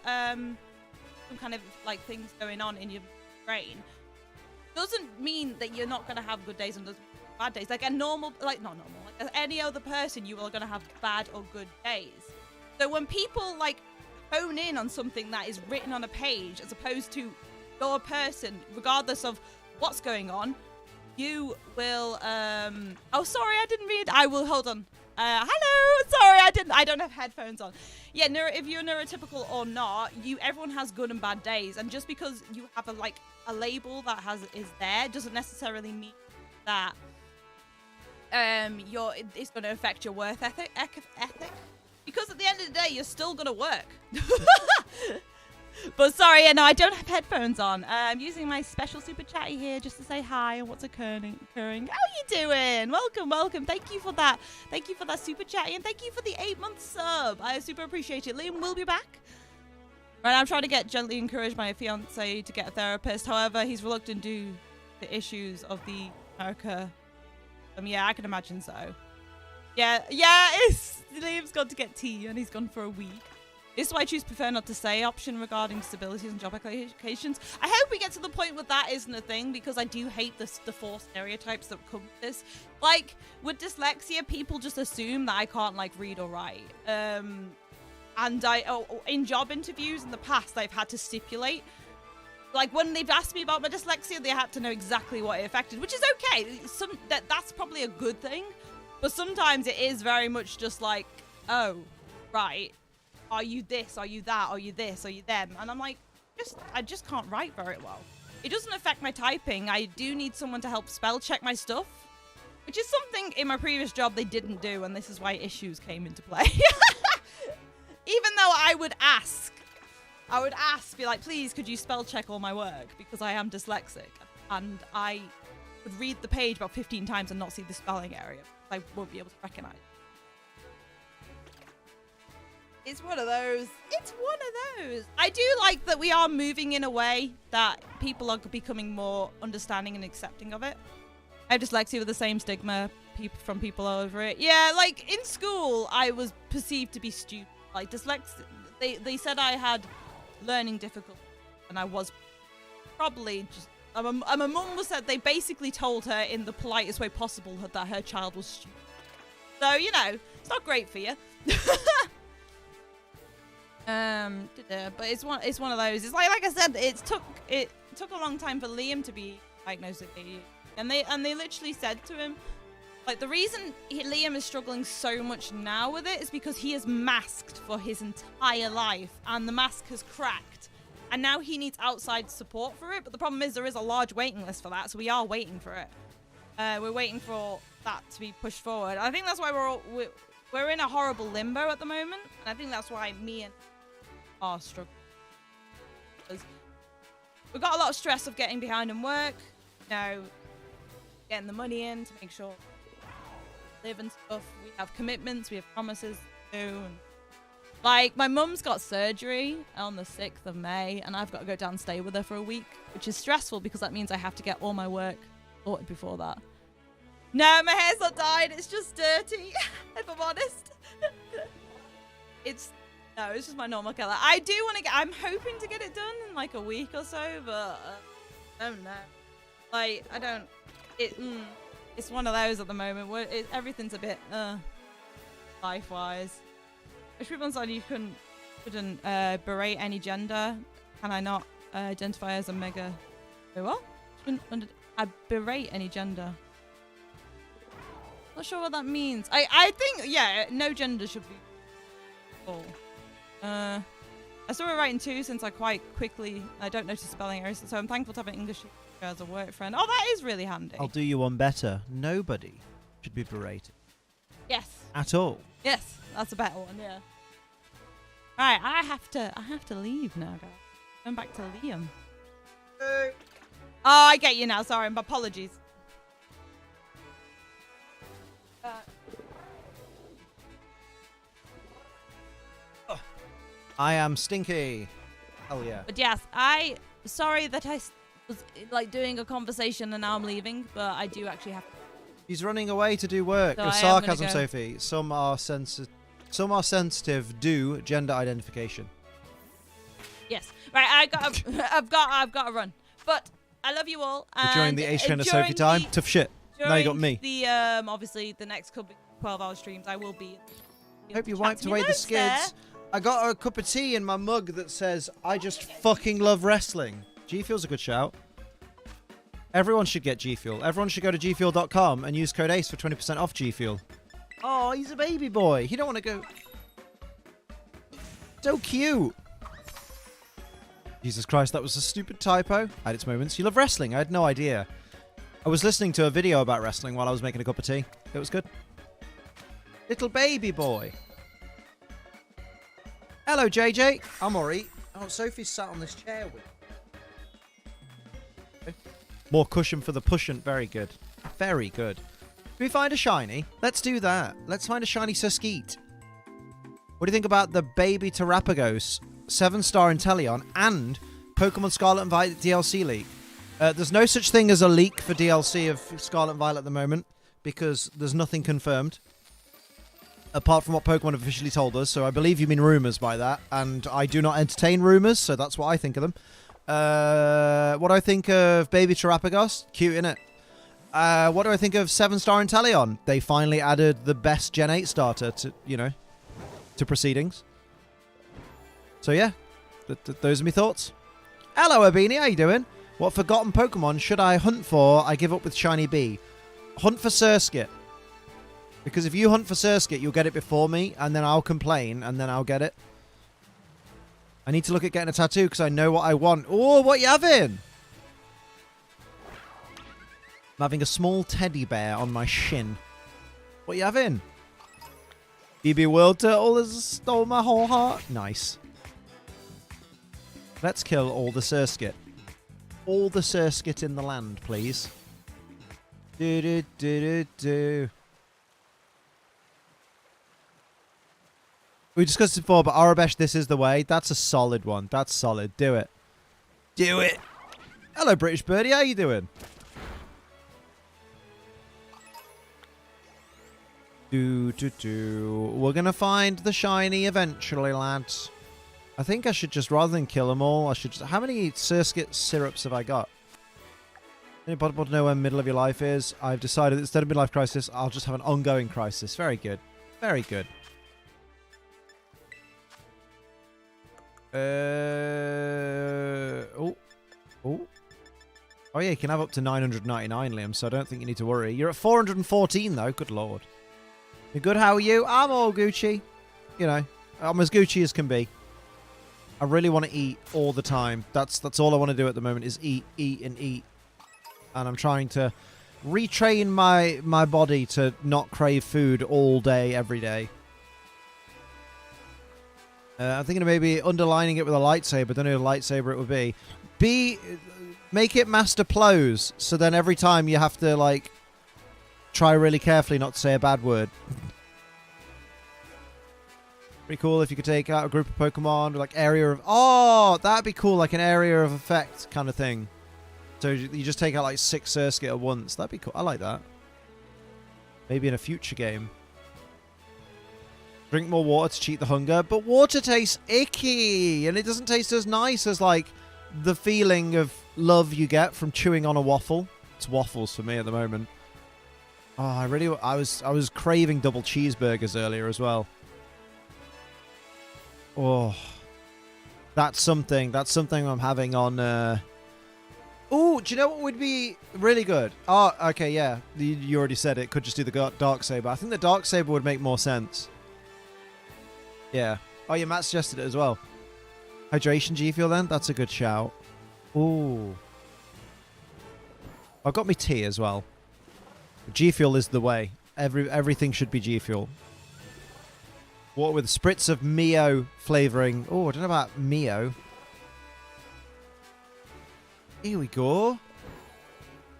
[SPEAKER 4] like things going on in your brain, doesn't mean that you're not gonna have good days and bad days. Like a normal, like not normal, like as any other person, you are gonna have bad or good days. So when people like hone in on something that is written on a page as opposed to your person, regardless of what's going on, you will oh sorry, I didn't read. I will hold on. Hello, sorry, I don't have headphones on. Yeah, if you're neurotypical or not, everyone has good and bad days, and just because you have a label that is there doesn't necessarily mean that it's going to affect your work ethic. Because at the end of the day, you're still going to work. But sorry, no, I don't have headphones on. I'm using my special super chatty here just to say hi and what's occurring. How are you doing? Welcome. Thank you for that. Thank you for that super chatty, and thank you for the 8-month sub. I super appreciate it. Liam will be back. Right, I'm trying to gently encourage my fiance to get a therapist. However, he's reluctant due to the issues of the America. Yeah, I can imagine so. Yeah, Liam's gone to get tea and he's gone for a week. This is why I prefer not to say option regarding disabilities and job applications. I hope we get to the point where that isn't a thing, because I do hate the four stereotypes that come with this. Like, with dyslexia, people just assume that I can't, like, read or write. And in job interviews in the past, I've had to stipulate. Like, when they've asked me about my dyslexia, they had to know exactly what it affected, which is okay. That's probably a good thing. But sometimes it is very much just like, oh, right. Are you this? Are you that? Are you this? Are you them? And I'm like, I just can't write very well. It doesn't affect my typing. I do need someone to help spell check my stuff, which is something in my previous job they didn't do, and this is why issues came into play. Even though I would ask, be like, please, could you spell check all my work? Because I am dyslexic, and I would read the page about 15 times and not see the spelling area. I won't be able to recognize. It's one of those. I do like that we are moving in a way that people are becoming more understanding and accepting of it. I have dyslexia with the same stigma from people over it. Yeah, like in school, I was perceived to be stupid. Like dyslexia, they said I had learning difficulties, and I was probably just. And my mum said they basically told her in the politest way possible that her child was stupid. So it's not great for you. But it's one of those. It's like I said, it took a long time for Liam to be diagnosed with ADHD, and they literally said to him, like, the reason Liam is struggling so much now with it is because he is masked for his entire life, and the mask has cracked, and now he needs outside support for it. But the problem is there is a large waiting list for that, so we are waiting for it. We're waiting for that to be pushed forward. I think that's why we're in a horrible limbo at the moment, and I think that's why me and are struggling. Because we've got a lot of stress of getting behind in work, you know, getting the money in to make sure we live and stuff. We have commitments, we have promises to do. And like, my mum's got surgery on the 6th of May, and I've got to go down and stay with her for a week, which is stressful because that means I have to get all my work sorted before that. No, my hair's not dyed. It's just dirty, if I'm honest. It's just my normal color. I do want to I'm hoping to get it done in like a week or so, but I don't know. Like, I don't, it's one of those at the moment where everything's a bit, life-wise. Which people on you couldn't berate any gender. Can I not identify as a mega? Wait, what? I berate any gender. Not sure what that means. I think, yeah, no gender should be full. I saw it writing too since I quite quickly, I don't notice spelling errors, so I'm thankful to have an English teacher as a work friend. Oh, that is really handy.
[SPEAKER 1] I'll do you one better. Nobody should be berated.
[SPEAKER 4] Yes.
[SPEAKER 1] At all.
[SPEAKER 4] Yes, that's a better one, yeah. Right, I have to leave now, guys. Going back to Liam. Oh, I get you now. Sorry, my apologies.
[SPEAKER 1] I am stinky. Hell yeah.
[SPEAKER 4] But yes, sorry that I was like doing a conversation and now I'm leaving, but I do actually have to.
[SPEAKER 1] He's running away to do work.
[SPEAKER 4] So
[SPEAKER 1] With sarcasm, Sophie. Some are sensitive. Do gender identification.
[SPEAKER 4] Yes. Right. I've got to run. But I love you all. And
[SPEAKER 1] during the H Trainer Sophie time, tough shit. Now you got me.
[SPEAKER 4] The obviously the next couple 12-hour streams, I will be.
[SPEAKER 1] Hope you wiped away the skids. I got a cup of tea in my mug that says, I just fucking love wrestling. G Fuel's a good shout. Everyone should get G Fuel. Everyone should go to gfuel.com and use code ACE for 20% off G Fuel. Oh, he's a baby boy. He don't want to go. So cute. Jesus Christ, that was a stupid typo. At its moments. You love wrestling. I had no idea. I was listening to a video about wrestling while I was making a cup of tea. It was good. Little baby boy. Hello, JJ. I'm alright. Oh, Sophie's sat on this chair with me. More cushion for the pushant. Very good. Very good. Can we find a shiny? Let's do that. Let's find a shiny Skeet. What do you think about the baby Terrapagos, 7-star Inteleon, and Pokemon Scarlet and Violet DLC leak? There's no such thing as a leak for DLC of Scarlet and Violet at the moment because there's nothing confirmed. Apart from what Pokemon have officially told us, so I believe you mean rumours by that, and I do not entertain rumours, so that's what I think of them. What do I think of Baby Terrapagos? Cute, innit? What do I think of 7-star Inteleon? They finally added the best Gen 8 starter to, to proceedings. So yeah, those are my thoughts. Hello, Abini, how you doing? What forgotten Pokemon should I hunt for? I give up with Shiny B. Hunt for Surskit. Because if you hunt for Surskit, you'll get it before me, and then I'll complain, and then I'll get it. I need to look at getting a tattoo, because I know what I want. Oh, what you having? I'm having a small teddy bear on my shin. What you having? BB World Turtle has stole my whole heart. Nice. Let's kill all the Surskit. All the Surskit in the land, please. Do. We discussed it before, but Arabesh, this is the way. That's a solid one. That's solid. Do it. Do it. Hello, British Birdie. How you doing? We're going to find the shiny eventually, lads. I think I should just, rather than kill them all, I should just... How many Surskit syrups have I got? Any possible to know when middle of your life is? I've decided that instead of midlife crisis, I'll just have an ongoing crisis. Very good. Very good. Oh yeah, you can have up to 999, Liam, so I don't think you need to worry. You're at 414 though, good lord. You're good, how are you? I'm all Gucci. I'm as Gucci as can be. I really want to eat all the time. That's all I want to do at the moment is eat, and eat. And I'm trying to retrain my body to not crave food all day, every day. I'm thinking of maybe underlining it with a lightsaber. Don't know what lightsaber it would be. Make it Master Plows, so then every time you have to, like, try really carefully not to say a bad word. Pretty cool if you could take out a group of Pokemon with, like, area of... Oh, that'd be cool, like an area of effect kind of thing. So you just take out, like, 6 Surskit at once. That'd be cool. I like that. Maybe in a future game. Drink more water to cheat the hunger. But water tastes icky, and it doesn't taste as nice as, like, the feeling of love you get from chewing on a waffle. It's waffles for me at the moment. Oh, I was craving double cheeseburgers earlier as well. Oh, that's something I'm having on. Oh, do you know what would be really good? Oh, okay, yeah, you already said it. Could just do the Darksaber. I think the Darksaber would make more sense. Yeah. Oh, yeah, Matt suggested it as well. Hydration G Fuel then? That's a good shout. Ooh. I've got my tea as well. G Fuel is the way. Everything should be G Fuel. Water with spritz of Mio flavoring. Oh, I don't know about Mio. Here we go.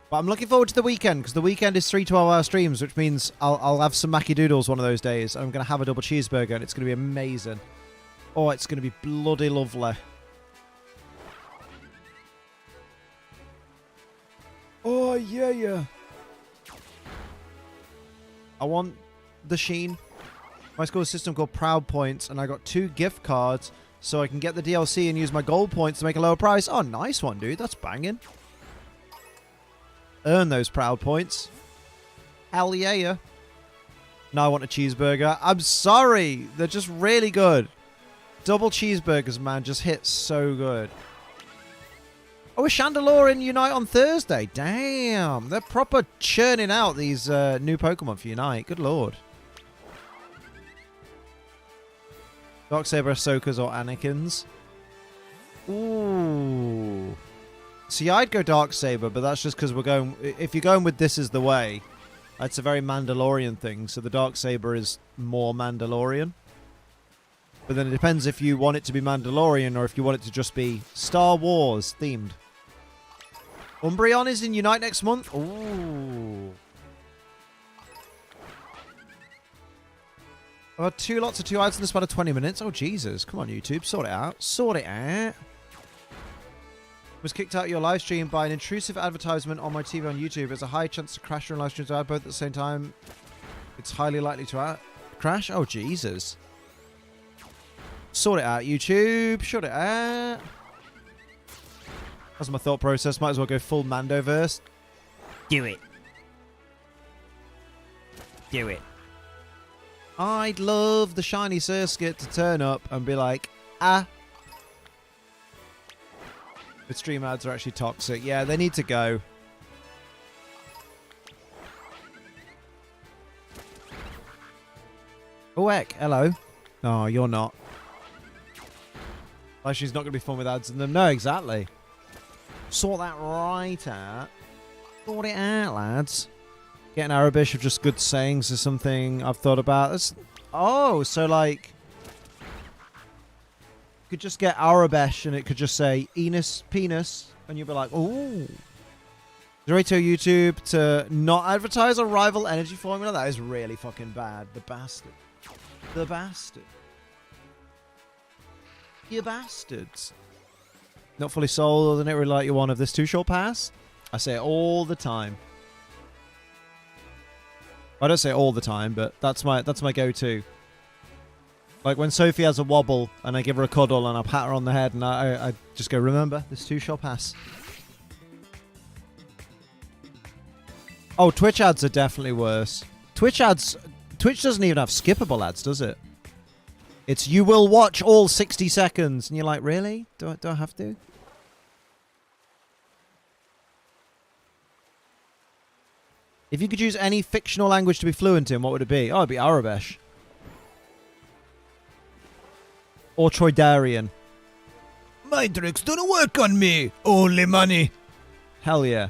[SPEAKER 1] But I'm looking forward to the weekend, because the weekend is 3 12-hour streams, which means I'll have some Mackie Doodles one of those days. I'm going to have a double cheeseburger, and it's going to be amazing. Oh, it's going to be bloody lovely. Oh, yeah. I want the Sheen. My school system called Proud Points, and I got 2 gift cards so I can get the DLC and use my gold points to make a lower price. Oh, nice one, dude. That's banging. Earn those Proud Points. Hell yeah. Now I want a cheeseburger. I'm sorry. They're just really good. Double cheeseburgers, man, just hit so good. Oh, a Chandelure in Unite on Thursday. Damn. They're proper churning out these new Pokemon for Unite. Good lord. Darksaber, Ahsokas, or Anakins. Ooh. See, I'd go Darksaber, but that's just because we're going... If you're going with This Is the Way, it's a very Mandalorian thing, so the Darksaber is more Mandalorian. But then it depends if you want it to be Mandalorian or if you want it to just be Star Wars themed. Umbreon is in Unite next month. Ooh. I've had 2 lots of 2 ads in the span of 20 minutes. Oh, Jesus. Come on, YouTube. Sort it out. Sort it out. Was kicked out of your live stream by an intrusive advertisement on my TV on YouTube. There's a high chance to crash your live streams to ad both at the same time. It's highly likely to crash. Oh, Jesus. Sort it out, YouTube. Sort it out. That's my thought process. Might as well go full Mandoverse.
[SPEAKER 3] Do it. Do it.
[SPEAKER 1] I'd love the shiny Surskit to turn up and be like, ah. But stream ads are actually toxic. Yeah, they need to go. Oh, heck. Hello. No, you're not. Like, she's not going to be fun with ads in them. No, exactly. Sort that right out. Sort it out, lads. Getting Arabish of just good sayings is something I've thought about. Oh, so like... You could just get Arabish and it could just say Enos Penis and you'd be like, ooh. Dorito YouTube to not advertise a rival energy formula? That is really fucking bad. The bastard. The bastard. You bastards. Not fully sold, doesn't it really like you one of this too short pass? I say it all the time. I don't say it all the time, but that's my go-to. Like when Sophie has a wobble and I give her a cuddle and I pat her on the head and I just go, remember, this too shall pass. Oh, Twitch ads are definitely worse. Twitch doesn't even have skippable ads, does it? It's you will watch all 60 seconds. And you're like, really? Do I have to? If you could use any fictional language to be fluent in, what would it be? Oh, it'd be Arabish. Or Troydarian.
[SPEAKER 3] My tricks don't work on me. Only money.
[SPEAKER 1] Hell yeah.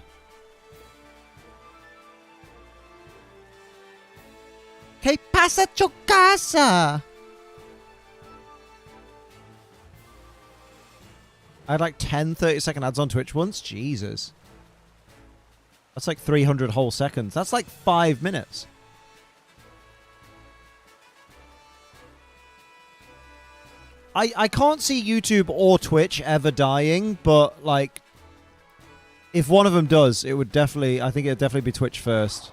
[SPEAKER 1] casa to casa. I had like 10 30-second ads on Twitch once. Jesus. That's like 300 whole seconds. That's like 5 minutes. I can't see YouTube or Twitch ever dying, but like, if one of them does, it would definitely, I think it would definitely be Twitch first.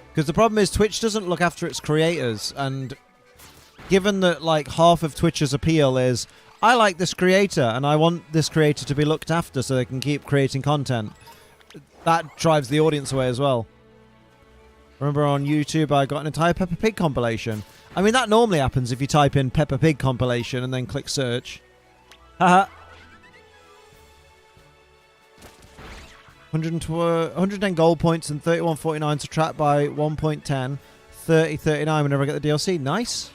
[SPEAKER 1] Because the problem is Twitch doesn't look after its creators, and given that like half of Twitch's appeal is, I like this creator and I want this creator to be looked after so they can keep creating content, that drives the audience away as well. Remember on YouTube I got an entire Peppa Pig compilation. I mean, that normally happens if you type in Peppa Pig compilation and then click search. Haha. 110 gold points and 31.49 to track by 1.10. 30.39 whenever I get the DLC. Nice.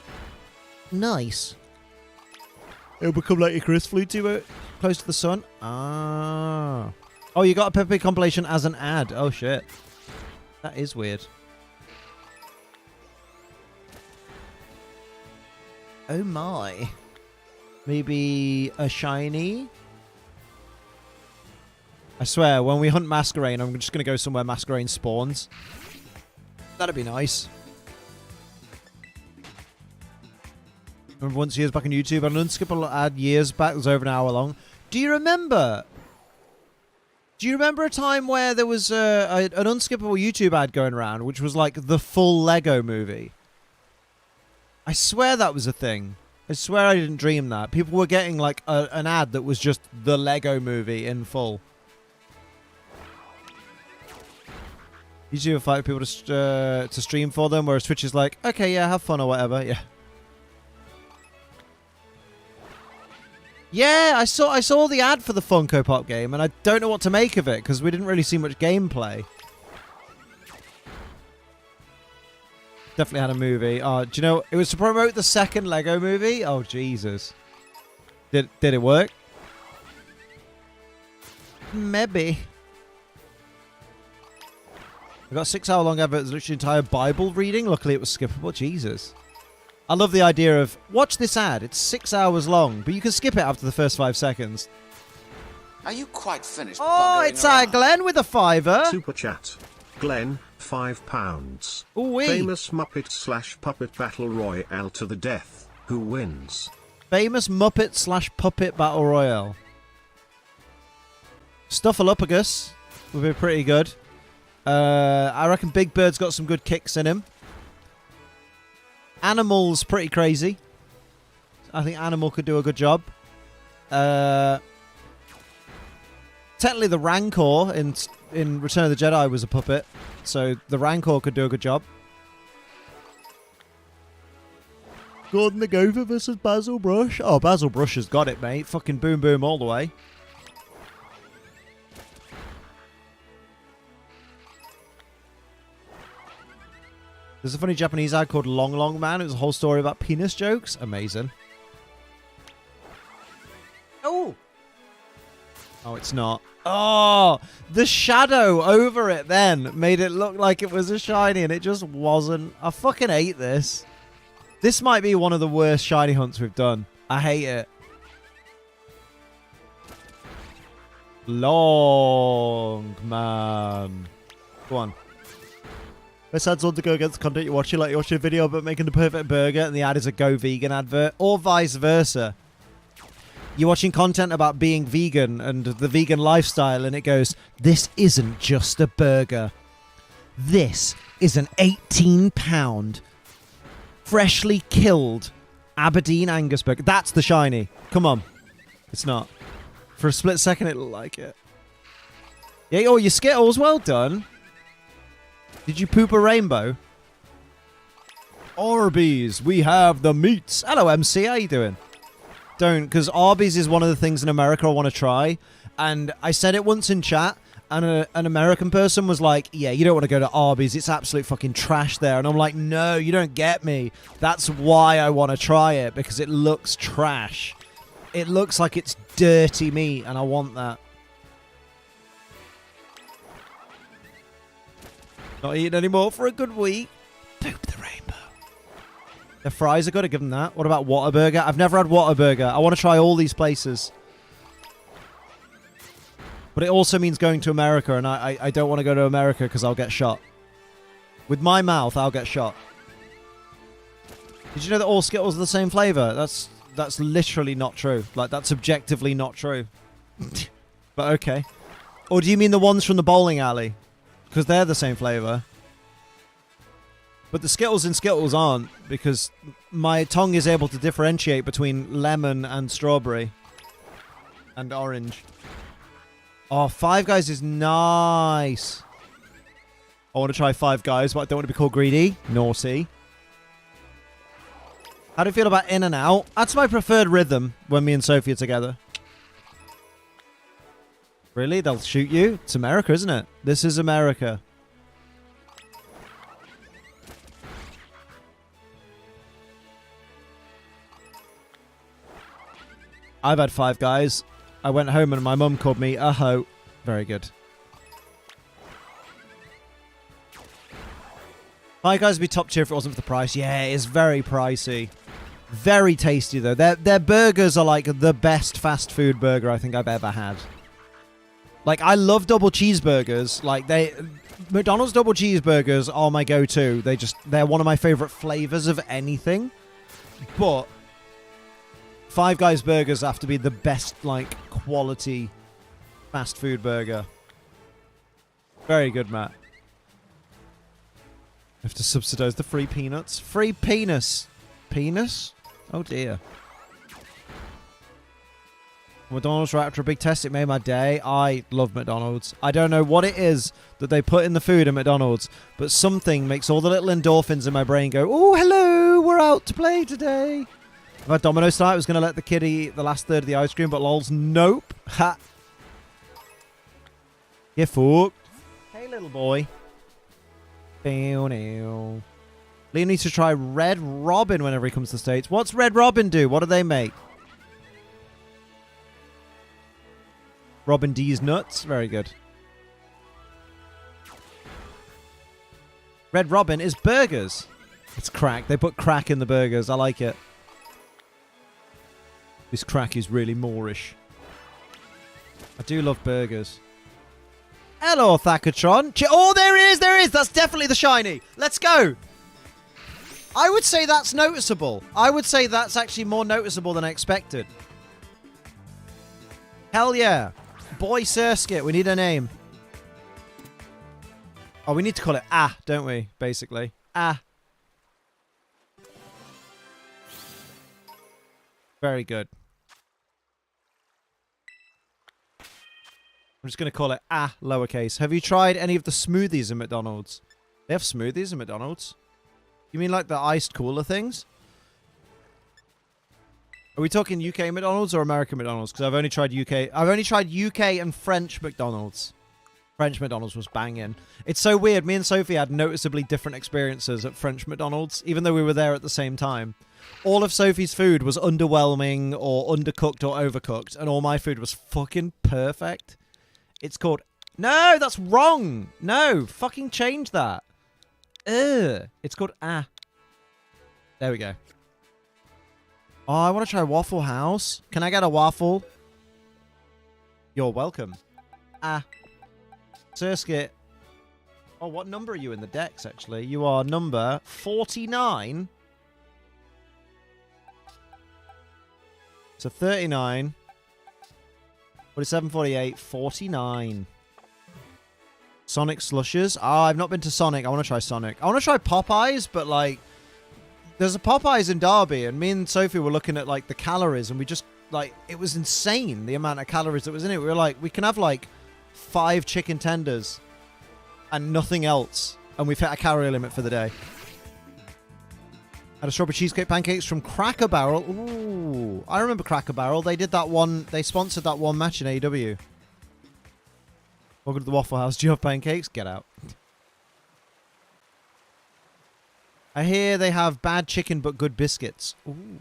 [SPEAKER 1] Nice. It'll become like Icarus flew too close to the sun. Ah. Oh, you got a Peppa Pig compilation as an ad. Oh, shit. That is weird. Oh my. Maybe a shiny? I swear, when we hunt Masquerain, I'm just going to go somewhere Masquerain spawns. That'd be nice. Remember once years back on YouTube, an unskippable ad years back was over an hour long. Do you remember? Do you remember a time where there was an unskippable YouTube ad going around, which was like the full Lego movie? I swear that was a thing. I swear I didn't dream that. People were getting like an ad that was just the Lego movie in full. YouTube would fight people to stream for them, whereas Twitch is like, okay, yeah, have fun or whatever. Yeah. Yeah, I saw the ad for the Funko Pop game, and I don't know what to make of it because we didn't really see much gameplay. Definitely had a movie. Do you know, it was to promote the second Lego movie. Oh, Jesus. Did it work? Maybe. I got a 6-hour-long advert. It's literally entire Bible reading. Luckily, it was skippable. Jesus. I love the idea of, watch this ad. It's 6 hours long, but you can skip it after the first 5 seconds.
[SPEAKER 5] Are you quite finished?
[SPEAKER 1] Oh, it's Glenn with a $5.
[SPEAKER 2] Super chat. Glenn, £5.
[SPEAKER 1] Ooh-wee.
[SPEAKER 2] Famous Muppet / Puppet Battle Royale to the death. Who wins?
[SPEAKER 1] Famous Muppet / Puppet Battle Royale. Stuffaluppagus would be pretty good. I reckon Big Bird's got some good kicks in him. Animal's pretty crazy. I think Animal could do a good job. Technically, the Rancor in Return of the Jedi was a puppet, so the Rancor could do a good job. Gholdengo versus Basil Brush. Oh, Basil Brush has got it, mate. Fucking boom boom all the way. There's a funny Japanese ad called Long Long Man. It was a whole story about penis jokes. Amazing. Oh! Oh, it's not. Oh! The shadow over it then made it look like it was a shiny, and it just wasn't. I fucking hate this. This might be one of the worst shiny hunts we've done. I hate it. Long Man. Go on. Best ads on to go against the content you're watching, like you're watching a video about making the perfect burger and the ad is a Go Vegan advert, or vice versa. You're watching content about being vegan and the vegan lifestyle and it goes, this isn't just a burger. This is an 18-pound, freshly killed Aberdeen Angus burger. That's the shiny. Come on. It's not. For a split second it looked like it. Yeah, oh, your Skittles, well done. Did you poop a rainbow? Arby's, we have the meats. Hello, MC. How you doing? Don't, because Arby's is one of the things in America I want to try. And I said it once in chat, and an American person was like, yeah, you don't want to go to Arby's. It's absolute fucking trash there. And I'm like, no, you don't get me. That's why I want to try it, because it looks trash. It looks like it's dirty meat, and I want that. Not eating anymore for a good week. Poop the rainbow. The fries are good, to give them that. What about Whataburger? I've never had Whataburger. I want to try all these places. But it also means going to America, and I don't want to go to America because I'll get shot. With my mouth, I'll get shot. Did you know that all Skittles are the same flavour? That's literally not true. Like, that's objectively not true. But okay. Or do you mean the ones from the bowling alley? Because they're the same flavour. But the Skittles in Skittles aren't, because my tongue is able to differentiate between lemon and strawberry. And orange. Oh, Five Guys is nice. I want to try Five Guys, but I don't want to be called greedy. Naughty. How do you feel about In and Out? That's my preferred rhythm when me and Sophie are together. Really? They'll shoot you? It's America, isn't it? This is America. I've had Five Guys. I went home and my mum called me a hoe. Very good. Five Guys would be top tier if it wasn't for the price. Yeah, it is very pricey. Very tasty, though. Their burgers are like the best fast food burger I think I've ever had. Like, I love double cheeseburgers. Like, McDonald's double cheeseburgers are my go-to. They're one of my favorite flavors of anything. But Five Guys burgers have to be the best, like, quality fast food burger. Very good, Matt. I have to subsidize the free peanuts. Free penis. Penis? Oh, dear. McDonald's right after a big test. It made my day. I love McDonald's. I don't know what it is that they put in the food at McDonald's, but something makes all the little endorphins in my brain go, oh, hello, we're out to play today. If I had Domino's tonight, I was going to let the kid eat the last third of the ice cream, but lols, nope. Ha. You fucked. Hey, little boy. Liam needs to try Red Robin whenever he comes to the States. What's Red Robin do? What do they make? Robin D's nuts. Very good. Red Robin is burgers. It's crack. They put crack in the burgers. I like it. This crack is really Moorish. I do love burgers. Hello, Thacatron. Oh, there it is. There it is. That's definitely the shiny. Let's go. I would say that's noticeable. I would say that's actually more noticeable than I expected. Hell yeah. Boy Surskit. We need a name. Oh, we need to call it Ah, don't we? Basically. Ah. Very good. I'm just going to call it Ah, lowercase. Have you tried any of the smoothies in McDonald's? They have smoothies in McDonald's? You mean like the iced cooler things? Are we talking UK McDonald's or American McDonald's? Because I've only tried UK. I've only tried UK and French McDonald's. French McDonald's was banging. It's so weird. Me and Sophie had noticeably different experiences at French McDonald's, even though we were there at the same time. All of Sophie's food was underwhelming or undercooked or overcooked, and all my food was fucking perfect. It's called... No, that's wrong. No, fucking change that. Ugh. It's called Ah. There we go. Oh, I want to try Waffle House. Can I get a waffle? You're welcome. Ah. Surskit. Oh, what number are you in the Dex, actually? You are number 49. So 39. 47, 48, 49. Sonic Slushes. Ah, I've not been to Sonic. I want to try Sonic. I want to try Popeyes, but, like, there's a Popeyes in Derby, and me and Sophie were looking at, like, the calories, and we just, like, it was insane, the amount of calories that was in it. We were like, we can have, like, 5 chicken tenders and nothing else, and we've hit a calorie limit for the day. Had a strawberry cheesecake pancakes from Cracker Barrel. Ooh, I remember Cracker Barrel. They did that one, they sponsored that one match in AEW. Welcome to the Waffle House. Do you have pancakes? Get out. I hear they have bad chicken but good biscuits. Ooh.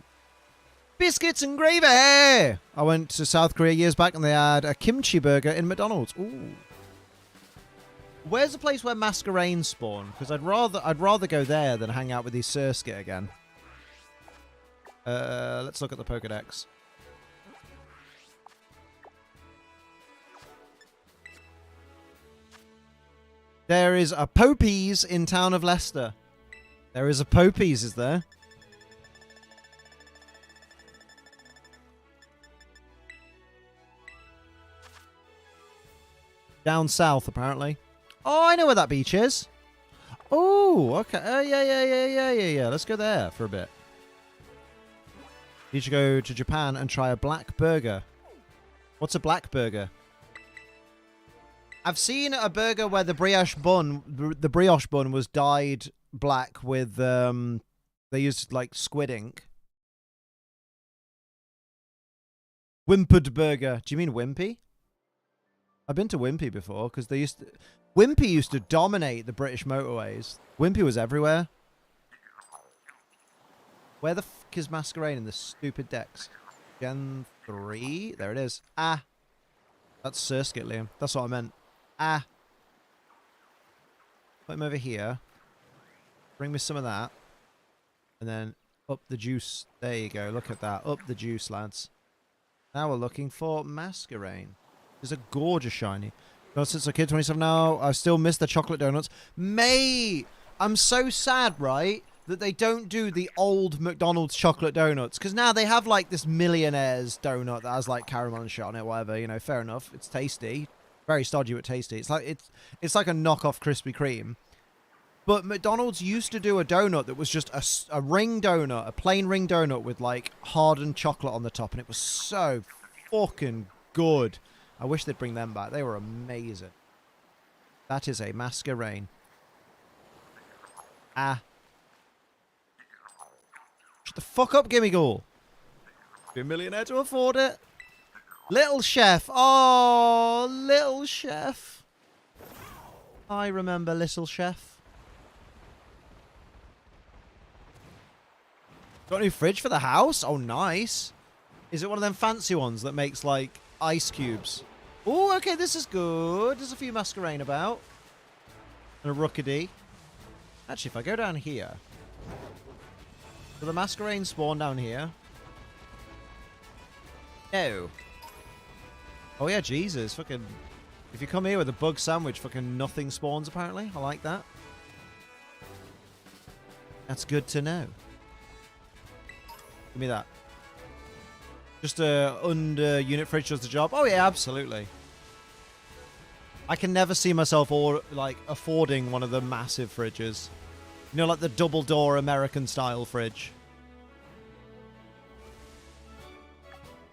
[SPEAKER 1] Biscuits and gravy! I went to South Korea years back and they had a kimchi burger in McDonald's. Ooh. Where's the place where Masquerain spawn? Because I'd rather go there than hang out with these Surskit again. Let's look at the Pokédex. There is a Poppies in town of Leicester. There is a Poppies, is there? Down south, apparently. Oh, I know where that beach is. Oh, okay. Yeah. Let's go there for a bit. You should go to Japan and try a black burger. What's a black burger? I've seen a burger where the brioche bun was dyed black with they used like squid ink. Whimpered burger. Do you mean Wimpy? I've been to Wimpy before because Wimpy used to dominate the British motorways. Wimpy was everywhere. Where the fuck is Masquerain in this stupid Dex? Gen 3? There it is. Ah. That's Surskit, Liam. That's what I meant. Ah. Put him over here. Bring me some of that. And then up the juice. There you go. Look at that. Up the juice, lads. Now we're looking for Masquerain. It's a gorgeous shiny. Not since a kid, 27 now. I still miss the chocolate donuts. Mate! I'm so sad, right? That they don't do the old McDonald's chocolate donuts. Because now they have like this millionaire's donut that has like caramel and shit on it, whatever. You know, fair enough. It's tasty. Very stodgy but tasty. It's like a knockoff Krispy Kreme. But McDonald's used to do a donut that was just a ring donut, a plain ring donut with like hardened chocolate on the top. And it was so fucking good. I wish they'd bring them back. They were amazing. That is a Masquerain. Ah. Shut the fuck up, Gimmighoul. Be a millionaire to afford it. Little Chef. Oh, Little Chef. I remember Little Chef. Got a new fridge for the house? Oh, nice. Is it one of them fancy ones that makes, like, ice cubes? Oh, okay, this is good. There's a few Masquerain about. And a Rookidee. Actually, if I go down here... So the Masquerain spawn down here? No. Oh, yeah, Jesus. Fucking... If you come here with a bug sandwich, fucking nothing spawns, apparently. I like that. That's good to know. Give me that. Just a under unit fridge does the job. Oh yeah, absolutely. I can never see myself affording one of the massive fridges. You know, like the double door American style fridge.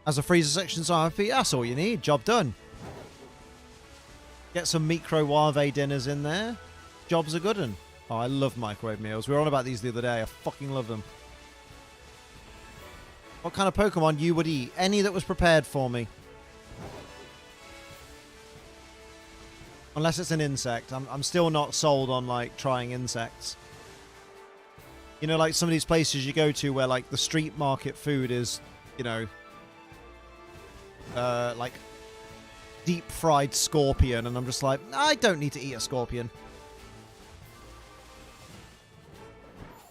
[SPEAKER 1] As a freezer section RP, that's all you need. Job done. Get some microwave dinners in there. Job's a good one. Oh, I love microwave meals. We were on about these the other day. I fucking love them. What kind of Pokemon you would eat? Any that was prepared for me. Unless it's an insect. I'm still not sold on, like, trying insects. You know, like some of these places you go to where, like, the street market food is, you know, like, deep-fried scorpion. And I'm just like, I don't need to eat a scorpion.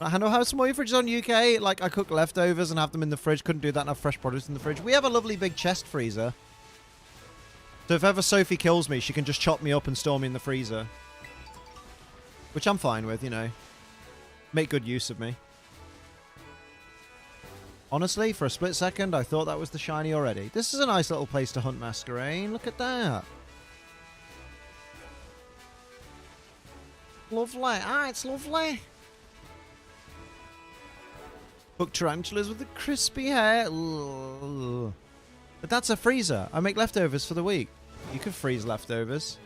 [SPEAKER 1] I know how small your fridge is on UK. Like, I cook leftovers and have them in the fridge. Couldn't do that and have fresh produce in the fridge. We have a lovely big chest freezer. So if ever Sophie kills me, she can just chop me up and store me in the freezer. Which I'm fine with, you know. Make good use of me. Honestly, for a split second, I thought that was the shiny already. This is a nice little place to hunt Masquerain. Look at that. Lovely. Ah, it's lovely. Hook tarantulas with the crispy hair. Ugh. But that's a freezer. I make leftovers for the week. You could freeze leftovers.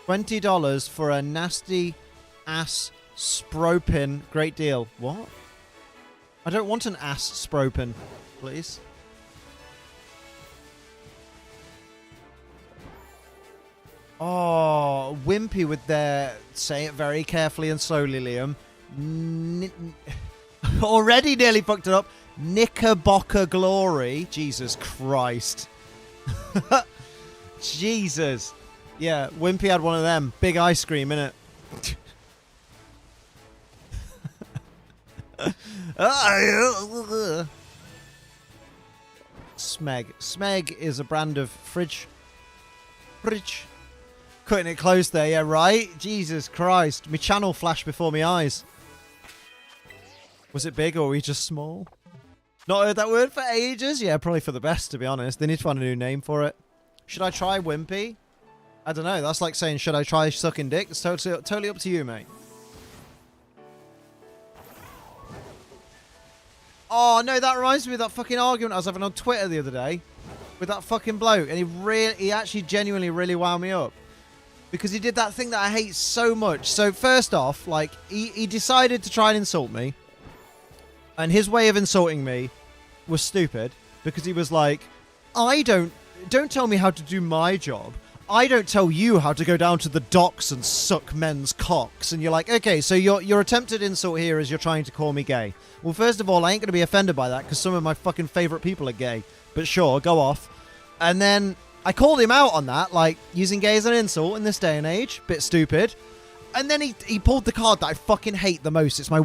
[SPEAKER 1] $20 for a nasty ass Spropin. Great deal. What? I don't want an ass Spropin, please. Oh, Wimpy with their... Say it very carefully and slowly, Liam. Already nearly fucked it up. Knickerbocker Glory. Jesus Christ. Jesus. Yeah, Wimpy had one of them. Big ice cream, innit? Smeg. Smeg is a brand of fridge. Cutting it close there, yeah, right? Jesus Christ. My channel flashed before my eyes. Was it big or were we just small? Not heard that word for ages? Yeah, probably for the best, to be honest. They need to find a new name for it. Should I try Wimpy? I don't know. That's like saying, should I try sucking dick? It's totally up to you, mate. Oh, no, that reminds me of that fucking argument I was having on Twitter the other day with that fucking bloke. And he actually genuinely really wound me up. Because he did that thing that I hate so much. So, first off, like, he decided to try and insult me. And his way of insulting me was stupid. Because he was like, don't tell me how to do my job. I don't tell you how to go down to the docks and suck men's cocks. And you're like, okay, so your attempted insult here is you're trying to call me gay. Well, first of all, I ain't going to be offended by that because some of my fucking favourite people are gay. But sure, go off. And then I called him out on that, like, using gay as an insult in this day and age. Bit stupid. And then he pulled the card that I fucking hate the most. It's my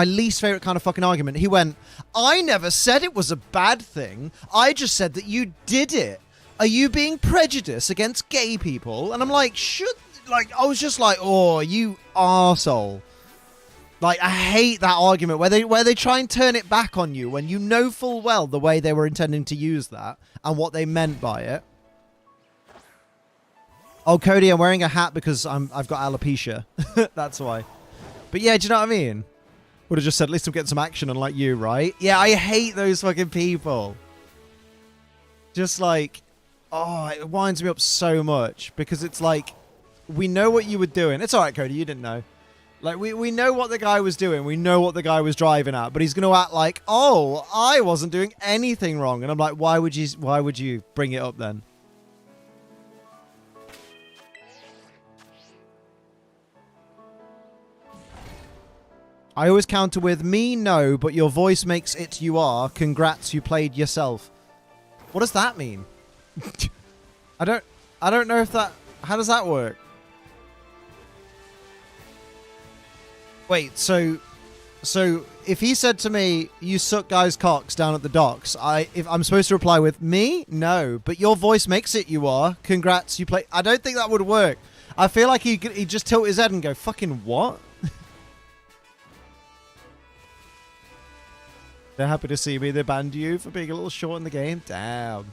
[SPEAKER 1] least favourite kind of fucking argument. He went, I never said it was a bad thing. I just said that you did it. Are you being prejudiced against gay people? And I'm like, I was just like, oh, you arsehole. Like, I hate that argument where they try and turn it back on you when you know full well the way they were intending to use that and what they meant by it. Oh, Cody, I'm wearing a hat because I've got alopecia. That's why. But yeah, do you know what I mean? Would have just said, at least I'm getting some action unlike you, right? Yeah, I hate those fucking people. Just like, oh, it winds me up so much because it's like, we know what you were doing. It's all right, Cody, you didn't know. Like, we know what the guy was doing. We know what the guy was driving at. But he's going to act like, oh, I wasn't doing anything wrong. And I'm like, why would you bring it up then? I always counter with, me, no, but your voice makes it you are. Congrats, you played yourself. What does that mean? I don't know if that... How does that work? Wait, so if he said to me, you suck guys' cocks down at the docks, if I'm supposed to reply with, me? No, but your voice makes it you are. Congrats, you play... I don't think that would work. I feel like he'd just tilt his head and go, fucking what? They're happy to see me. They banned you for being a little short in the game. Damn.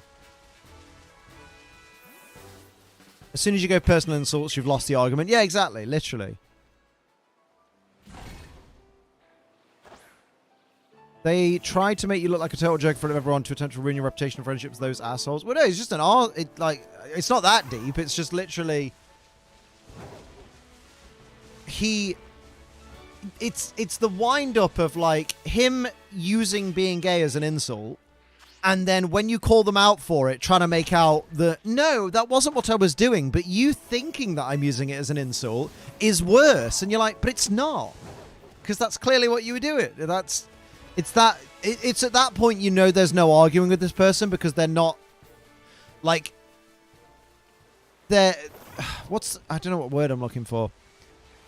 [SPEAKER 1] As soon as you go personal insults, you've lost the argument. Yeah, exactly. Literally. They tried to make you look like a total jerk in front of everyone to attempt to ruin your reputation and friendships with those assholes. Well, no, it's just an art. It's not that deep. It's just literally... It's the wind-up of, like, him using being gay as an insult, and then when you call them out for it, trying to make out that, no, that wasn't what I was doing, but you thinking that I'm using it as an insult is worse. And you're like, but it's not. Because that's clearly what you were doing. It's at that point you know there's no arguing with this person because they're not, like, I don't know what word I'm looking for.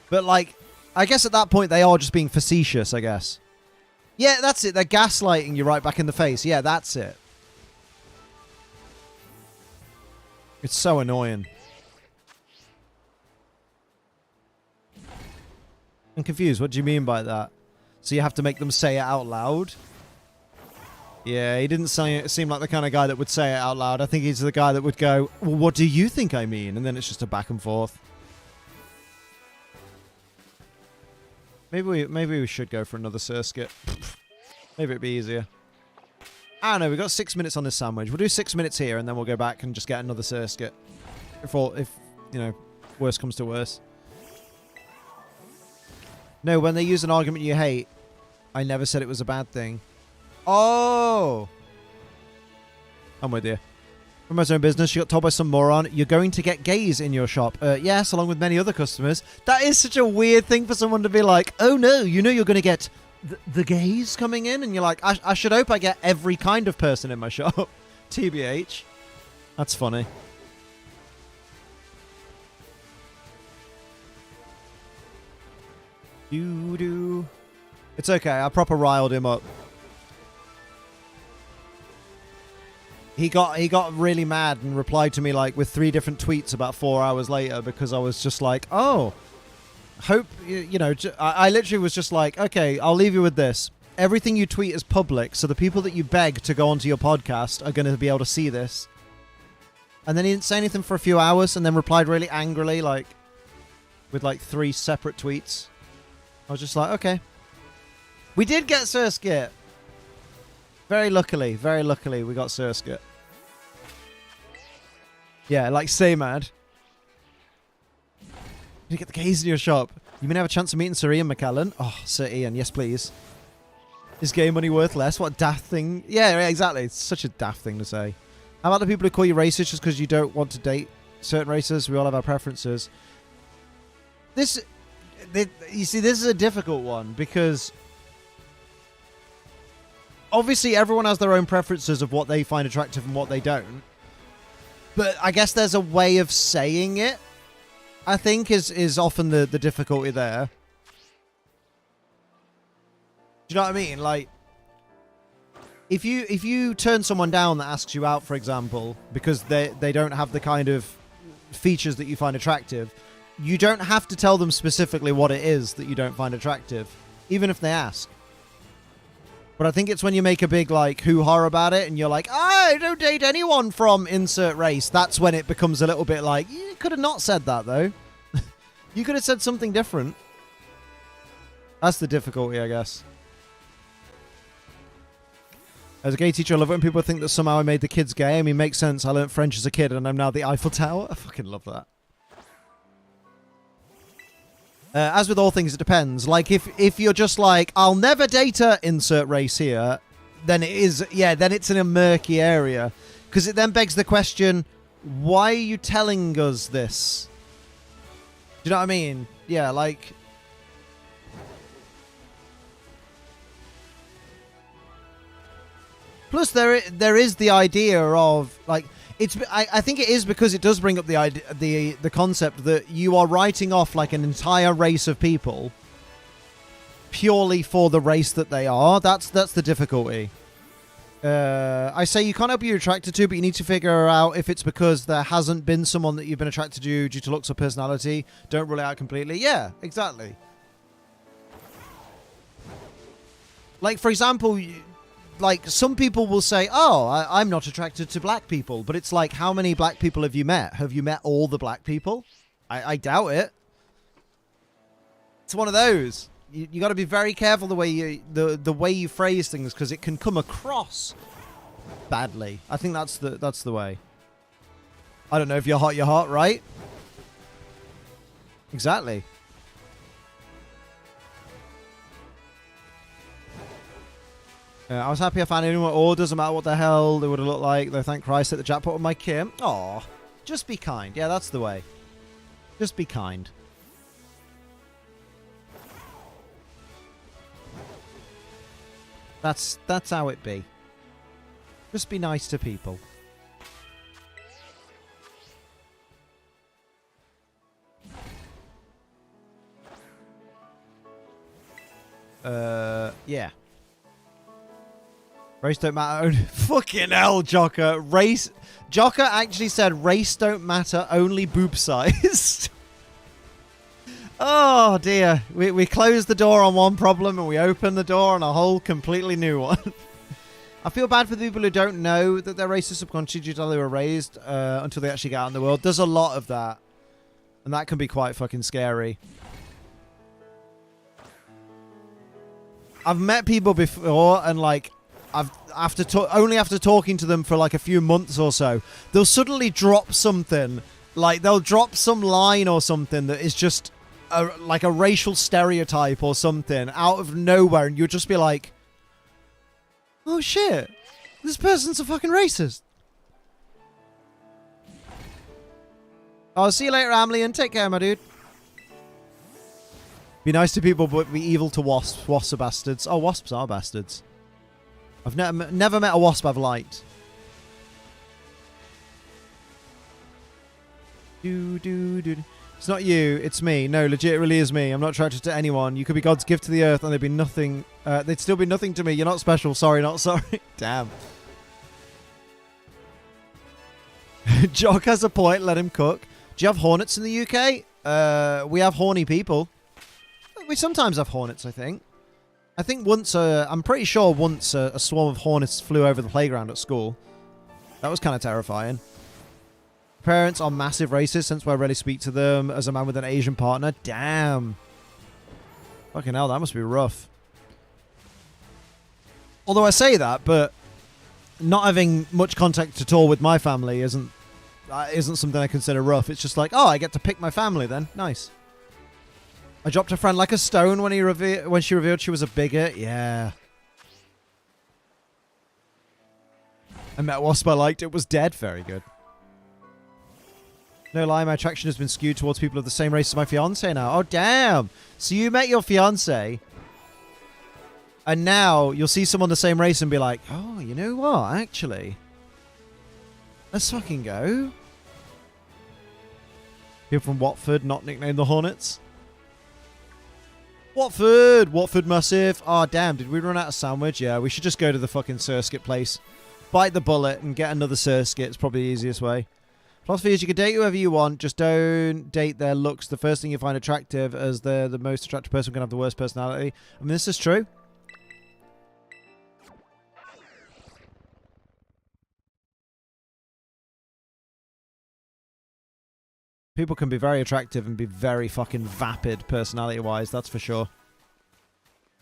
[SPEAKER 1] But, like, I guess at that point they are just being facetious, I guess. Yeah, that's it. They're gaslighting you right back in the face. Yeah, that's it. It's so annoying. I'm confused. What do you mean by that? So you have to make them say it out loud? Yeah, he didn't seem like the kind of guy that would say it out loud. I think he's the guy that would go, well, what do you think I mean? And then it's just a back and forth. Maybe we should go for another circuit. Maybe it'd be easier. I don't know. We've got 6 minutes on this sandwich. We'll do 6 minutes here, and then we'll go back and just get another circuit. If you know, worse comes to worse. No, when they use an argument you hate, I never said it was a bad thing. Oh! I'm with you. From my own business, she got told by some moron, you're going to get gays in your shop. Yes, along with many other customers. That is such a weird thing for someone to be like, oh no, you know you're going to get the gays coming in, and you're like, I should hope I get every kind of person in my shop. TBH. That's funny. Doo-doo. It's okay, I proper riled him up. He got really mad and replied to me like with 3 different tweets about 4 hours later because I was just like, oh, hope, you know, I literally was just like, okay, I'll leave you with this. Everything you tweet is public, so the people that you beg to go onto your podcast are going to be able to see this. And then he didn't say anything for a few hours and then replied really angrily, like, with like 3 separate tweets. I was just like, okay. We did get Surskit. Very luckily, we got Surskit. Yeah, like, stay mad. You get the keys in your shop. You may have a chance of meeting Sir Ian McKellen. Oh, Sir Ian, yes please. Is game money worth less? What a daft thing. Yeah, exactly. It's such a daft thing to say. How about the people who call you racist just because you don't want to date certain races? We all have our preferences. You see, this is a difficult one because obviously everyone has their own preferences of what they find attractive and what they don't. But I guess there's a way of saying it, I think, is often the difficulty there. Do you know what I mean? Like, if you turn someone down that asks you out, for example, because they don't have the kind of features that you find attractive, you don't have to tell them specifically what it is that you don't find attractive, even if they ask. But I think it's when you make a big, like, hoo-ha about it and you're like, I don't date anyone from insert race. That's when it becomes a little bit like, you could have not said that, though. You could have said something different. That's the difficulty, I guess. As a gay teacher, I love it when people think that somehow I made the kids gay. I mean, makes sense. I learnt French as a kid and I'm now the Eiffel Tower. I fucking love that. As with all things, it depends. Like, if you're just like, I'll never date a insert race here, then it is, yeah, then it's in a murky area. Because it then begs the question, why are you telling us this? Do you know what I mean? Yeah, like... Plus, there is the idea of, like... I think it is because it does bring up the concept that you are writing off like an entire race of people purely for the race that they are. That's the difficulty. I say you can't help who you're attracted to, but you need to figure out if it's because there hasn't been someone that you've been attracted to due to looks or personality. Don't rule it out completely. Yeah, exactly. Like, for example... Like, some people will say, oh, I'm not attracted to black people. But it's like, how many black people have you met? Have you met all the black people? I doubt it. It's one of those. You got to be very careful the way you phrase things, because it can come across badly. I think that's the way. I don't know, if you're hot, right? Exactly. I was happy I found anyone with orders, no matter what the hell they would have looked like. Though, thank Christ, hit the jackpot with my Kim. Aw, just be kind. Yeah, that's the way. Just be kind. That's how it be. Just be nice to people. Yeah. Race don't matter. Fucking hell, Jocker. Jocker actually said race don't matter, only boob size. Oh, dear. We closed the door on one problem and we opened the door on a whole completely new one. I feel bad for the people who don't know that they're racist subconsciously due to how they were raised until they actually get out in the world. There's a lot of that. And that can be quite fucking scary. I've met people before and, like... only after talking to them for like a few months or so, they'll suddenly drop something, like they'll drop some line or something that is just like a racial stereotype or something out of nowhere, and you'll just be like, oh shit, this person's a fucking racist. I'll see you later, Amlian. Take care, my dude. Be nice to people, but be evil to wasps. Wasps are bastards. Oh, wasps are bastards. I've never met a wasp I've liked. It's not you, it's me. No, legit, it really is me. I'm not attracted to anyone. You could be God's gift to the earth and there'd be nothing. They'd still be nothing to me. You're not special. Sorry, not sorry. Damn. Jock has a point. Let him cook. Do you have hornets in the UK? We have horny people. We sometimes have hornets, I think. I think once, I'm pretty sure once a swarm of hornets flew over the playground at school. That was kind of terrifying. Parents are massive racists, since I rarely speak to them as a man with an Asian partner. Damn. Fucking hell, that must be rough. Although I say that, but not having much contact at all with my family isn't something I consider rough. It's just like, oh, I get to pick my family then. Nice. I dropped a friend like a stone when she revealed she was a bigot. Yeah. I met a wasp I liked. It was dead. Very good. No lie, my attraction has been skewed towards people of the same race as my fiancé now. Oh, damn. So you met your fiancé, and now you'll see someone the same race and be like, oh, you know what? Actually, let's fucking go. People from Watford, not nicknamed the Hornets. Watford massive. Oh, damn. Did we run out of sandwich? Yeah, we should just go to the fucking Surskit place. Bite the bullet and get another Surskit. It's probably the easiest way. Philosophy is you can date whoever you want, just don't date their looks. The first thing you find attractive, as they're the most attractive person, can have the worst personality. I mean, this is true. People can be very attractive and be very fucking vapid personality-wise, that's for sure.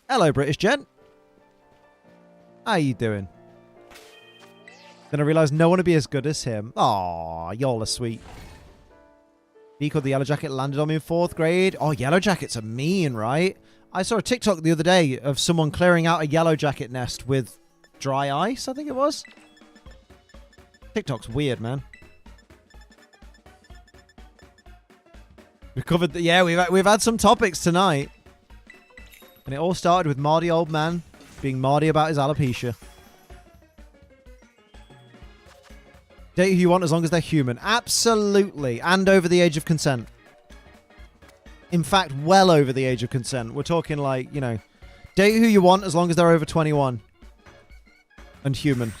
[SPEAKER 1] Hello, British gent. How you doing? Then I realised no one would be as good as him. Aw, y'all are sweet. He called the Yellow Jacket landed on me in 4th grade. Oh, Yellow Jackets are mean, right? I saw a TikTok the other day of someone clearing out a Yellow Jacket nest with dry ice, I think it was. TikTok's weird, man. We covered the... Yeah, we've had some topics tonight. And it all started with Mardy Old Man being Mardy about his alopecia. Date who you want as long as they're human. Absolutely. And over the age of consent. In fact, well over the age of consent. We're talking like, you know, date who you want as long as they're over 21. And human.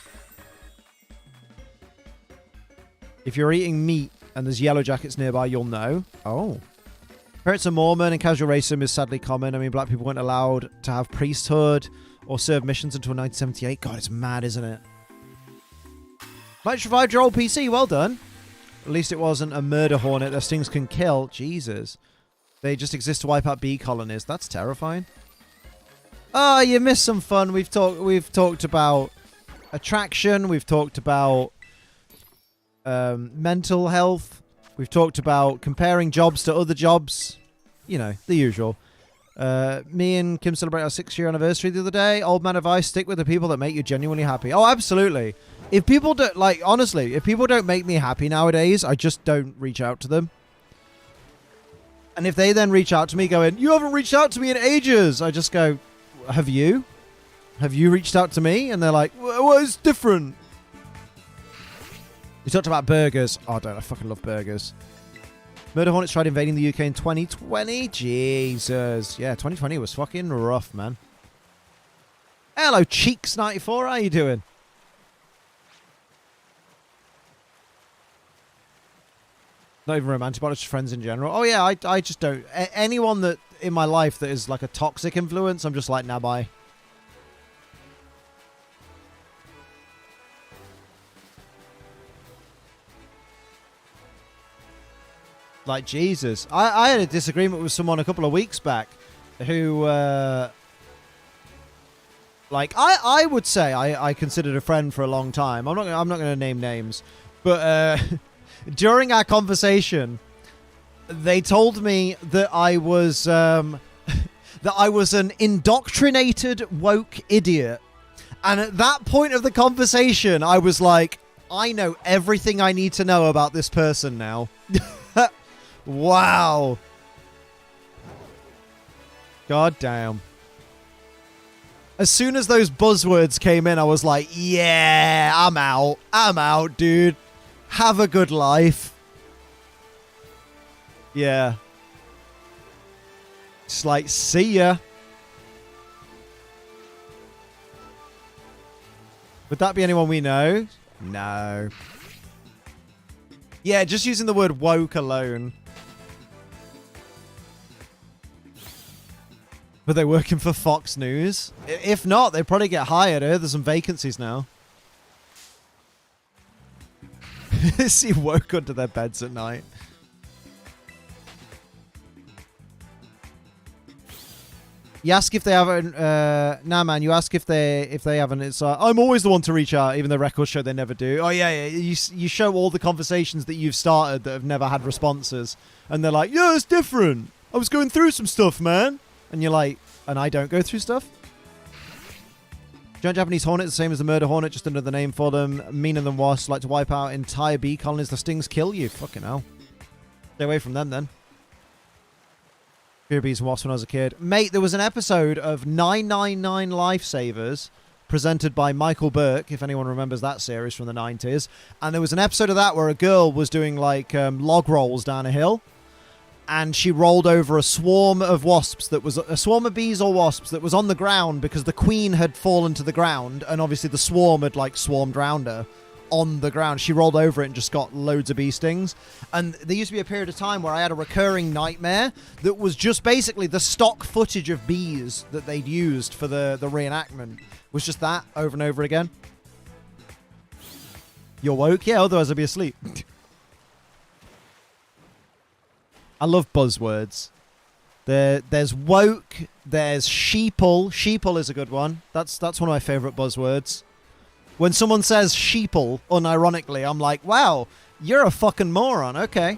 [SPEAKER 1] If you're eating meat and there's Yellow Jackets nearby, you'll know. Oh. Parents are Mormon and casual racism is sadly common. I mean, black people weren't allowed to have priesthood or serve missions until 1978. God, it's mad, isn't it? Might survive your old PC. Well done. At least it wasn't a murder hornet. Their stings can kill. Jesus. They just exist to wipe out bee colonies. That's terrifying. Oh, you missed some fun. We've talked about attraction. We've talked about mental health. We've talked about comparing jobs to other jobs. You know, the usual. Me and Kim celebrate our 6-year anniversary the other day. Old man advice, stick with the people that make you genuinely happy. Oh, absolutely. If people don't, like, honestly, if people don't make me happy nowadays, I just don't reach out to them. And if they then reach out to me going, you haven't reached out to me in ages, I just go, have you? Have you reached out to me? And they're like, well, it's different. We talked about burgers. Oh, I fucking love burgers. Murder Hornets tried invading the UK in 2020. Jesus. Yeah, 2020 was fucking rough, man. Hello, Cheeks94. How you doing? Not even romantic, but just friends in general. Oh, yeah, I just don't. Anyone that in my life that is like a toxic influence, I'm just like, nah, bye. Like, Jesus. I had a disagreement with someone a couple of weeks back who, like, I would say I considered a friend for a long time. I'm not going to name names. But, during our conversation, they told me that I was that I was an indoctrinated woke idiot. And at that point of the conversation, I was like, I know everything I need to know about this person now. Wow. God damn. As soon as those buzzwords came in, I was like, yeah, I'm out. I'm out, dude. Have a good life. Yeah. It's like, see ya. Would that be anyone we know? No. Yeah, just using the word woke alone. Were they working for Fox News? If not, they'd probably get hired. There's some vacancies now. See woke under their beds at night. You ask if they haven't. Nah, man. You ask if they haven't. It's I'm always the one to reach out, even though records show they never do. Oh yeah. You show all the conversations that you've started that have never had responses, and they're like, yeah, it's different. I was going through some stuff, man. And you're like, and I don't go through stuff? Giant Japanese hornet, the same as the murder hornet, just another name for them. Meaner than wasps, like to wipe out entire bee colonies. The stings kill you. Fucking hell. Stay away from them then. Fear bees and wasps when I was a kid. Mate, there was an episode of 999 Lifesavers presented by Michael Burke, if anyone remembers that series from the 90s. And there was an episode of that where a girl was doing like log rolls down a hill. And she rolled over a swarm of wasps that was a swarm of bees or wasps that was on the ground because the queen had fallen to the ground. And obviously the swarm had like swarmed around her on the ground. She rolled over it and just got loads of bee stings. And there used to be a period of time where I had a recurring nightmare that was just basically the stock footage of bees that they'd used for the reenactment. Was just that over and over again. You're woke? Yeah, otherwise I'd be asleep. I love buzzwords. There's woke, there's sheeple. Sheeple is a good one. That's one of my favorite buzzwords. When someone says sheeple, unironically, I'm like, wow, you're a fucking moron. Okay.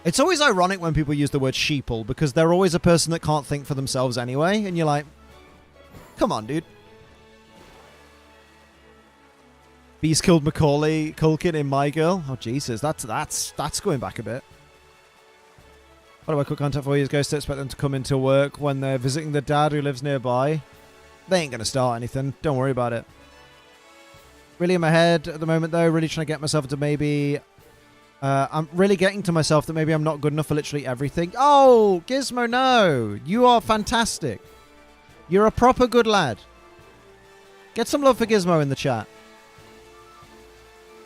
[SPEAKER 1] It's always ironic when people use the word sheeple because they're always a person that can't think for themselves anyway. And you're like, come on, dude. Bees killed Macaulay Culkin in My Girl. Oh, Jesus. That's going back a bit. What do I quick contact for you? Ghosts expect them to come into work when they're visiting the dad who lives nearby. They ain't going to start anything. Don't worry about it. Really in my head at the moment, though. Really trying to get myself to maybe... I'm really getting to myself that maybe I'm not good enough for literally everything. Oh, Gizmo, no. You are fantastic. You're a proper good lad. Get some love for Gizmo in the chat.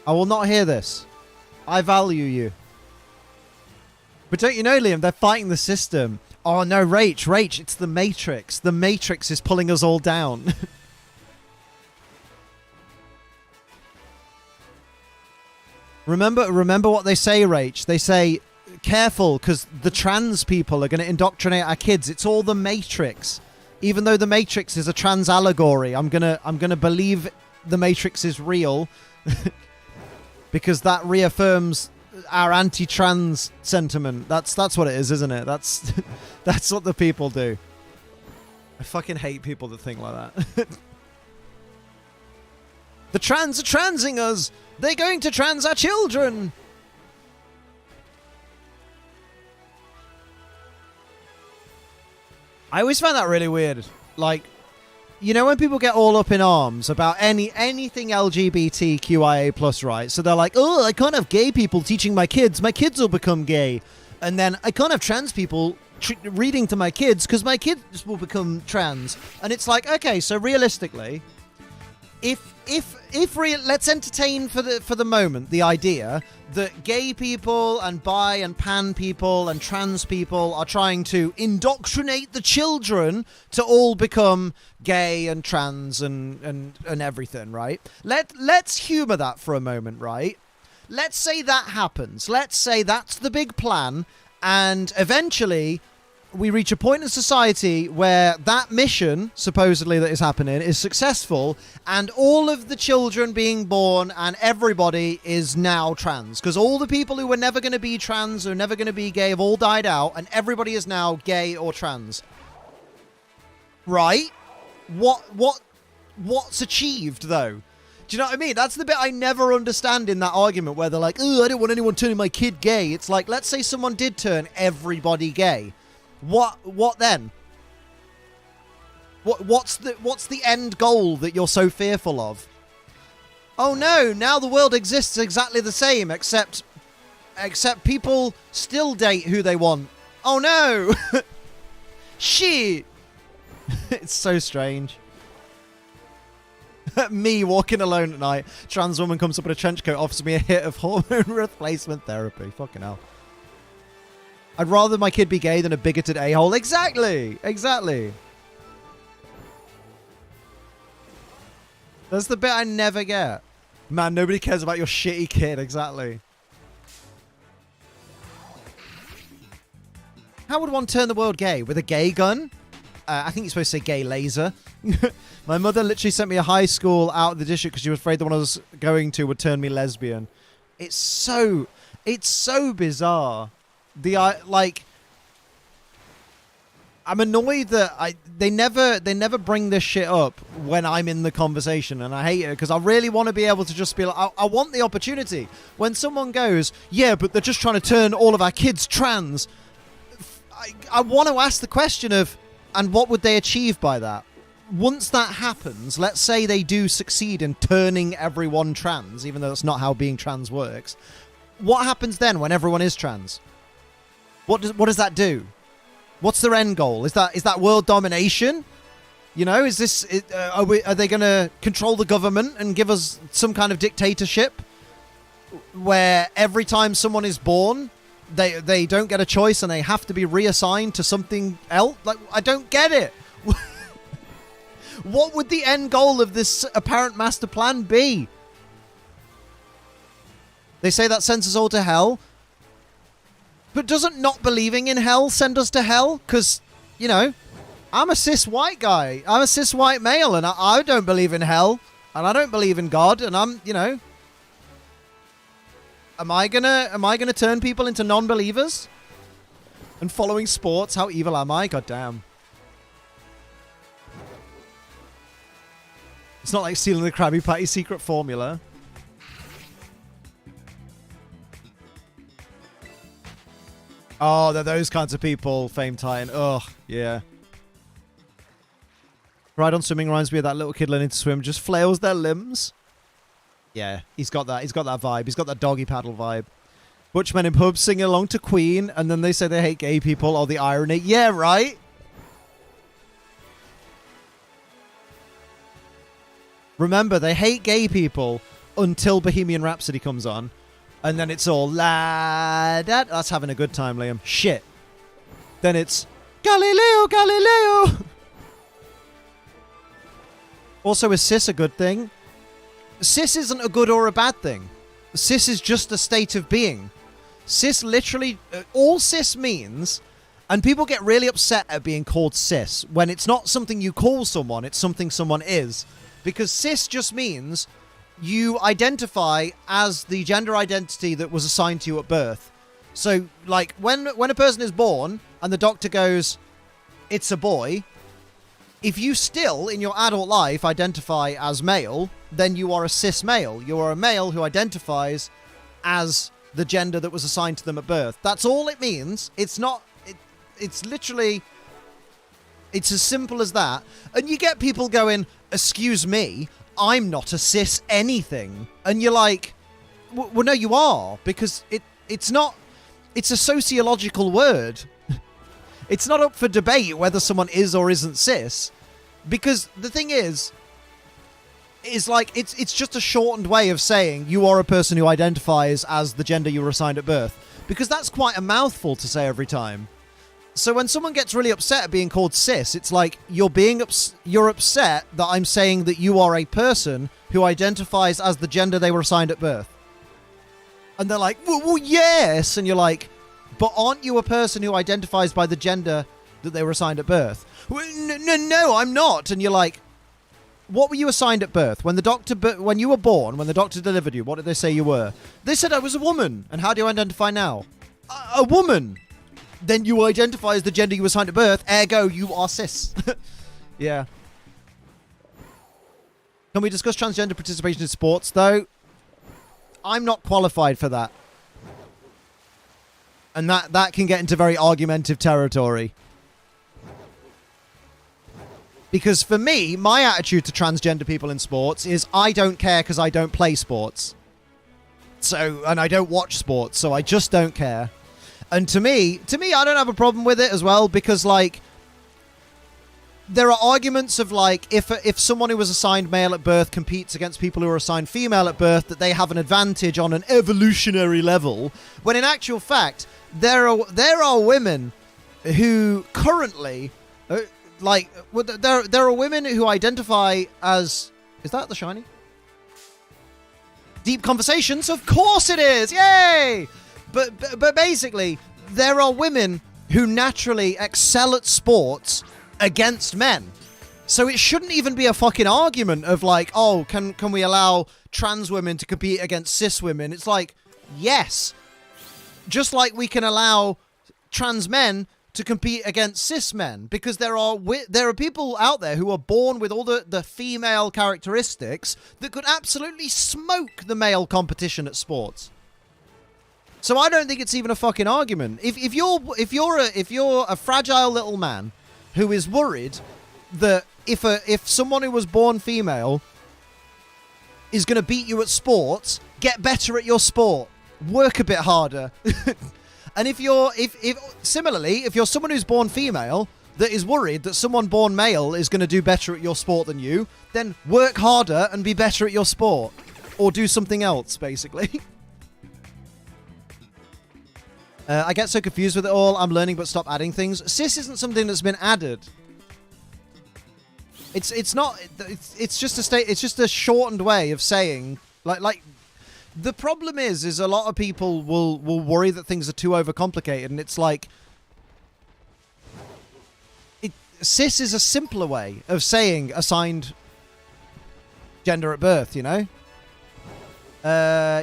[SPEAKER 1] I will not hear this. I value you. But don't you know, Liam, they're fighting the system. Oh no, Rach, it's the Matrix. The Matrix is pulling us all down. Remember what they say, Rach. They say, careful, because the trans people are going to indoctrinate our kids. It's all the Matrix. Even though the Matrix is a trans allegory, I'm gonna believe the Matrix is real. Because that reaffirms our anti-trans sentiment. That's what it is, isn't it? That's what the people do. I fucking hate people that think like that. The trans are transing us. They're going to trans our children. I always find that really weird. Like, you know when people get all up in arms about anything LGBTQIA+, right? So they're like, oh, I can't have gay people teaching my kids. My kids will become gay. And then I can't have trans people reading to my kids because my kids will become trans. And it's like, okay, so realistically, let's entertain for the moment the idea that gay people and bi and pan people and trans people are trying to indoctrinate the children to all become gay and trans and everything, right? Let's humor that for a moment, right? Let's say that happens. Let's say that's the big plan, and eventually we reach a point in society where that mission, supposedly that is happening, is successful, and all of the children being born and everybody is now trans. Because all the people who were never going to be trans or never going to be gay have all died out, and everybody is now gay or trans. Right? What's achieved, though? Do Do you know what I mean? That's the bit I never understand in that argument where they're like, oh, I don't want anyone turning my kid gay. It's like, let's say someone did turn everybody gay. What then? What's the end goal that you're so fearful of? Oh no, now the world exists exactly the same, except people still date who they want. Oh no! Shit! It's so strange. Me walking alone at night, trans woman comes up in a trench coat, offers me a hit of hormone replacement therapy. Fucking hell. I'd rather my kid be gay than a bigoted a-hole. Exactly! Exactly. That's the bit I never get. Man, nobody cares about your shitty kid. Exactly. How would one turn the world gay? With a gay gun? I think you're supposed to say gay laser. My mother literally sent me a high school out of the district because she was afraid the one I was going to would turn me lesbian. It's so bizarre. I'm annoyed that they never bring this shit up when I'm in the conversation, and I hate it because I really want to be able to just be like, I want the opportunity. When someone goes, yeah, but they're just trying to turn all of our kids trans, I want to ask the question of, and what would they achieve by that? Once that happens, let's say they do succeed in turning everyone trans, even though that's not how being trans works. What happens then when everyone is trans? What does that do? What's their end goal? Is that world domination? You know, is this are they going to control the government and give us some kind of dictatorship where every time someone is born, they don't get a choice and they have to be reassigned to something else? Like, I don't get it. What would the end goal of this apparent master plan be? They say that sends us all to hell. But doesn't not believing in hell send us to hell? Because, you know, I'm a cis white guy. I'm a cis white male, and I don't believe in hell. And I don't believe in God, and I'm, you know... Am I gonna turn people into non-believers? And following sports? How evil am I? God damn. It's not like stealing the Krabby Patty secret formula. Oh, they're those kinds of people, Fame Titan. Ugh, yeah. Ride on swimming reminds me of that little kid learning to swim. Just flails their limbs. Yeah, he's got that. He's got that vibe. He's got that doggy paddle vibe. Butch men in pubs singing along to Queen, and then they say they hate gay people. Oh, the irony. Yeah, right? Remember, they hate gay people until Bohemian Rhapsody comes on. And then it's all la da. That's having a good time, Liam. Shit. Then it's Galileo, Galileo. Also, is cis a good thing? Cis isn't a good or a bad thing. Cis is just a state of being. Cis literally, all cis means, and people get really upset at being called cis when it's not something you call someone, it's something someone is. Because cis just means you identify as the gender identity that was assigned to you at birth. So, like, when a person is born and the doctor goes, it's a boy, if you still, in your adult life, identify as male, then you are a cis male. You are a male who identifies as the gender that was assigned to them at birth. That's all it means. It's not... It's literally... It's as simple as that. And you get people going, excuse me, I'm not a cis anything. And you're like, well, no, you are. Because it's not... It's a sociological word. It's not up for debate whether someone is or isn't cis. Because the thing is like, it's just a shortened way of saying you are a person who identifies as the gender you were assigned at birth. Because that's quite a mouthful to say every time. So when someone gets really upset at being called cis, it's like you're upset that I'm saying that you are a person who identifies as the gender they were assigned at birth. And they're like, well, yes! And you're like, but aren't you a person who identifies by the gender that they were assigned at birth? Well, no, I'm not. And you're like, what were you assigned at birth? When you were born, when the doctor delivered you, what did they say you were? They said I was a woman. And how do you identify now? A woman. Then you identify as the gender you were assigned at birth, ergo you are cis. Yeah. Can we discuss transgender participation in sports, though? I'm not qualified for that. And that can get into very argumentative territory. Because for me, my attitude to transgender people in sports is I don't care because I don't play sports. And I don't watch sports, so I just don't care. And to me, I don't have a problem with it as well, because, like, there are arguments of, like, if someone who was assigned male at birth competes against people who are assigned female at birth, that they have an advantage on an evolutionary level, when in actual fact, there are women who currently, there are women who identify as... Is that the shiny? Deep Conversations? Of course it is! Yay! But basically, there are women who naturally excel at sports against men. So it shouldn't even be a fucking argument of like, oh, can we allow trans women to compete against cis women? It's like, yes. Just like we can allow trans men to compete against cis men, because there are people out there who are born with all the female characteristics that could absolutely smoke the male competition at sports. So I don't think it's even a fucking argument. If you're a fragile little man who is worried that if someone who was born female is going to beat you at sports, get better at your sport, work a bit harder. And if you're someone who's born female that is worried that someone born male is going to do better at your sport than you, then work harder and be better at your sport, or do something else, basically. I get so confused with it all. I'm learning, but stop adding things. Cis isn't something that's been added. It's not. It's just a state. It's just a shortened way of saying like. The problem is a lot of people will worry that things are too overcomplicated, and it's like... cis is a simpler way of saying assigned gender at birth, you know?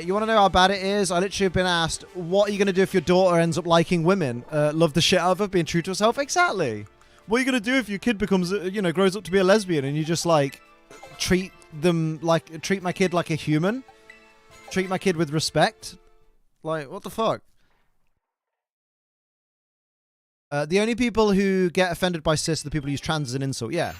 [SPEAKER 1] You want to know how bad it is? I literally have been asked, what are you going to do if your daughter ends up liking women? Love the shit out of her, being true to herself? Exactly. What are you going to do if your kid becomes, grows up to be a lesbian, and you just, like, treat my kid like a human? Treat my kid with respect? Like, what the fuck? The only people who get offended by cis are the people who use trans as an insult. Yeah.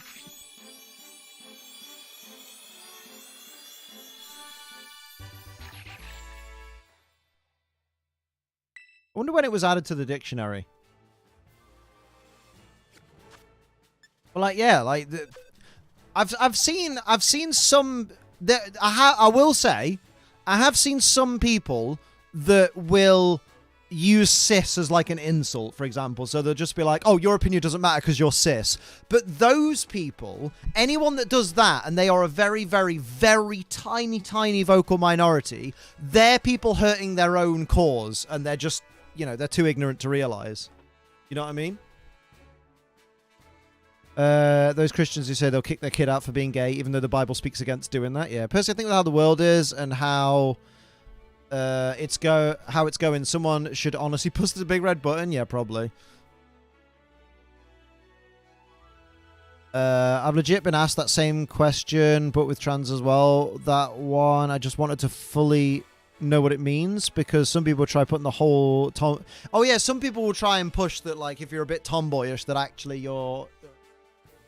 [SPEAKER 1] I wonder when it was added to the dictionary. Well, like, yeah, like... I've seen some... I will say... I have seen some people that will use cis as like an insult, for example. So they'll just be like, oh, your opinion doesn't matter because you're cis. But those people, anyone that does that, and they are a very, very, very tiny, tiny vocal minority, they're people hurting their own cause. And they're just, they're too ignorant to realize. You know what I mean? Those Christians who say they'll kick their kid out for being gay, even though the Bible speaks against doing that. Yeah, personally, I think how the world is and how it's going. Someone should honestly push the big red button. Yeah, probably. I've legit been asked that same question, but with trans as well. That one, I just wanted to fully know what it means, because some people try putting the whole oh yeah, some people will try and push that, like, if you're a bit tomboyish, that actually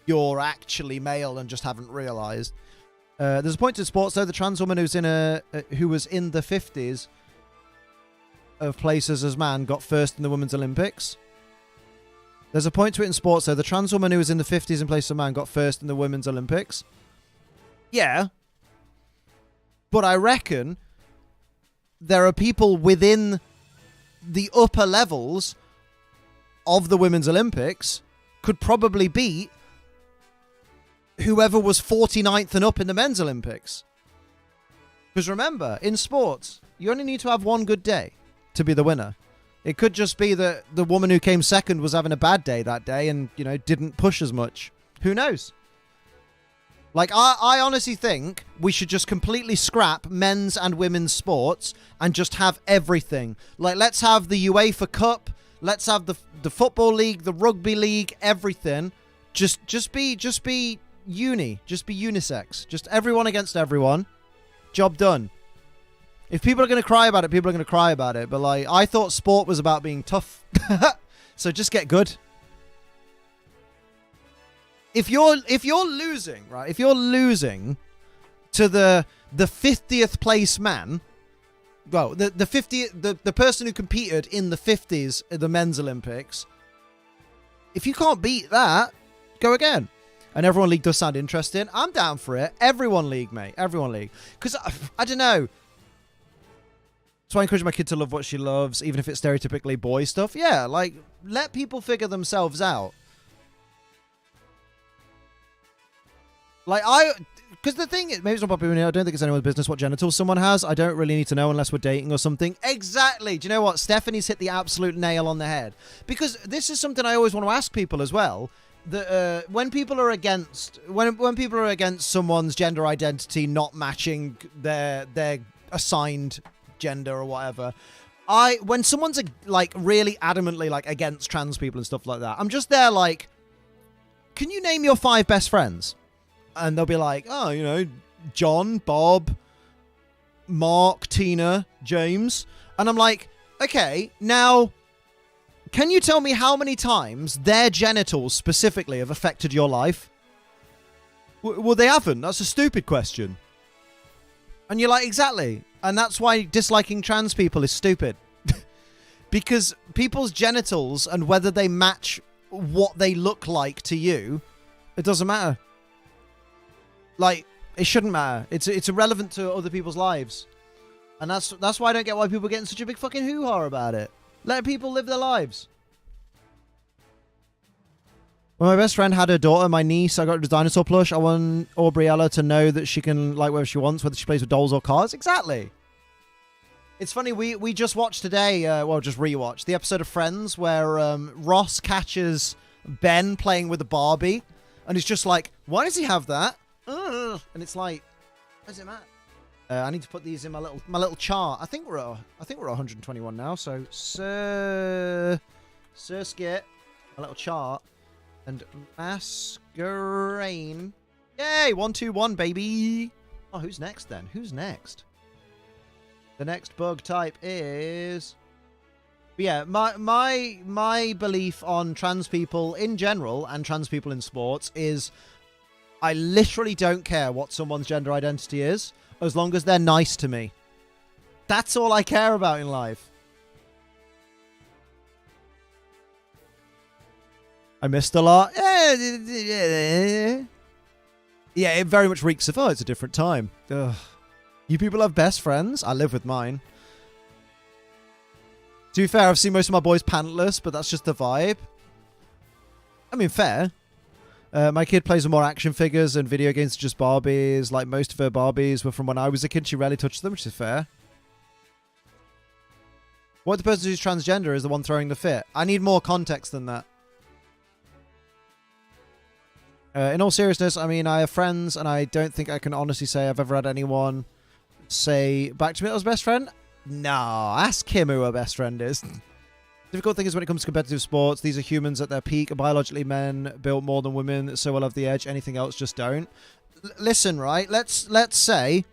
[SPEAKER 1] you're actually male and just haven't realized. There's a point to sports, though. The trans woman who was in the 50s of places as man got first in the Women's Olympics. There's a point to it in sports, though. The trans woman who was in the 50s in places as man got first in the Women's Olympics. Yeah. But I reckon there are people within the upper levels of the Women's Olympics could probably beat whoever was 49th and up in the Men's Olympics. Because remember, in sports, you only need to have one good day to be the winner. It could just be that the woman who came second was having a bad day that day and, didn't push as much. Who knows? Like, I honestly think we should just completely scrap men's and women's sports and just have everything. Like, let's have the UEFA Cup. Let's have the Football League, the Rugby League, everything. Just be Just be unisex. Just everyone against everyone. Job done. If people are going to cry about it, people are going to cry about it. But, like, I thought sport was about being tough. So just get good. If you're losing, right? If you're losing to the 50th place man, well, the person who competed in the 50s at the men's Olympics, if you can't beat that, go again. And everyone league does sound interesting. I'm down for it. Everyone league, mate. Everyone league. Because I don't know. So I encourage my kid to love what she loves, even if it's stereotypically boy stuff. Yeah, like, let people figure themselves out. Like, because the thing is, maybe it's not popular here, I don't think it's anyone's business what genitals someone has. I don't really need to know unless we're dating or something. Exactly. Do you know what? Stephanie's hit the absolute nail on the head. Because this is something I always want to ask people as well. That when people are against someone's gender identity not matching their assigned gender or whatever, when someone's like really adamantly like against trans people and stuff like that, I'm just there like, can you name your 5 best friends? And they'll be like, oh, you know, John, Bob, Mark, Tina, James. And I'm like, okay, now, can you tell me how many times their genitals specifically have affected your life? Well, they haven't. That's a stupid question. And you're like, exactly. And that's why disliking trans people is stupid. Because people's genitals and whether they match what they look like to you, it doesn't matter. Like, it shouldn't matter. It's irrelevant to other people's lives. And that's why I don't get why people are getting such a big fucking hoo-ha about it. Let people live their lives. When my best friend had her daughter, my niece, I got her a dinosaur plush. I want Aubriella to know that she can like whatever she wants, whether she plays with dolls or cars. Exactly. It's funny, we just watched today, just rewatched, the episode of Friends where Ross catches Ben playing with a Barbie. And he's just like, why does he have that? And it's like, what does it matter? I need to put these in my little chart. I think we're at 121 now. So Sir Skit, a little chart, and Masquerain. Yay, 121, baby. Oh, who's next then? Who's next? The next bug type is. But yeah, my belief on trans people in general and trans people in sports is, I literally don't care what someone's gender identity is, as long as they're nice to me. That's all I care about in life. I missed a lot. Yeah, it very much reeks of, oh, it's a different time. Ugh. You people have best friends? I live with mine. To be fair, I've seen most of my boys pantless, but that's just the vibe. I mean, fair. My kid plays with more action figures and video games, just Barbies. Like, most of her Barbies were from when I was a kid. She rarely touched them, which is fair. What if the person who's transgender is the one throwing the fit? I need more context than that. In all seriousness, I mean, I have friends, and I don't think I can honestly say I've ever had anyone say back to me that was best friend. No, ask him who her best friend is. Difficult thing is when it comes to competitive sports, these are humans at their peak. Biologically, men built more than women, so will have the edge. Anything else, just don't. Listen, right? Let's say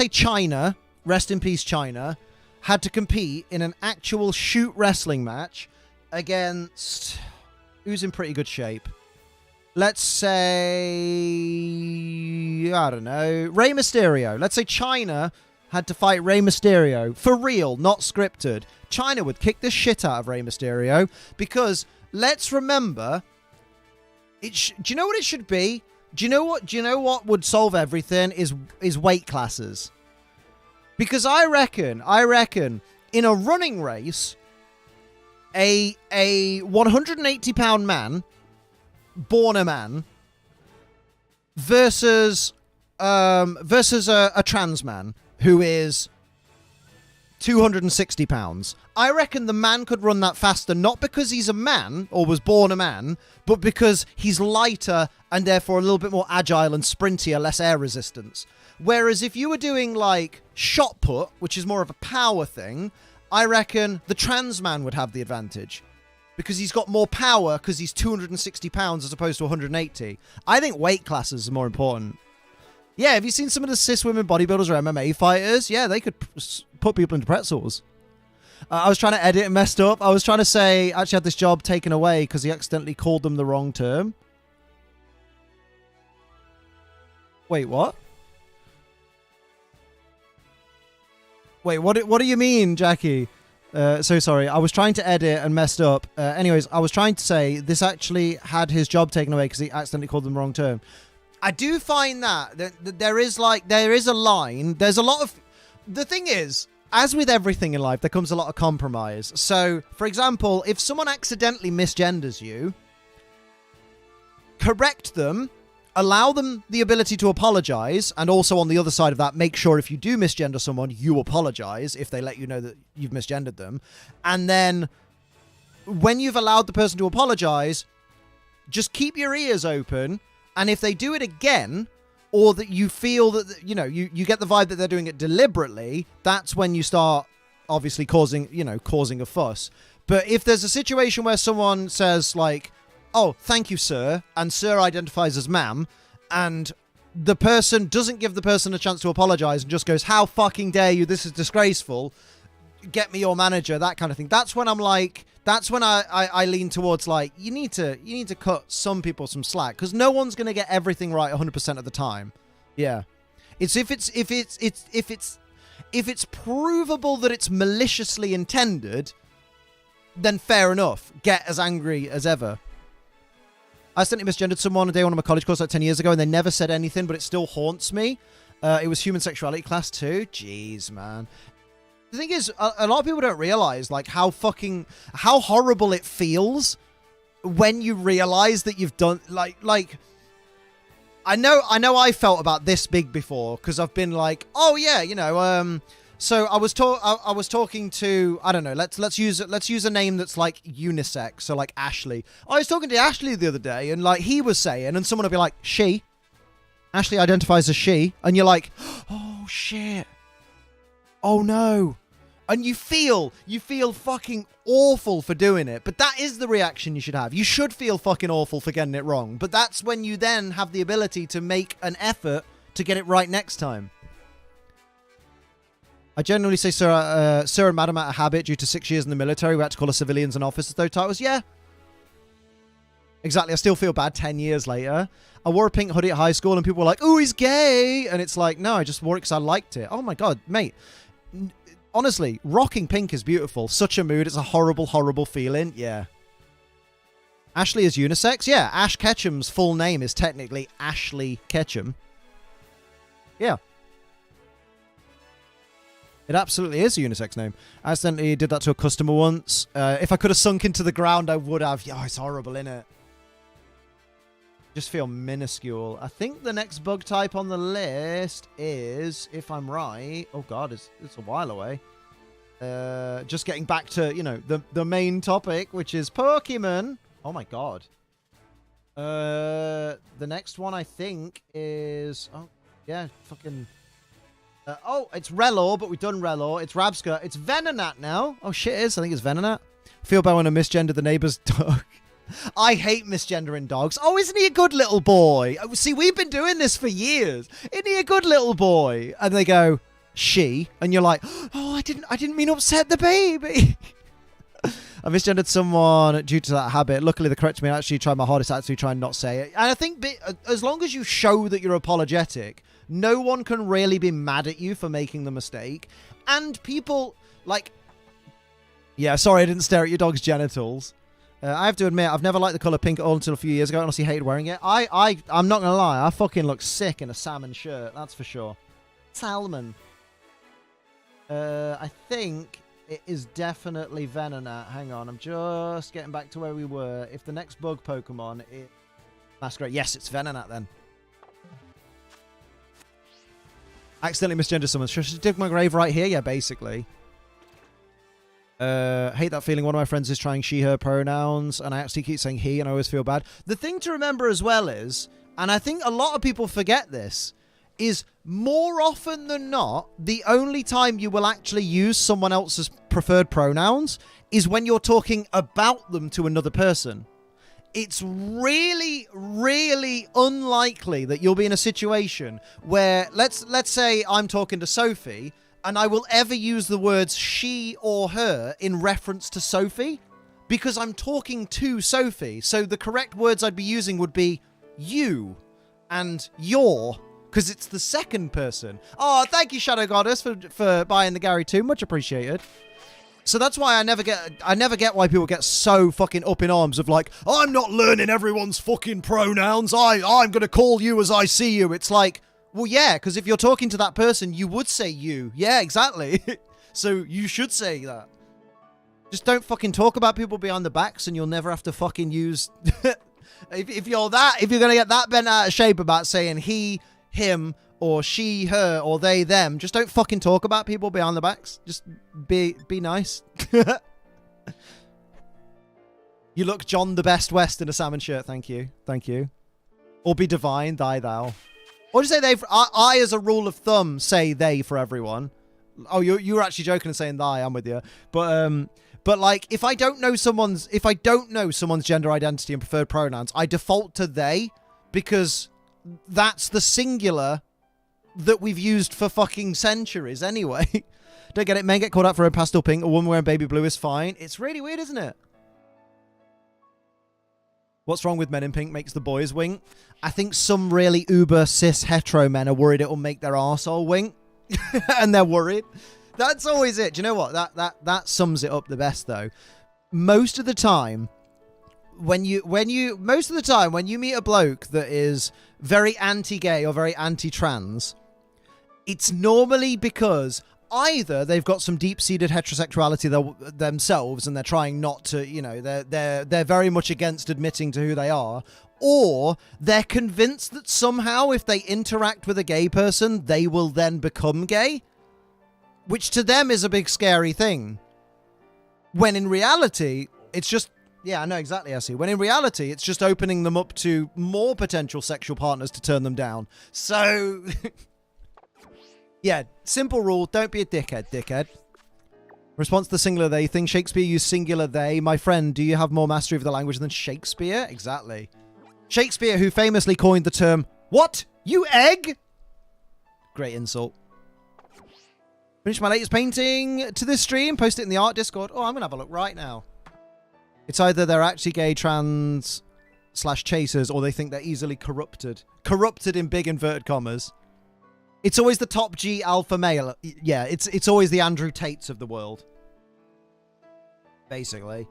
[SPEAKER 1] China, rest in peace, China, had to compete in an actual shoot wrestling match against who's in pretty good shape. Let's say, I don't know, Rey Mysterio. Let's say China had to fight Rey Mysterio. For real, not scripted. China would kick the shit out of Rey Mysterio because, let's remember, do you know what it should be? Do you know what would solve everything is weight classes. Because I reckon in a running race, a 180-pound man, born a man, versus a trans man who is 260 pounds. I reckon the man could run that faster, not because he's a man or was born a man, but because he's lighter and therefore a little bit more agile and sprintier, less air resistance. Whereas if you were doing like shot put, which is more of a power thing, I reckon the trans man would have the advantage. because he's got more power because he's 260 pounds as opposed to 180. I think weight classes are more important. Yeah, have you seen some of the cis women bodybuilders or MMA fighters? Yeah, they could put people into pretzels. I was trying to edit and messed up. I was trying to say, I actually had this job taken away because he accidentally called them the wrong term. Wait, what? Wait, what do you mean, Jackie? So sorry. I was trying to edit and messed up. Anyways, I was trying to say this actually had his job taken away because he accidentally called them the wrong term. I do find that there is a line. There's a lot of... The thing is, as with everything in life, there comes a lot of compromise. So, for example, if someone accidentally misgenders you, correct them, allow them the ability to apologize, and also on the other side of that, make sure if you do misgender someone, you apologize if they let you know that you've misgendered them. And then when you've allowed the person to apologize, just keep your ears open, and if they do it again, or that you feel that, you know, you get the vibe that they're doing it deliberately, that's when you start obviously causing a fuss. But if there's a situation where someone says like, oh, thank you, sir, and sir identifies as ma'am, and the person doesn't give the person a chance to apologize and just goes, how fucking dare you, this is disgraceful, get me your manager, that kind of thing. That's when I'm like, that's when I lean towards like, you need to cut some people some slack, because no one's going to get everything right 100% of the time. Yeah. It's if it's provable that it's maliciously intended, then fair enough. Get as angry as ever. I accidentally misgendered someone a day on my college course like 10 years ago, and they never said anything, but it still haunts me. It was human sexuality class too. Jeez, man. The thing is, a lot of people don't realize like how horrible it feels when you realize that you've done like. I know I felt about this big before because I've been like, oh yeah, you know, so I was talking to, I don't know, let's use a name that's like unisex, so like Ashley. I was talking to Ashley the other day, and like he was saying, and someone would be like, she. Ashley identifies as she, and you're like, oh shit. Oh no. And you feel fucking awful for doing it, but that is the reaction you should have. You should feel fucking awful for getting it wrong, but that's when you then have the ability to make an effort to get it right next time. I generally say sir and madam out of habit due to 6 years in the military. We had to call us civilians and officers those titles. Yeah. Exactly. I still feel bad 10 years later. I wore a pink hoodie at high school and people were like, oh, he's gay. And it's like, no, I just wore it because I liked it. Oh my God, mate. Honestly, rocking pink is beautiful. Such a mood. It's a horrible, horrible feeling. Yeah. Ashley is unisex? Yeah. Ash Ketchum's full name is technically Ashley Ketchum. Yeah. It absolutely is a unisex name. I accidentally did that to a customer once. If I could have sunk into the ground, I would have. Yeah, it's horrible, innit? Just feel minuscule. I think the next bug type on the list is, if I'm right... Oh, God, it's a while away. Just getting back to, you know, the main topic, which is Pokemon. Oh, my God. The next one, I think, is... Oh, yeah, fucking... it's Rellor, but we've done Rellor. It's Rabska. It's Venonat now. Oh, shit, it is. I think it's Venonat. Feel bad when I misgender the neighbor's dog. I hate misgendering dogs. Oh, isn't he a good little boy? See, we've been doing this for years. Isn't he a good little boy? And they go, she. And you're like, oh, I didn't mean to upset the baby. I misgendered someone due to that habit. Luckily, they corrected me and actually tried my hardest to actually try and not say it. And I think as long as you show that you're apologetic, no one can really be mad at you for making the mistake. And people, like... Yeah, sorry, I didn't stare at your dog's genitals. I have to admit, I've never liked the colour pink at all until a few years ago. I honestly hated wearing it. I'm not going to lie. I fucking look sick in a salmon shirt. That's for sure. Salmon. I think it is definitely Venonat. Hang on. I'm just getting back to where we were. If the next bug Pokemon is... That's great. Yes, it's Venonat then. Accidentally misgendered someone. Should I dig my grave right here? Yeah, basically. Hate that feeling. One of my friends is trying she, her pronouns, and I actually keep saying he, and I always feel bad. The thing to remember as well is, and I think a lot of people forget this, is more often than not, the only time you will actually use someone else's preferred pronouns is when you're talking about them to another person. It's really, really unlikely that you'll be in a situation where, let's say I'm talking to Sophie, and I will ever use the words she or her in reference to Sophie, because I'm talking to Sophie. So the correct words I'd be using would be you and your, because it's the second person. Oh, thank you, Shadow Goddess, for buying the Gary 2. Much appreciated. So that's why I never get why people get so fucking up in arms of like, I'm not learning everyone's fucking pronouns. I'm going to call you as I see you. It's like, well, yeah, because if you're talking to that person, you would say you. Yeah, exactly. So you should say that. Just don't fucking talk about people behind the backs and you'll never have to fucking use... if you're going to get that bent out of shape about saying he, him, or she, her, or they, them, just don't fucking talk about people behind the backs. Just be nice. You look John the Best West in a salmon shirt. Thank you. Thank you. Or be divine, thy, thou. Or just say they. I, as a rule of thumb, say they for everyone. Oh, you were actually joking and saying thy. I'm with you. But like, if I don't know someone's gender identity and preferred pronouns, I default to they, because that's the singular that we've used for fucking centuries anyway. Don't get it. Men get called out for a pastel pink. A woman wearing baby blue is fine. It's really weird, isn't it? What's wrong with men in pink makes the boys wink. I think some really uber cis hetero men are worried it'll make their arsehole wink. And they're worried. That's always it. Do you know what? That sums it up the best, though. Most of the time, when you meet a bloke that is very anti-gay or very anti-trans, it's normally because either they've got some deep-seated heterosexuality themselves and they're trying not to, you know, they're very much against admitting to who they are, or they're convinced that somehow if they interact with a gay person, they will then become gay, which to them is a big scary thing. When in reality, it's just... Yeah, I know exactly, Essie. When in reality, it's just opening them up to more potential sexual partners to turn them down. So... Yeah, simple rule, don't be a dickhead. Response to the singular they thing. Shakespeare used singular they. My friend, do you have more mastery of the language than Shakespeare? Exactly. Shakespeare, who famously coined the term, "What? You egg?" Great insult. Finished my latest painting to this stream. Post it in the art Discord. Oh, I'm going to have a look right now. It's either they're actually gay, trans, / chasers, or they think they're easily corrupted. Corrupted in big inverted commas. It's always the top G alpha male. Yeah, it's always the Andrew Tates of the world. Basically.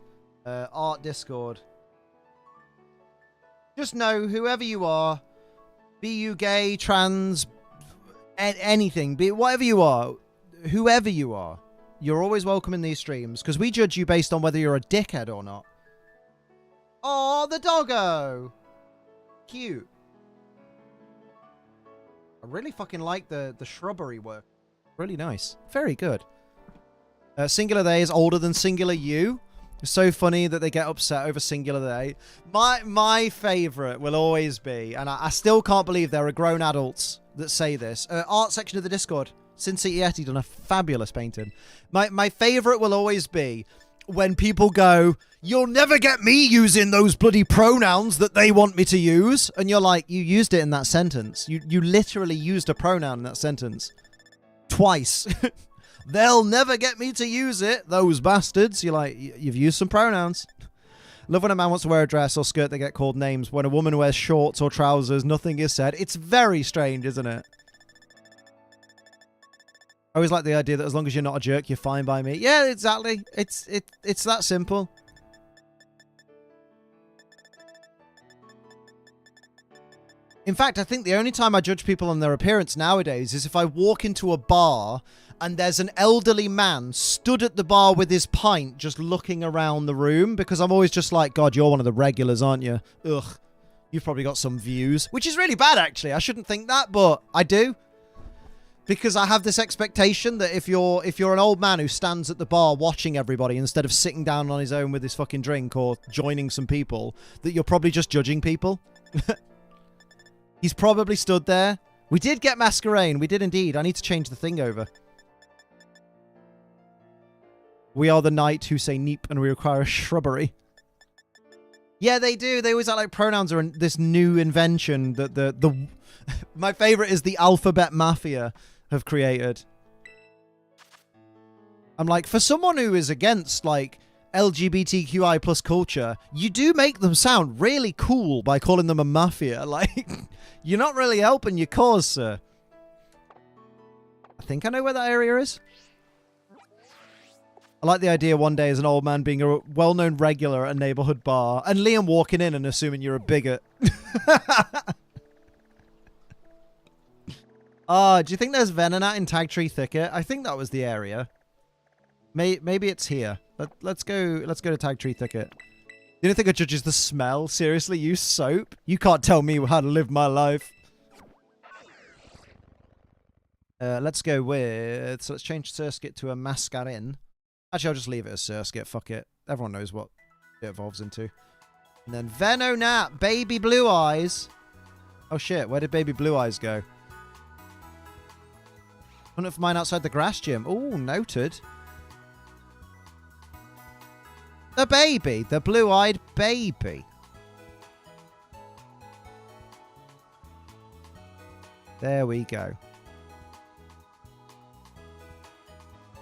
[SPEAKER 1] Art Discord. Just know, whoever you are, be you gay, trans, anything, be whatever you are, whoever you are, you're always welcome in these streams, because we judge you based on whether you're a dickhead or not. Oh, the doggo! Cute. I really fucking like the shrubbery work. Really nice. Very good. Singular they is older than singular you. It's so funny that they get upset over singular they. My favourite will always be, and I still can't believe there are grown adults that say this. Art section of the Discord. Sin City Yeti done a fabulous painting. My favourite will always be when people go, "You'll never get me using those bloody pronouns that they want me to use." And you're like, you used it in that sentence. You literally used a pronoun in that sentence. Twice. They'll never get me to use it, those bastards. You're like, you've used some pronouns. Love when a man wants to wear a dress or skirt, they get called names. When a woman wears shorts or trousers, nothing is said. It's very strange, isn't it? I always like the idea that as long as you're not a jerk, you're fine by me. Yeah, exactly. It's that simple. In fact, I think the only time I judge people on their appearance nowadays is if I walk into a bar and there's an elderly man stood at the bar with his pint just looking around the room, because I'm always just like, God, you're one of the regulars, aren't you? Ugh. You've probably got some views. Which is really bad, actually. I shouldn't think that, but I do. Because I have this expectation that if you're an old man who stands at the bar watching everybody instead of sitting down on his own with his fucking drink or joining some people, that you're probably just judging people. He's probably stood there. We did get Masquerain. We did indeed. I need to change the thing over. We are the knight who say neep and we require a shrubbery. Yeah, they do. They always act like pronouns are this new invention that the my favorite is the alphabet mafia have created. I'm like, for someone who is against like LGBTQI plus culture, you do make them sound really cool by calling them a mafia. Like, you're not really helping your cause, sir. I think I know where that area is. I like the idea one day as an old man being a well-known regular at a neighborhood bar and Liam walking in and assuming you're a bigot. Do you think there's Venonat in Tagtree Thicket? I think that was the area. Maybe it's here. Let's go to Tagtree Thicket. You don't think it judges the smell? Seriously, you soap? You can't tell me how to live my life. Let's go with... So let's change Surskit to a Mascarin. Actually, I'll just leave it as Surskit. Fuck it. Everyone knows what it evolves into. And then Venonat, Baby Blue Eyes. Oh shit, where did Baby Blue Eyes go? One of mine outside the grass gym. Oh, noted. The baby. The blue-eyed baby. There we go.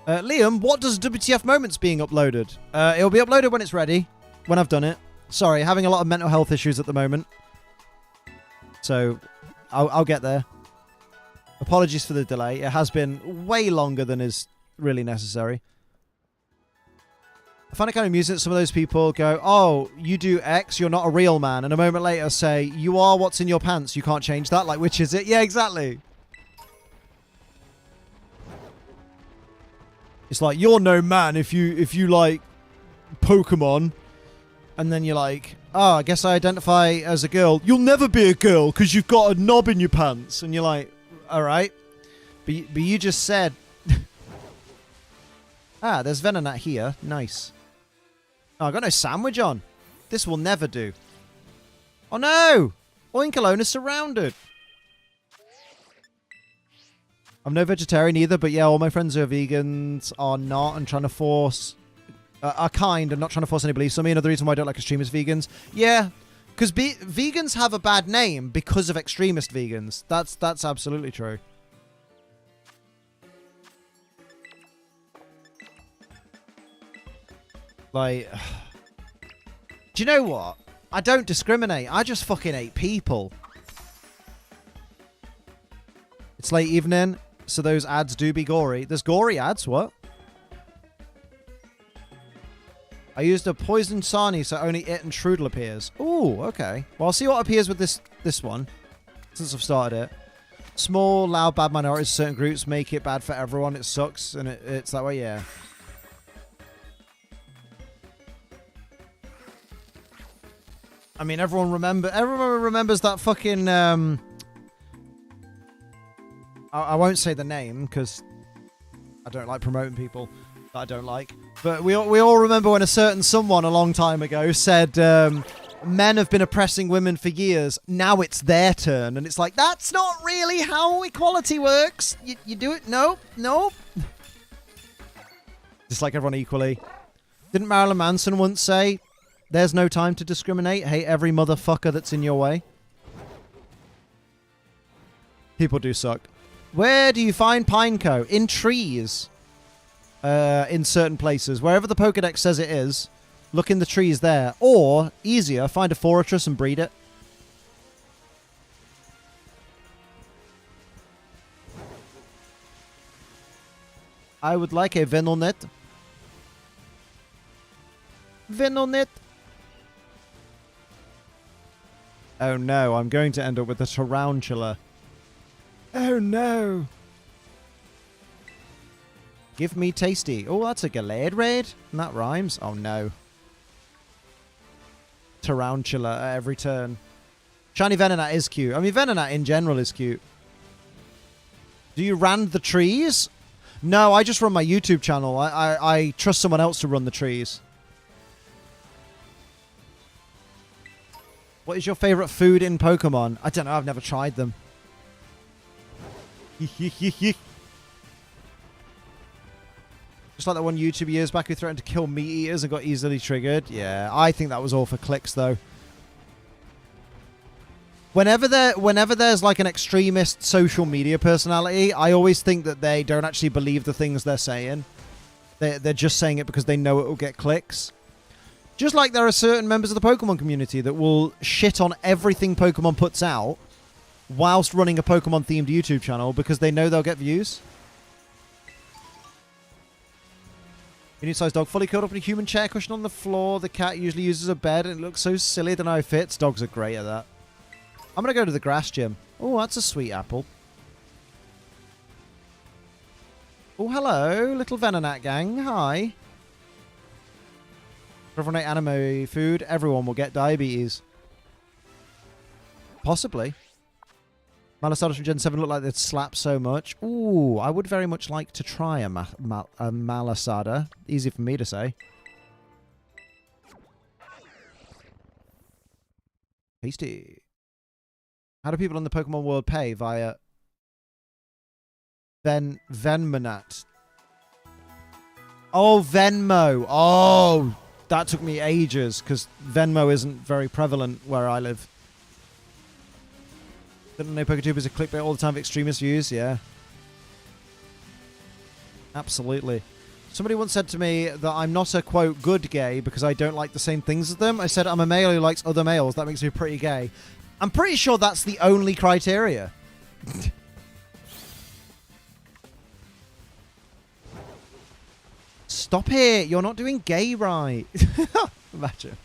[SPEAKER 1] Liam, what does WTF Moments being uploaded? It'll be uploaded when it's ready. When I've done it. Sorry, having a lot of mental health issues at the moment. So, I'll get there. Apologies for the delay. It has been way longer than is really necessary. I find it kind of amusing that some of those people go, oh, you do X, you're not a real man. And a moment later say, you are what's in your pants. You can't change that. Like, which is it? Yeah, exactly. It's like, you're no man if you like Pokemon. And then you're like, oh, I guess I identify as a girl. You'll never be a girl because you've got a knob in your pants. And you're like, all right. But you just said... Ah, there's Venonat here. Nice. Oh, I got no sandwich on. This will never do. Oh no! Oinkologne is surrounded. I'm no vegetarian either, but yeah, all my friends who are vegans are not and trying to force... are kind and not trying to force any beliefs on me. Another reason why I don't like extremist vegans. Yeah, because vegans have a bad name because of extremist vegans. That's absolutely true. Like, do you know what? I don't discriminate. I just fucking hate people. It's late evening, so those ads do be gory. There's gory ads, what? I used a poison Sarni, so only it and Trudel appears. Ooh, okay. Well, I'll see what appears with this one, since I've started it. Small, loud, bad minorities, certain groups make it bad for everyone. It sucks, and it's that way, yeah. I mean, everyone remembers that fucking, I won't say the name, because I don't like promoting people that I don't like. But we all remember when a certain someone a long time ago said, men have been oppressing women for years, now it's their turn. And it's like, that's not really how equality works. You do it, nope. Just like everyone equally. Didn't Marilyn Manson once say... There's no time to discriminate. Hate every motherfucker that's in your way. People do suck. Where do you find Pineco? In trees. In certain places. Wherever the Pokedex says it is, look in the trees there. Or, easier, find a Fortress and breed it. I would like a Venonat. Venonat. Oh no, I'm going to end up with a Tarantula. Oh no. Give me tasty. Oh, that's a Gallade raid? And that rhymes? Oh no. Tarantula at every turn. Shiny Venonat is cute. I mean, Venonat in general is cute. Do you rand the trees? No, I just run my YouTube channel. I trust someone else to run the trees. What is your favorite food in Pokemon? I don't know. I've never tried them. Just like that one YouTuber years back who threatened to kill meat eaters and got easily triggered. Yeah, I think that was all for clicks, though. Whenever there's like an extremist social media personality, I always think that they don't actually believe the things they're saying. They're just saying it because they know it will get clicks. Just like there are certain members of the Pokemon community that will shit on everything Pokemon puts out whilst running a Pokemon-themed YouTube channel because they know they'll get views. Medium-sized dog fully curled up in a human chair cushion on the floor. The cat usually uses a bed and it looks so silly. I don't know how it fits. Dogs are great at that. I'm going to go to the grass gym. Oh, that's a sweet apple. Oh, hello, little Venonat gang. Hi. If everyone ate anime food, everyone will get diabetes. Possibly. Malasadas from Gen 7 look like they'd slap so much. Ooh, I would very much like to try a Malasada. Easy for me to say. Tasty. How do people in the Pokemon world pay? Via Venmonat. Oh, Venmo. Oh, that took me ages because Venmo isn't very prevalent where I live. Didn't know Poketubers are clickbait all the time for extremist views? Yeah. Absolutely. Somebody once said to me that I'm not a, quote, good gay because I don't like the same things as them. I said I'm a male who likes other males. That makes me pretty gay. I'm pretty sure that's the only criteria. Stop it. You're not doing gay right. Imagine.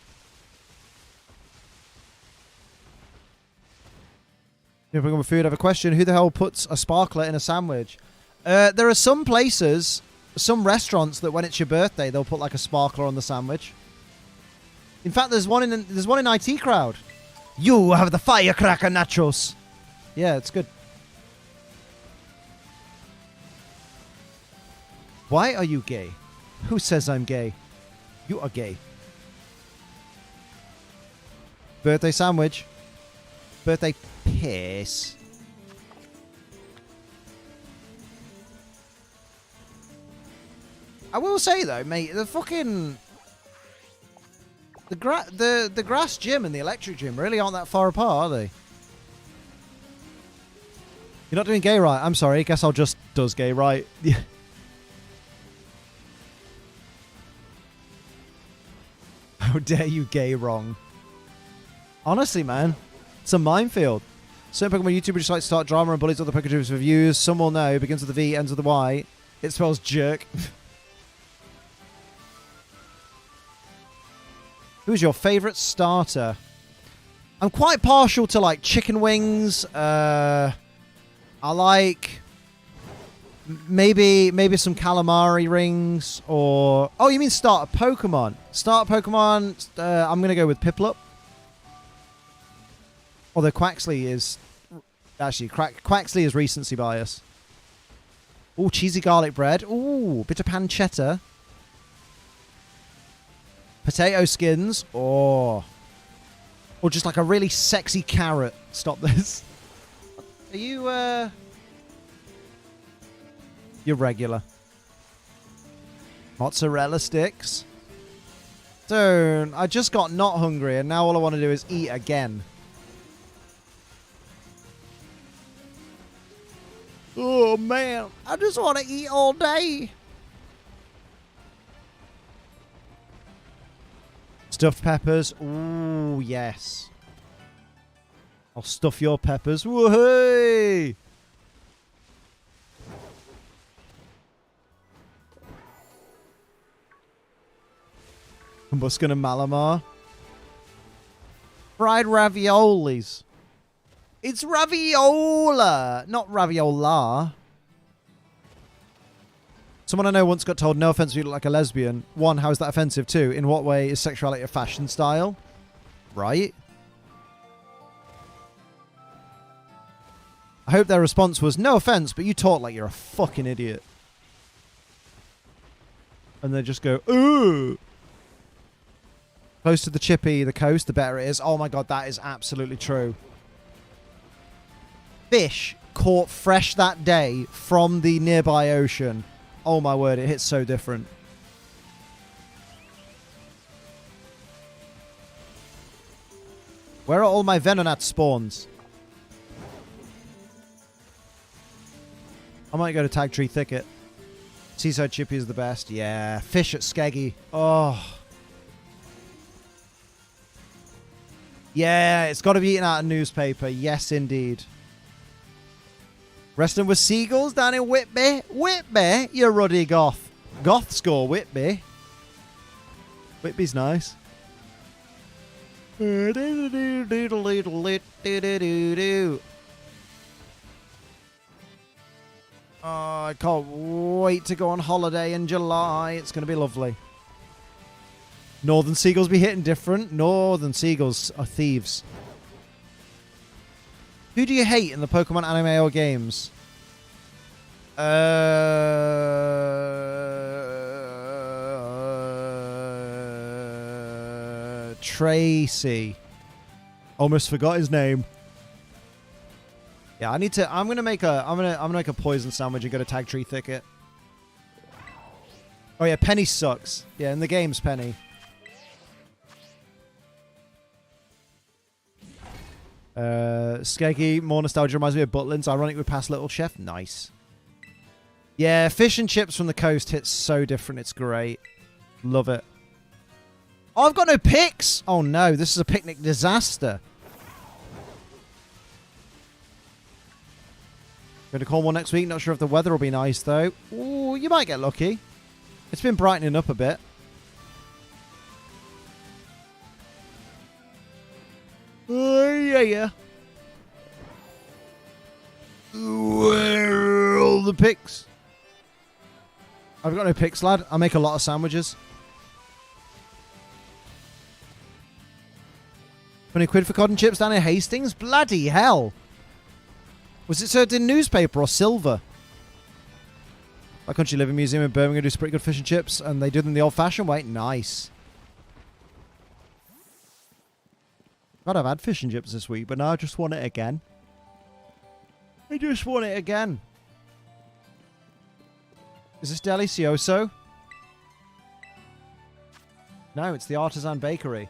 [SPEAKER 1] If we're going with food, I have a question. Who the hell puts a sparkler in a sandwich? There are some places, some restaurants that when it's your birthday, they'll put like a sparkler on the sandwich. In fact, there's one in IT Crowd. You have the firecracker nachos. Yeah, it's good. Why are you gay? Who says I'm gay? You are gay. Birthday sandwich. Birthday piss. I will say though, mate, the fucking the grass gym and the electric gym really aren't that far apart, are they? You're not doing gay right. I'm sorry. Guess I'll just does gay right. How dare you gay wrong? Honestly, man, it's a minefield. Certain Pokemon YouTubers just like to start drama and bullies other Pokemon for views. Some will know. Begins with a V, ends with a Y. It spells jerk. Who's your favorite starter? I'm quite partial to like chicken wings. I like maybe some calamari rings or oh, you mean starter Pokemon? Starter Pokemon. I'm gonna go with Piplup. Although Quaxly is actually Quaxly is recency bias. Ooh, cheesy garlic bread. Ooh, bit of pancetta. Potato skins. Or just like a really sexy carrot. Stop this. Are you, you're regular. Mozzarella sticks. Dude, I just got not hungry and now all I want to do is eat again. Oh, man. I just want to eat all day. Stuffed peppers. Ooh, yes. I'll stuff your peppers. Woohoo! Combuskin and Malamar. Fried raviolis. It's raviola, not raviola. Someone I know once got told, no offense, you look like a lesbian. One, how is that offensive? Two, in what way is sexuality a fashion style? Right? I hope their response was, no offense, but you talk like you're a fucking idiot. And they just go, ooh. Close to the chippy, the coast, the better it is. Oh my god, that is absolutely true. Fish caught fresh that day from the nearby ocean Oh my word, it hits so different. Where are all my Venonat spawns? I might go to Tag Tree Thicket. Seaside Chippy is the best. Yeah. Fish at Skeggy. Oh. Yeah, it's got to be eaten out of newspaper. Yes, indeed. Resting with seagulls down in Whitby. Whitby? You ruddy goth. Goth score, Whitby. Whitby's nice. Oh, I can't wait to go on holiday in July. It's going to be lovely. Northern seagulls be hitting different. Northern seagulls are thieves. Who do you hate in the Pokemon anime or games? Tracy. Almost forgot his name. Yeah, I'm gonna make a poison sandwich and go to Tag Tree Thicket. Oh yeah, Penny sucks. Yeah, in the game's Penny. Skeggy, more nostalgia, reminds me of Butlins. Ironic with past Little Chef. Nice. Yeah, fish and chips from the coast hits so different. It's great. Love it. Oh, I've got no picks. Oh no, this is a picnic disaster. Going to Cornwall next week. Not sure if the weather will be nice though. Ooh, you might get lucky. It's been brightening up a bit. Oh yeah. Where are all the picks? I've got no picks, lad. I make a lot of sandwiches. 20 quid for cotton chips down in Hastings? Bloody hell. Was it served in newspaper or silver? My Country Living Museum in Birmingham does pretty good fish and chips, and they do them the old-fashioned way. Nice. God, I've had fish and chips this week, but now I just want it again. I just want it again. Is this Delicioso? No, it's the Artisan Bakery.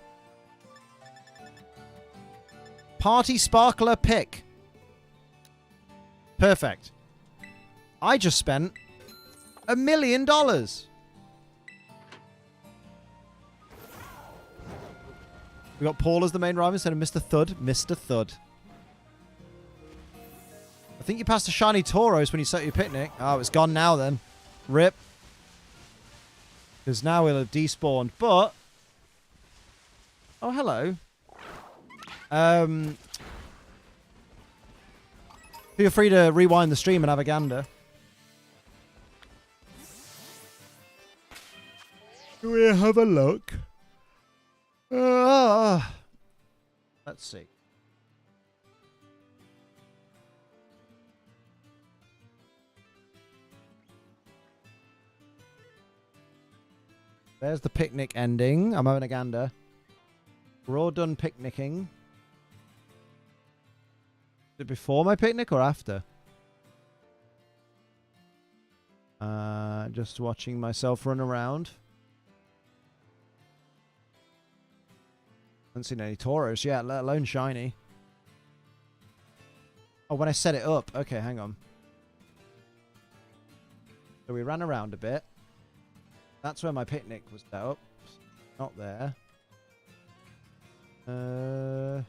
[SPEAKER 1] Party Sparkler Pick. Perfect. I just spent $1 million. We got Paul as the main rival instead of Mr. Thud. Mr. Thud. I think you passed a shiny Tauros when you set your picnic. Oh, it's gone now then. Rip. Because now we'll have despawned. But... oh, hello. Feel free to rewind the stream and have a gander. We'll have a look. Let's see. There's the picnic ending. I'm having a gander. We're all done picnicking. Is it before my picnic or after? Just watching myself run around. Haven't seen any Tauros yet, let alone shiny. Oh, when I set it up. Okay, hang on. So we ran around a bit. That's where my picnic was set up. Not there. I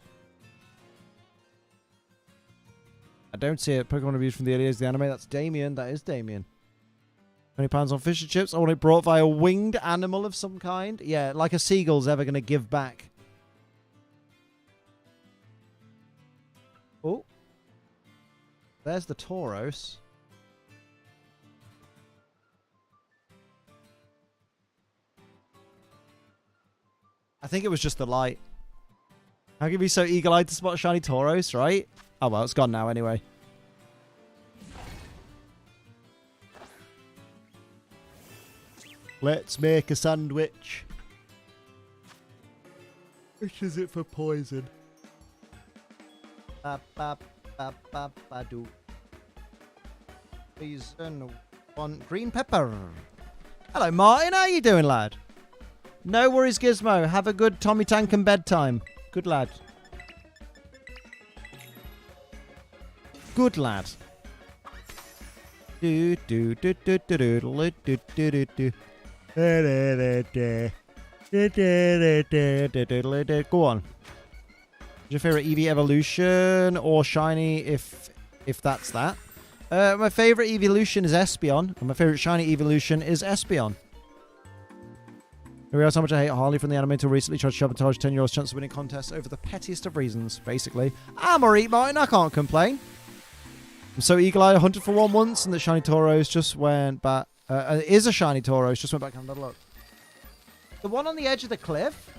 [SPEAKER 1] don't see it. Pokemon reviews from the early days of the anime. That's Damien. That is Damien. £20 on fish and chips. I want it brought by a winged animal of some kind. Yeah, like a seagull's ever going to give back. Oh. There's the Tauros. I think it was just the light. How can you be so eagle-eyed to spot a shiny Tauros, right? Oh, well, it's gone now anyway. Let's make a sandwich. Which is it for poison? Ba ba ba ba ba do. Poison. One green pepper. Hello, Martin. How you doing, lad? No worries, Gizmo. Have a good Tommy Tank and bedtime. Good lad. Good lad. Do do do do do do do do do do. Go on. Your favorite EV evolution or shiny if that's that? My favorite evolution is Espeon, and my favorite shiny evolution is Espeon. You realize how much I hate Harley from the anime until recently tried to sabotage 10-year-old's chance of winning contests over the pettiest of reasons, basically. I'm alright, Martin, I can't complain. I'm so eagle-eyed, I hunted for one once, and the shiny Tauros just went back. It is a shiny Tauros, just went back and had a look. The one on the edge of the cliff?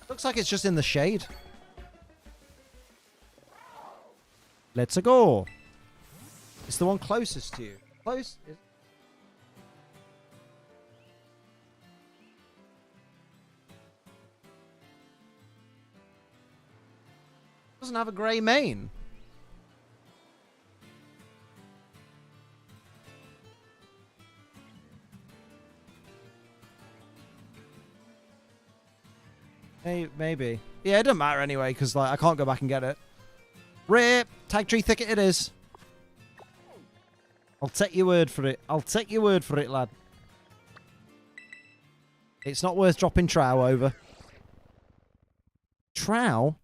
[SPEAKER 1] Looks like it's just in the shade. Let's go. It's the one closest to you. Close. Doesn't have a grey mane. Maybe. Yeah, it doesn't matter anyway, because like I can't go back and get it. Rip! Tag tree thicket it is. I'll take your word for it. I'll take your word for it, lad. It's not worth dropping Trow over. Trow?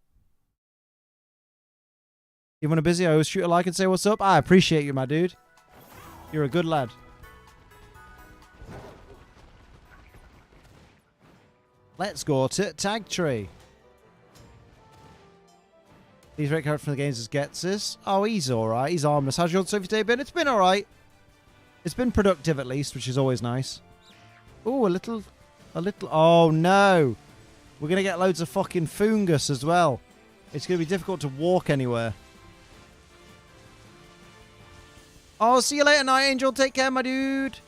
[SPEAKER 1] Even when I'm busy, I always shoot a like and say what's up. I appreciate you, my dude. You're a good lad. Let's go to Tag Tree. He's great character from the games as Getsis. Oh, he's alright. He's harmless. How's your Sophie day been? It's been alright. It's been productive at least, which is always nice. Oh, a little. Oh, no. We're going to get loads of fucking fungus as well. It's going to be difficult to walk anywhere. Oh, see you later, Night Angel. Take care, my dude.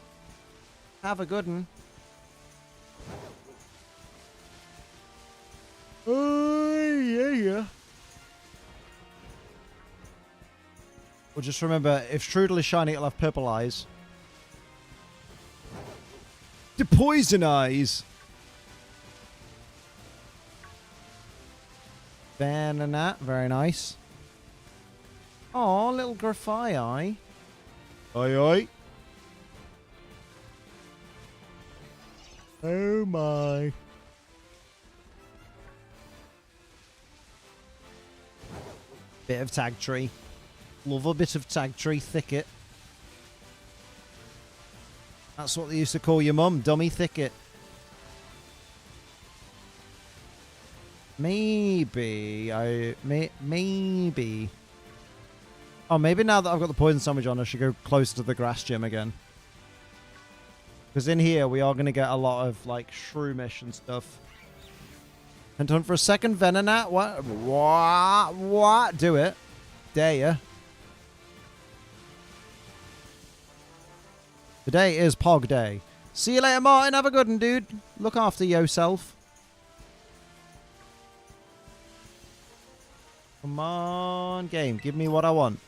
[SPEAKER 1] Have a good one. Oh, yeah. Well, just remember, if Strudel is shiny, it'll have purple eyes. The poison eyes. Banana, very nice. Oh, little Grafai. Oi. Oh my. Bit of Tag Tree. Love a bit of Tag Tree thicket. That's what they used to call your mum, dummy thicket. Maybe. Maybe. Oh, maybe now that I've got the poison sandwich on, I should go closer to the grass gym again. Because in here, we are going to get a lot of, like, shroomish and stuff. And hunt for a second Venonat? What? Do it. Dare ya. Today is Pog Day. See you later, Martin. Have a good one, dude. Look after yourself. Come on, game. Give me what I want.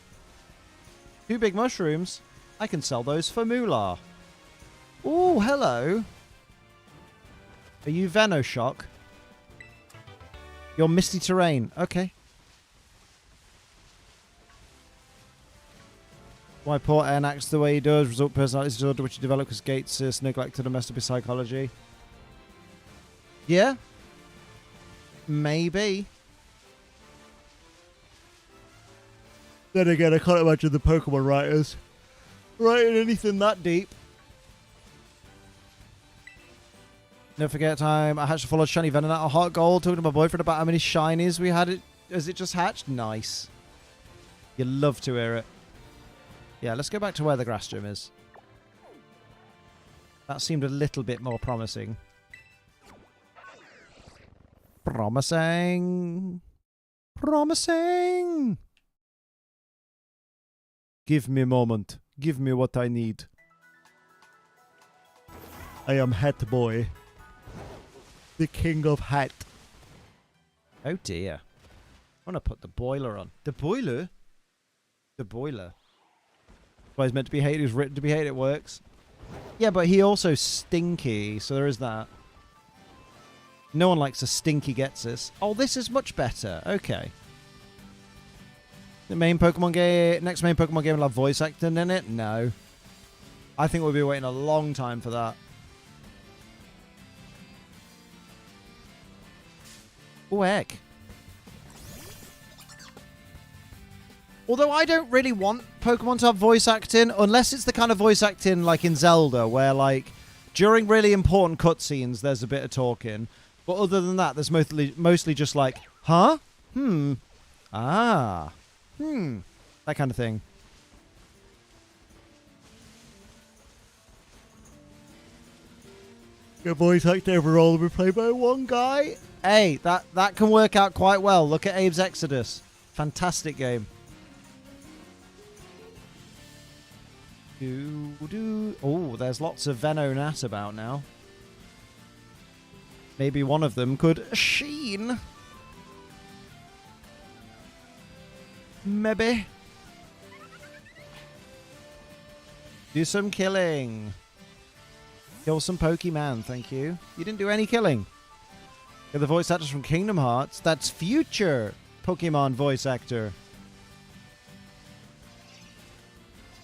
[SPEAKER 1] 2 big mushrooms. I can sell those for moolah. Ooh, hello. Are you Venoshock? You're Misty Terrain. Okay. Why poor Airn acts the way he does. Result personality disorder which he developed because Gates neglected and messed up his psychology. Yeah. Maybe. Then again, I can't imagine the Pokemon writers writing anything that deep. Never forget time I hatched a full of shiny Venonat, a heart gold, talking to my boyfriend about how many shinies we had. Has it just hatched? Nice. You love to hear it. Yeah, let's go back to where the grass gym is. That seemed a little bit more promising. Promising. Give me a moment. Give me what I need. I am Hat Boy. The king of hat. Oh dear. I want to put the boiler on. The boiler? The boiler. Well, he's meant to be hated. He's written to be hated. It works. Yeah, but he also stinky, so there is that. No one likes a stinky Getsus. Oh, this is much better. Okay. The main Pokemon game, next main Pokemon game will have voice acting in it? No. I think we'll be waiting a long time for that. Oh, heck. Although I don't really want Pokemon to have voice acting, unless it's the kind of voice acting like in Zelda, where like during really important cutscenes there's a bit of talking. But other than that, there's mostly just like, huh? Ah. That kind of thing. Your voice actor overall will be played by one guy. Hey, that can work out quite well. Look at Abe's Exodus. Fantastic game. Oh, there's lots of Venonat about now. Maybe one of them could sheen. Maybe. Do some killing. Kill some Pokemon, thank you. You didn't do any killing. Get the voice actors from Kingdom Hearts. That's future Pokemon voice actor.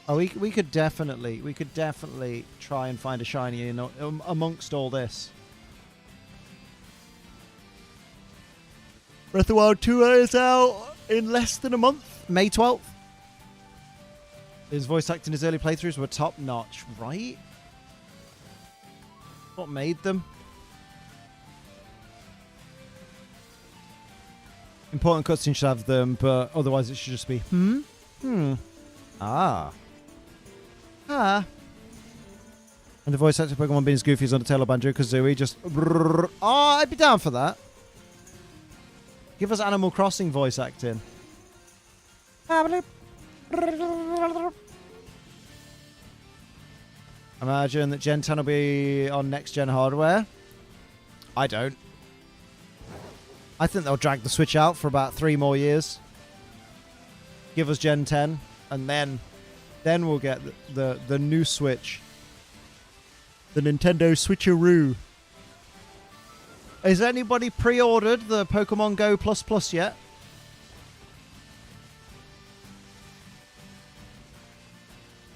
[SPEAKER 1] Oh, we could definitely try and find a shiny amongst all this. Breath of the Wild 2 is out in less than a month, May 12th. His voice acting in his early playthroughs were top notch, right? What made them? Important cutscenes should have them, but otherwise it should just be Ah. And the voice actor Pokemon being as goofy as Undertale Banjo-Kazooie, just oh, I'd be down for that. Give us Animal Crossing voice acting. Imagine that Gen 10 will be on next-gen hardware. I don't. I think they'll drag the Switch out for about 3 more years. Give us Gen 10, and then we'll get the new Switch. The Nintendo Switcheroo. Has anybody pre-ordered the Pokemon Go Plus yet?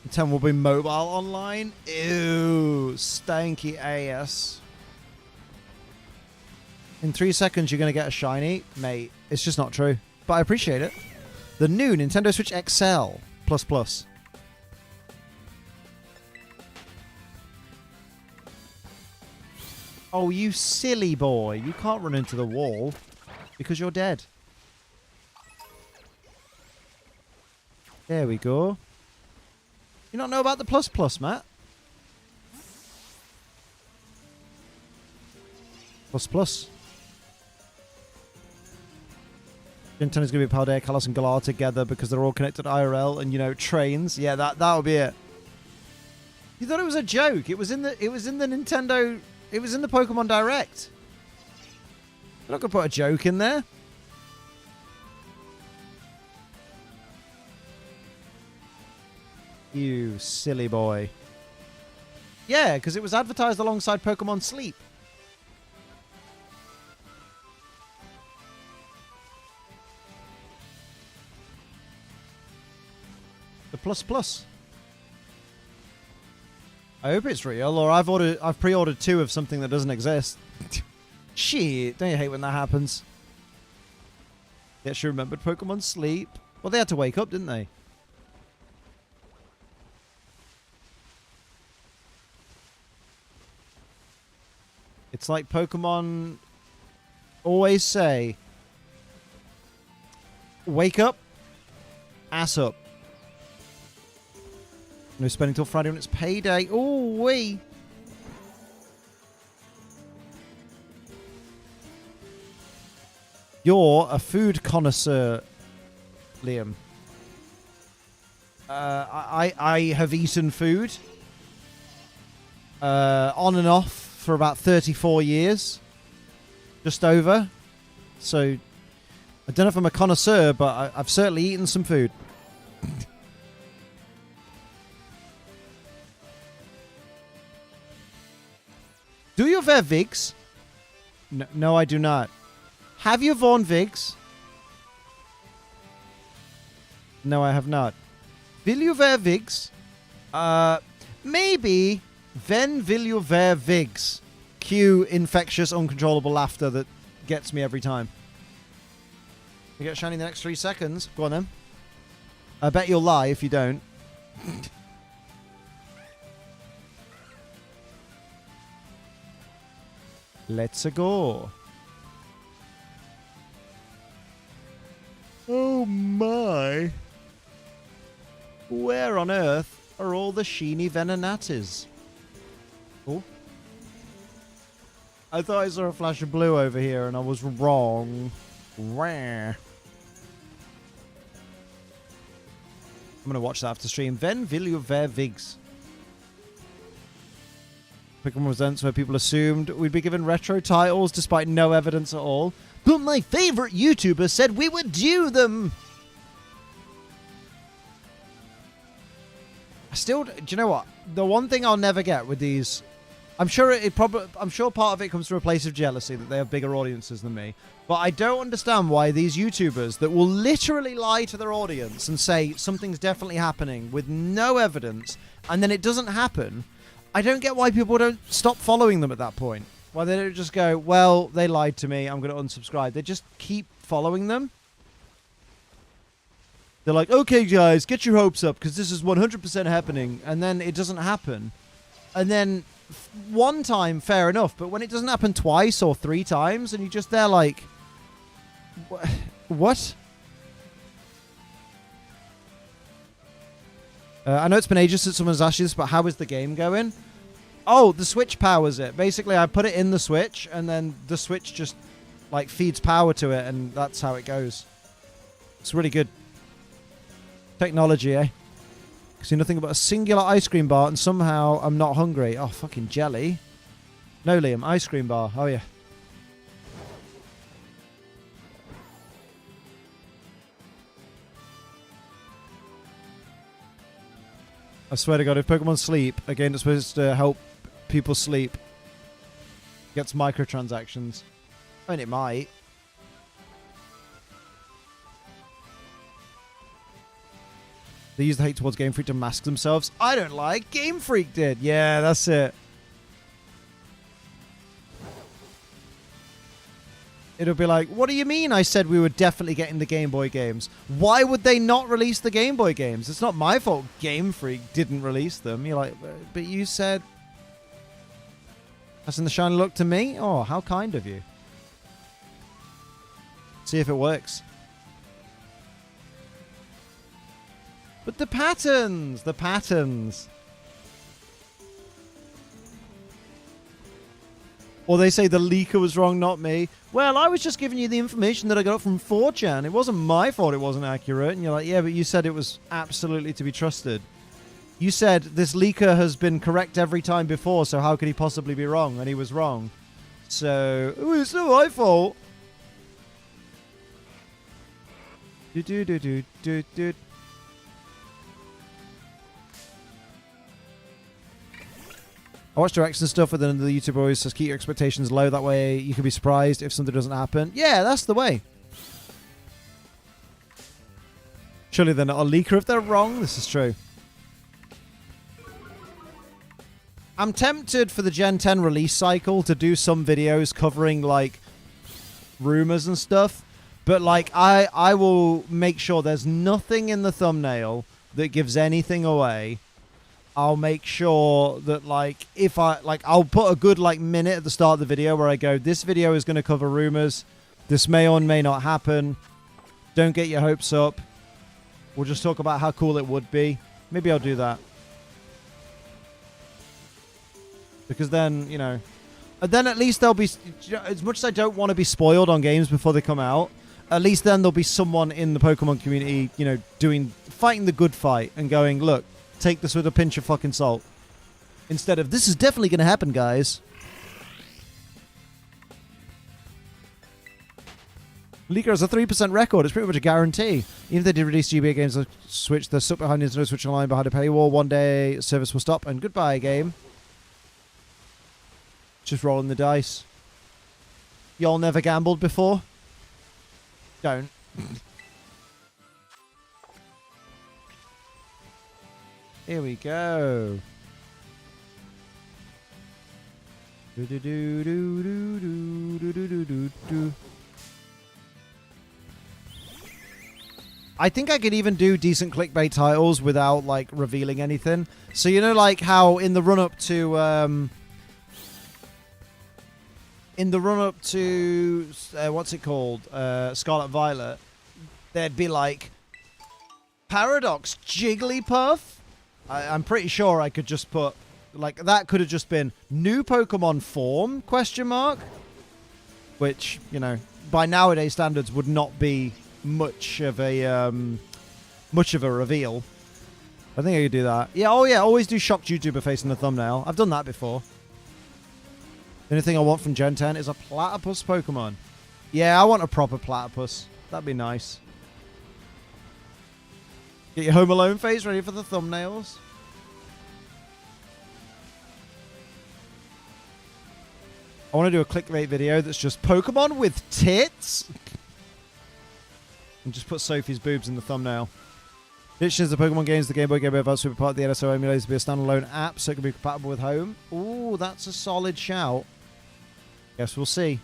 [SPEAKER 1] The 10 will be mobile online. Ew, stanky ass. In 3 seconds, you're going to get a shiny. Mate, it's just not true. But I appreciate it. The new Nintendo Switch XL Plus. Oh, you silly boy. You can't run into the wall because you're dead. There we go. You not know about the Plus, Matt? Plus. Gen 10 is going to be Paldea, Kalos, and Galar together because they're all connected to IRL and, you know, trains. Yeah, that'll be it. You thought it was a joke. It was in the Nintendo... It was in the Pokemon Direct. I'm not going to put a joke in there. You silly boy. Yeah, because it was advertised alongside Pokemon Sleep. The Plus. I hope it's real, or I've pre-ordered 2 of something that doesn't exist. Shit, don't you hate when that happens? Yeah, she remembered Pokemon Sleep. Well, they had to wake up, didn't they? It's like Pokemon always say, wake up, ass up. No spending till Friday when it's payday. Ooh wee. You're a food connoisseur, Liam. I have eaten food. on and off for about 34 years. Just over. So, I don't know if I'm a connoisseur, but I've certainly eaten some food. Do you wear Vigs? No, I do not. Have you worn Vigs? No, I have not. Will you wear Vigs? Maybe. When will you wear Vigs? Cue infectious, uncontrollable laughter that gets me every time. You get shiny in the next 3 seconds. Go on then. I bet you'll lie if you don't. Let's go. Oh my. Where on earth are all the Shiny Venenatis? Oh. I thought I saw a flash of blue over here and I was wrong. Rare. I'm going to watch that after stream. Then will you wear Vigs? Pokemon Presents where people assumed we'd be given retro titles despite no evidence at all. But my favorite YouTuber said we would do them. Do you know what? The one thing I'll never get with these, I'm sure part of it comes from a place of jealousy that they have bigger audiences than me. But I don't understand why these YouTubers that will literally lie to their audience and say something's definitely happening with no evidence, and then it doesn't happen. I don't get why people don't stop following them at that point. Why they don't just go, well, they lied to me, I'm going to unsubscribe. They just keep following them. They're like, okay, guys, get your hopes up because this is 100% happening. And then it doesn't happen. And then one time, fair enough. But when it doesn't happen twice or 3 times and you're just there like, what? I know it's been ages since someone's asked you this, but how is the game going? Oh, the Switch powers it. Basically, I put it in the Switch, and then the Switch just, like, feeds power to it, and that's how it goes. It's really good. Technology, eh? I see nothing but a singular ice cream bar, and somehow I'm not hungry. Oh, fucking jelly. No, Liam, ice cream bar. Oh, yeah. I swear to God, if Pokemon sleep, again, it's supposed to help people sleep. Gets microtransactions. I mean, it might. They use the hate towards Game Freak to mask themselves. I don't like. Game Freak did. Yeah, that's it. It'll be like, what do you mean I said we were definitely getting the Game Boy games? Why would they not release the Game Boy games? It's not my fault Game Freak didn't release them. You're like, but you said... Hasn't the shiny look to me? Oh, how kind of you. See if it works. But the patterns! The patterns! Or they say the leaker was wrong, not me. Well, I was just giving you the information that I got from 4chan. It wasn't my fault it wasn't accurate. And you're like, yeah, but you said it was absolutely to be trusted. You said this leaker has been correct every time before, so how could he possibly be wrong? And he was wrong. So, it's not my fault. Do. I watch directs and stuff, and then the YouTuber always says keep your expectations low. That way you can be surprised if something doesn't happen. Yeah, that's the way. Surely they're not a leaker if they're wrong. This is true. I'm tempted for the Gen 10 release cycle to do some videos covering, like, rumors and stuff. But, like, I will make sure there's nothing in the thumbnail that gives anything away. I'll make sure that, like, I'll put a good, like, minute at the start of the video where I go, this video is going to cover rumors. This may or may not happen. Don't get your hopes up. We'll just talk about how cool it would be. Maybe I'll do that. Because then, you know... And then at least there'll be... As much as I don't want to be spoiled on games before they come out, at least then there'll be someone in the Pokemon community, you know, fighting the good fight and going, look, take this with a pinch of fucking salt. Instead of, this is definitely going to happen, guys. Leaker has a 3% record. It's pretty much a guarantee. Even if they did release GBA games on Switch, they're stuck behind the Nintendo Switch Online behind a paywall. One day, service will stop, and goodbye, game. Just rolling the dice. Y'all never gambled before? Don't. Here we go. Do do do do do do do do do do. I think I could even do decent clickbait titles without, like, revealing anything. So, you know, like, how in the run-up to, what's it called? Scarlet Violet, there'd be, like, Paradox Jigglypuff? I'm pretty sure I could just put, like, that could have just been new Pokemon form, question mark? Which, you know, by nowadays standards would not be much of a reveal. I think I could do that. Yeah, oh yeah, always do shocked YouTuber face in the thumbnail. I've done that before. The only thing I want from Gen 10 is a platypus Pokemon. Yeah, I want a proper platypus. That'd be nice. Get your Home Alone face ready for the thumbnails. I want to do a clickbait video that's just Pokemon with tits. And just put Sophie's boobs in the thumbnail. Ditches the Pokemon games, the Game Boy Advance will be part of the NSO emulators to be a standalone app so it can be compatible with home. Ooh, that's a solid shout. Guess we'll see.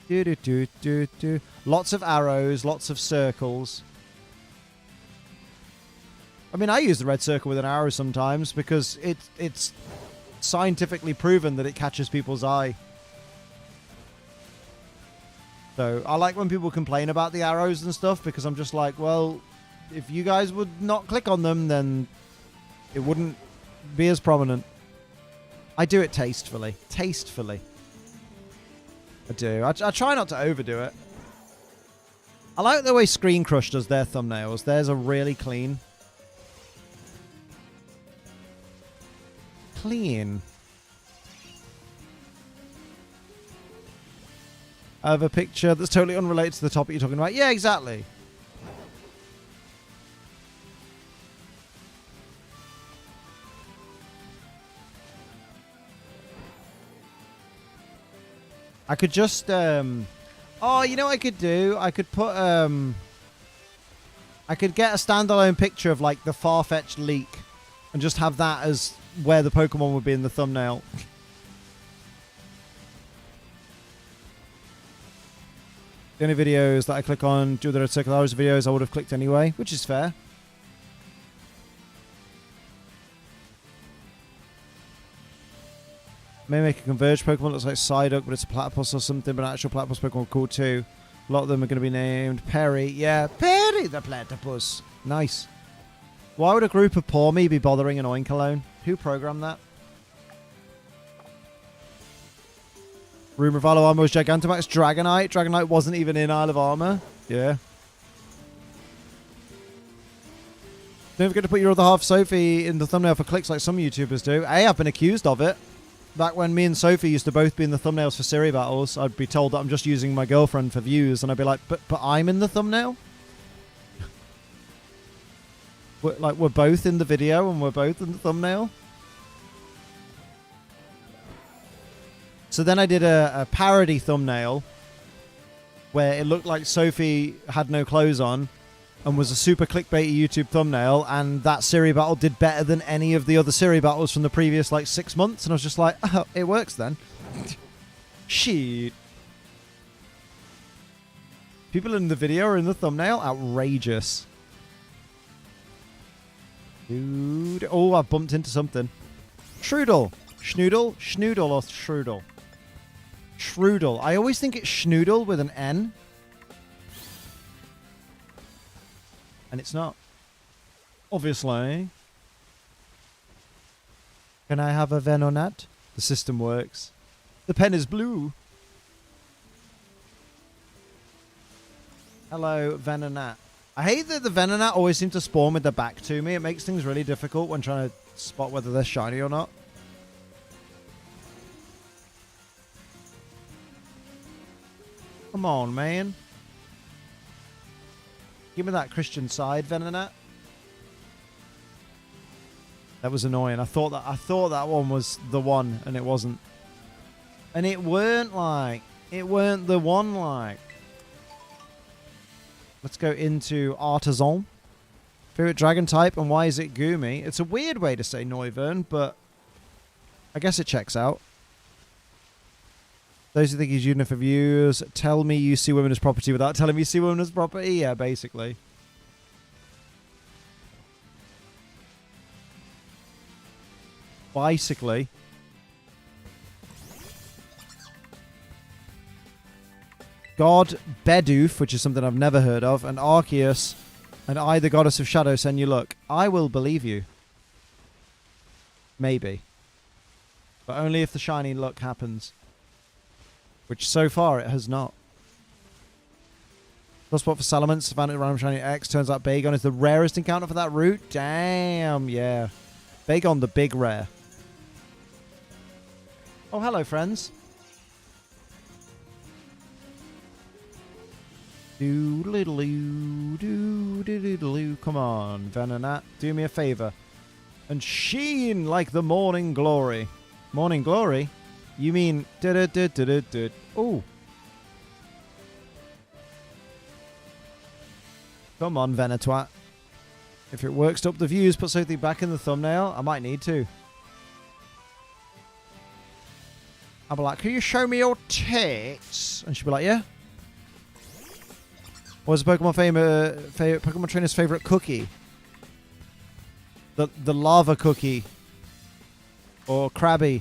[SPEAKER 1] Do do do do do. Lots of arrows, lots of circles. I mean, I use the red circle with an arrow sometimes because it's scientifically proven that it catches people's eye. So I like when people complain about the arrows and stuff because I'm just like, well, if you guys would not click on them, then it wouldn't be as prominent. I do it tastefully. Tastefully. I do. I try not to overdo it. I like the way Screen Crush does their thumbnails. Theirs are really clean. Clean. I have a picture that's totally unrelated to the topic you're talking about. Yeah, exactly. I could just, oh, you know what I could do? I could put, I could get a standalone picture of, like, the Farfetch'd leak and just have that as where the Pokemon would be in the thumbnail. The only videos that I click on do the red circle hours videos I would have clicked anyway, which is fair. May make a converged Pokemon that looks like Psyduck, but it's a platypus or something, but an actual platypus Pokemon are cool too. A lot of them are going to be named Perry. Yeah, Perry the platypus. Nice. Why would a group of poor me be bothering an Oinkologne? Who programmed that? Rumor of Isle of Armor was Gigantamax. Dragonite. Dragonite wasn't even in Isle of Armor. Yeah. Don't forget to put your other half, Sophie, in the thumbnail for clicks like some YouTubers do. Hey, I've been accused of it. Back when me and Sophie used to both be in the thumbnails for Siri battles, I'd be told that I'm just using my girlfriend for views, and I'd be like, but I'm in the thumbnail? We're both in the video and we're both in the thumbnail? So then I did a parody thumbnail where it looked like Sophie had no clothes on and was a super clickbaity YouTube thumbnail, and that Siri battle did better than any of the other Siri battles from the previous, like, 6 months, and I was just like, oh, it works then. Shit. People in the video are in the thumbnail? Outrageous. Dude. Oh, I've bumped into something. Shroodle. Schnoodle? Schnoodle or Shroodle? Shroodle. I always think it's Schnoodle with an N. And it's not. Obviously. Can I have a Venonat? The system works. The pen is blue. Hello, Venonat. I hate that the Venonat always seem to spawn with their back to me. It makes things really difficult when trying to spot whether they're shiny or not. Come on, man. Give me that Christian side, Venonat. That was annoying. I thought that one was the one, and it wasn't. And it weren't the one like. Let's go into Artisan. Favorite dragon type, and why is it Goomy? It's a weird way to say Noivern, but I guess it checks out. Those who think he's using it for views, tell me you see women as property without telling me you see women as property. Yeah, basically. Basically. God Bedoof, which is something I've never heard of, and Arceus, and I, the goddess of shadow, send you luck. I will believe you. Maybe. But only if the shiny luck happens. Which so far it has not. Plus spot for Salamence, found it random shiny X. Turns out Bagon is the rarest encounter for that route. Damn, yeah. Bagon the big rare. Oh, hello, friends. Doodle-doo, doodle-doo. Come on, Venonat, do me a favor. And sheen like the morning glory. Morning glory? You mean... Ooh. Come on, Venatwat. If it works to up the views, put something back in the thumbnail. I might need to. I'll be like, can you show me your tits? And she'll be like, yeah. What's the Pokemon favorite Pokemon trainer's favorite cookie? The lava cookie. Or Krabby.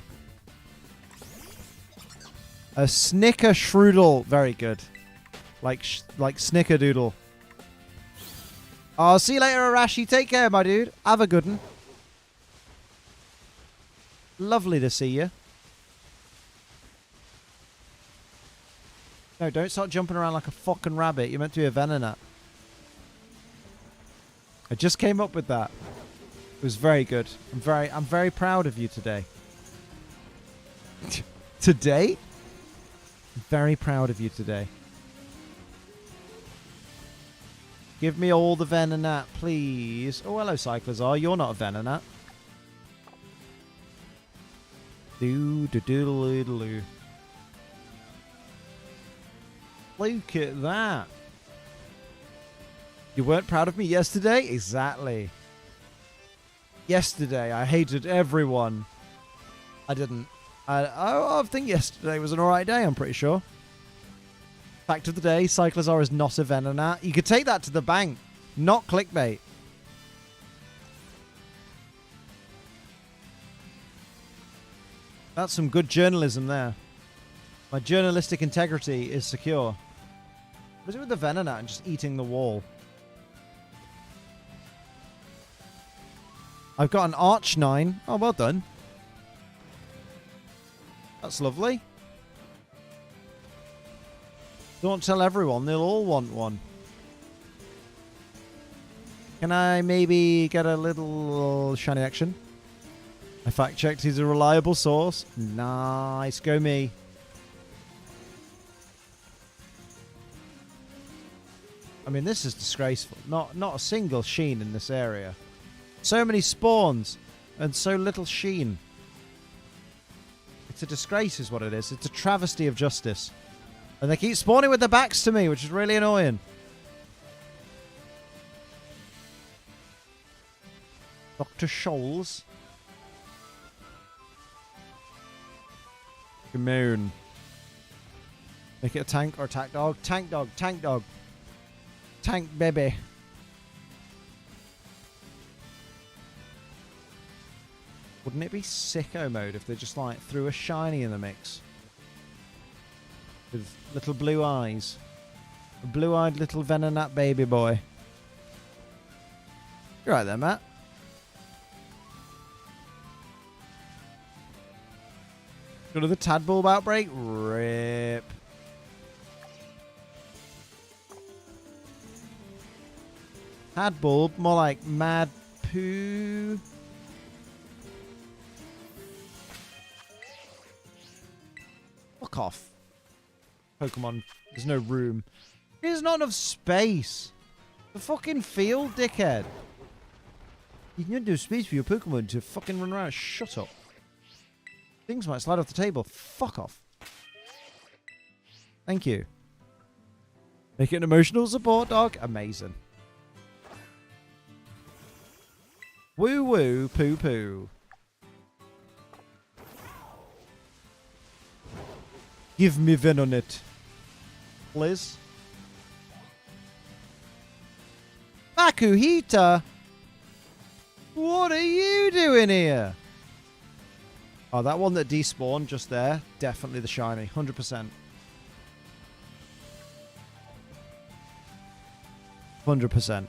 [SPEAKER 1] A Snickerstrudel. Very good. Like Snickerdoodle. Oh, see you later, Arashi. Take care, my dude. Have a good one. Lovely to see you. No, don't start jumping around like a fucking rabbit. You're meant to be a Venonat. I just came up with that. It was very good. I'm very proud of you today. Today? I'm very proud of you today. Give me all the Venonat, please. Oh, hello, Cyclizar. You're not a Venonat. Do-do-doodle-doodle-doo. Look at that. You weren't proud of me yesterday? Exactly. Yesterday, I hated everyone. I didn't. I think yesterday was an alright day, I'm pretty sure. Fact of the day, Cyclizar is not a Venonat. You could take that to the bank. Not clickbait. That's some good journalism there. My journalistic integrity is secure. What is it with the Venonat and just eating the wall? I've got an Arch9. Oh, well done. That's lovely. Don't tell everyone. They'll all want one. Can I maybe get a little shiny action? I fact-checked. He's a reliable source. Nice. Go me. I mean, this is disgraceful. Not a single sheen in this area. So many spawns and so little sheen. It's a disgrace is what it is. It's a travesty of justice. And they keep spawning with their backs to me, which is really annoying. Dr. Scholes. Moon. Make it a tank or attack dog. Tank dog. Tank dog. Tank baby. Wouldn't it be sicko mode if they just like threw a shiny in the mix? With little blue eyes. A blue-eyed little Venonat baby boy. You're right there, Matt. Go to the Tadbulb outbreak? Rip. Tadbulb? More like Mad Poo. Fuck off. Pokemon. There's no room. There's not enough space. The fucking field, dickhead. You need no space for your Pokemon to fucking run around. Shut up. Things might slide off the table. Fuck off. Thank you. Make it an emotional support dog. Amazing. Woo woo poo poo. Give me Venonat. Please. Makuhita? What are you doing here? Oh, that one that despawned just there. Definitely the shiny. 100%. 100%.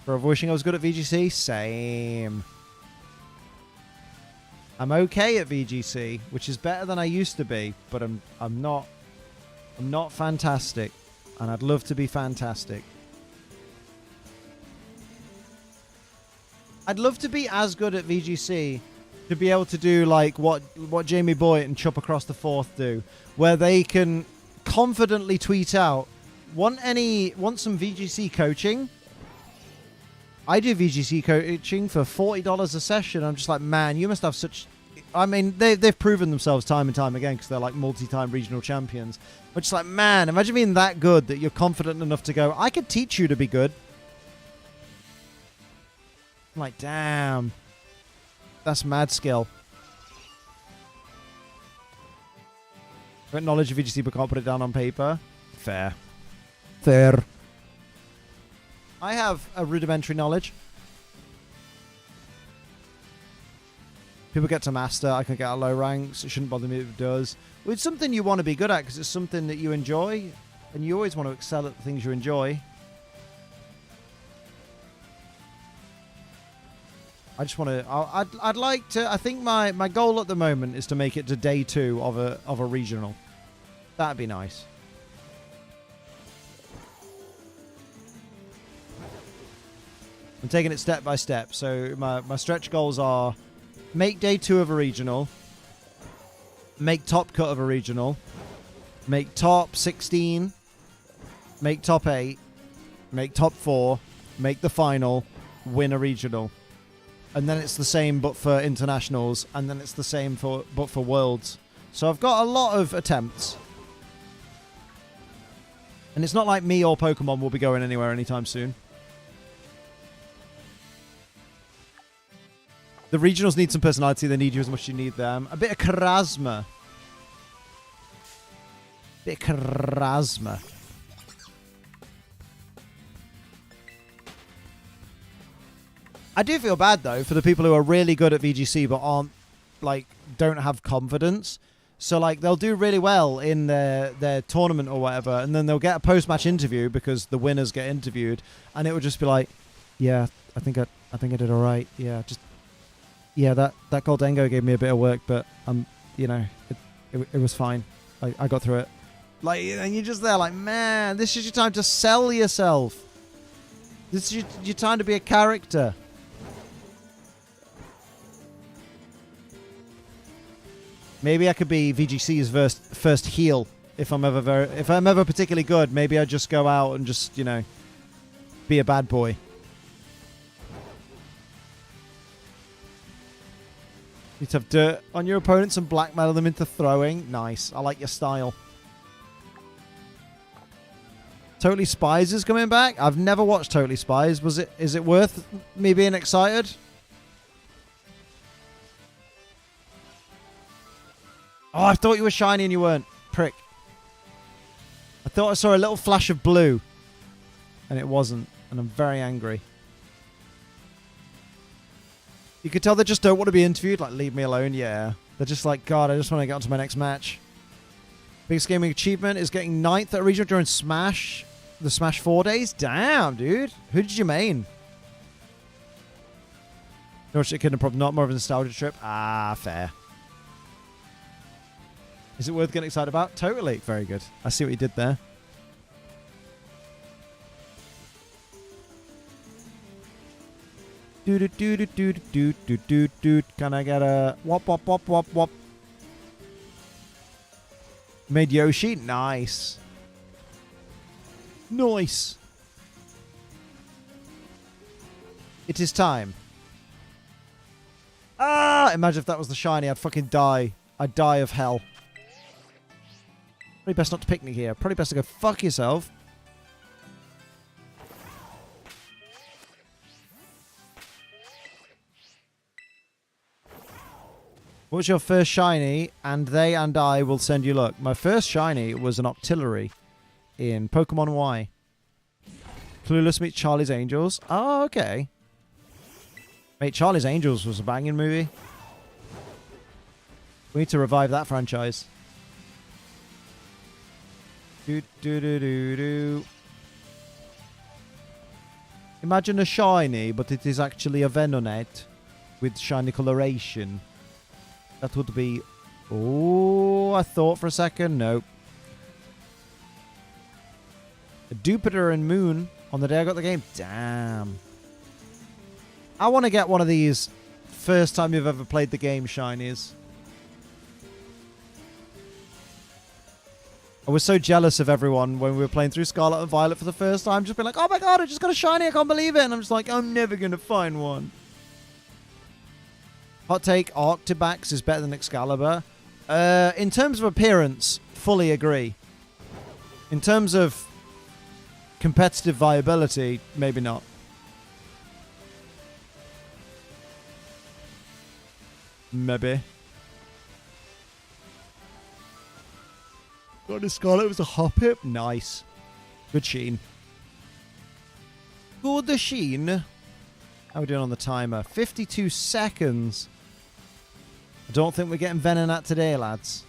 [SPEAKER 1] For wishing I was good at VGC? Same. I'm okay at VGC, which is better than I used to be, but I'm not fantastic, and I'd love to be fantastic. I'd love to be as good at VGC to be able to do like what Jamie Boyd and Chop Across the Fourth do, where they can confidently tweet out, want some VGC coaching? I do VGC coaching for $40 a session. I'm just like, man, you must have such... I mean, they've proven themselves time and time again because they're like multi-time regional champions. But just like, man, imagine being that good that you're confident enough to go, I could teach you to be good. I'm like, damn. That's mad skill. Got knowledge of VGC but can't put it down on paper. Fair. Fair. I have a rudimentary knowledge. People get to master. I can get at low ranks. It shouldn't bother me if it does. Well, it's something you want to be good at because it's something that you enjoy. And you always want to excel at the things you enjoy. I just want to... I'd like to... I think my goal at the moment is to make it to day 2 of a regional. That'd be nice. I'm taking it step by step. So my stretch goals are make day 2 of a regional, make top cut of a regional, make top 16, make top 8, make top 4, make the final, win a regional. And then it's the same but for internationals, and then it's the same but for worlds. So I've got a lot of attempts. And it's not like me or Pokemon will be going anywhere anytime soon. The regionals need some personality. They need you as much as you need them. A bit of charisma. I do feel bad, though, for the people who are really good at VGC but aren't, like, don't have confidence. So, like, they'll do really well in their tournament or whatever, and then they'll get a post-match interview because the winners get interviewed, and it will just be like, yeah, I think I did all right. Yeah, just... Yeah, that Gholdengo gave me a bit of work, but you know, it was fine. I got through it. Like, and you're just there, like, man, this is your time to sell yourself. This is your time to be a character. Maybe I could be VGC's first heel if I'm ever particularly good. Maybe I just go out and just, you know, be a bad boy. You have dirt on your opponents and blackmail them into throwing. Nice. I like your style. Totally Spies is coming back. I've never watched Totally Spies. Is it worth me being excited? Oh, I thought you were shiny and you weren't. Prick. I thought I saw a little flash of blue. And it wasn't. And I'm very angry. You could tell they just don't want to be interviewed. Like, leave me alone. Yeah. They're just like, God, I just want to get on to my next match. Biggest gaming achievement is getting 9th at a regional during Smash. The Smash 4 days? Damn, dude. Who did you main? No, shit, kid, no problem. Not more of a nostalgia trip. Ah, fair. Is it worth getting excited about? Totally. Very good. I see what you did there. Can I get a wop wop wop wop wop? Made Yoshi. Nice. Nice. It is time. Ah! Imagine if that was the shiny. I'd fucking die. I'd die of hell. Probably best not to pick me here. Probably best to go fuck yourself. What's your first shiny? And they and I will send you luck. My first shiny was an Octillery in Pokemon Y. Clueless meets Charlie's Angels. Oh, okay. Mate, Charlie's Angels was a banging movie. We need to revive that franchise. Do. Imagine a shiny, but it is actually a Venonat with shiny coloration. That would be... Oh, I thought for a second. Nope. A Jupiter and Moon on the day I got the game. Damn. I want to get one of these first time you've ever played the game shinies. I was so jealous of everyone when we were playing through Scarlet and Violet for the first time. Just being like, oh my god, I just got a shiny, I can't believe it. And I'm just like, I'm never going to find one. Hot take, Arctibax is better than Excalibur. In terms of appearance, fully agree. In terms of competitive viability, maybe not. Maybe. Got a Scarlet with a Hoppip. Nice. Good sheen. Good sheen. How are we doing on the timer? 52 seconds. I don't think we're getting Venonat today, lads.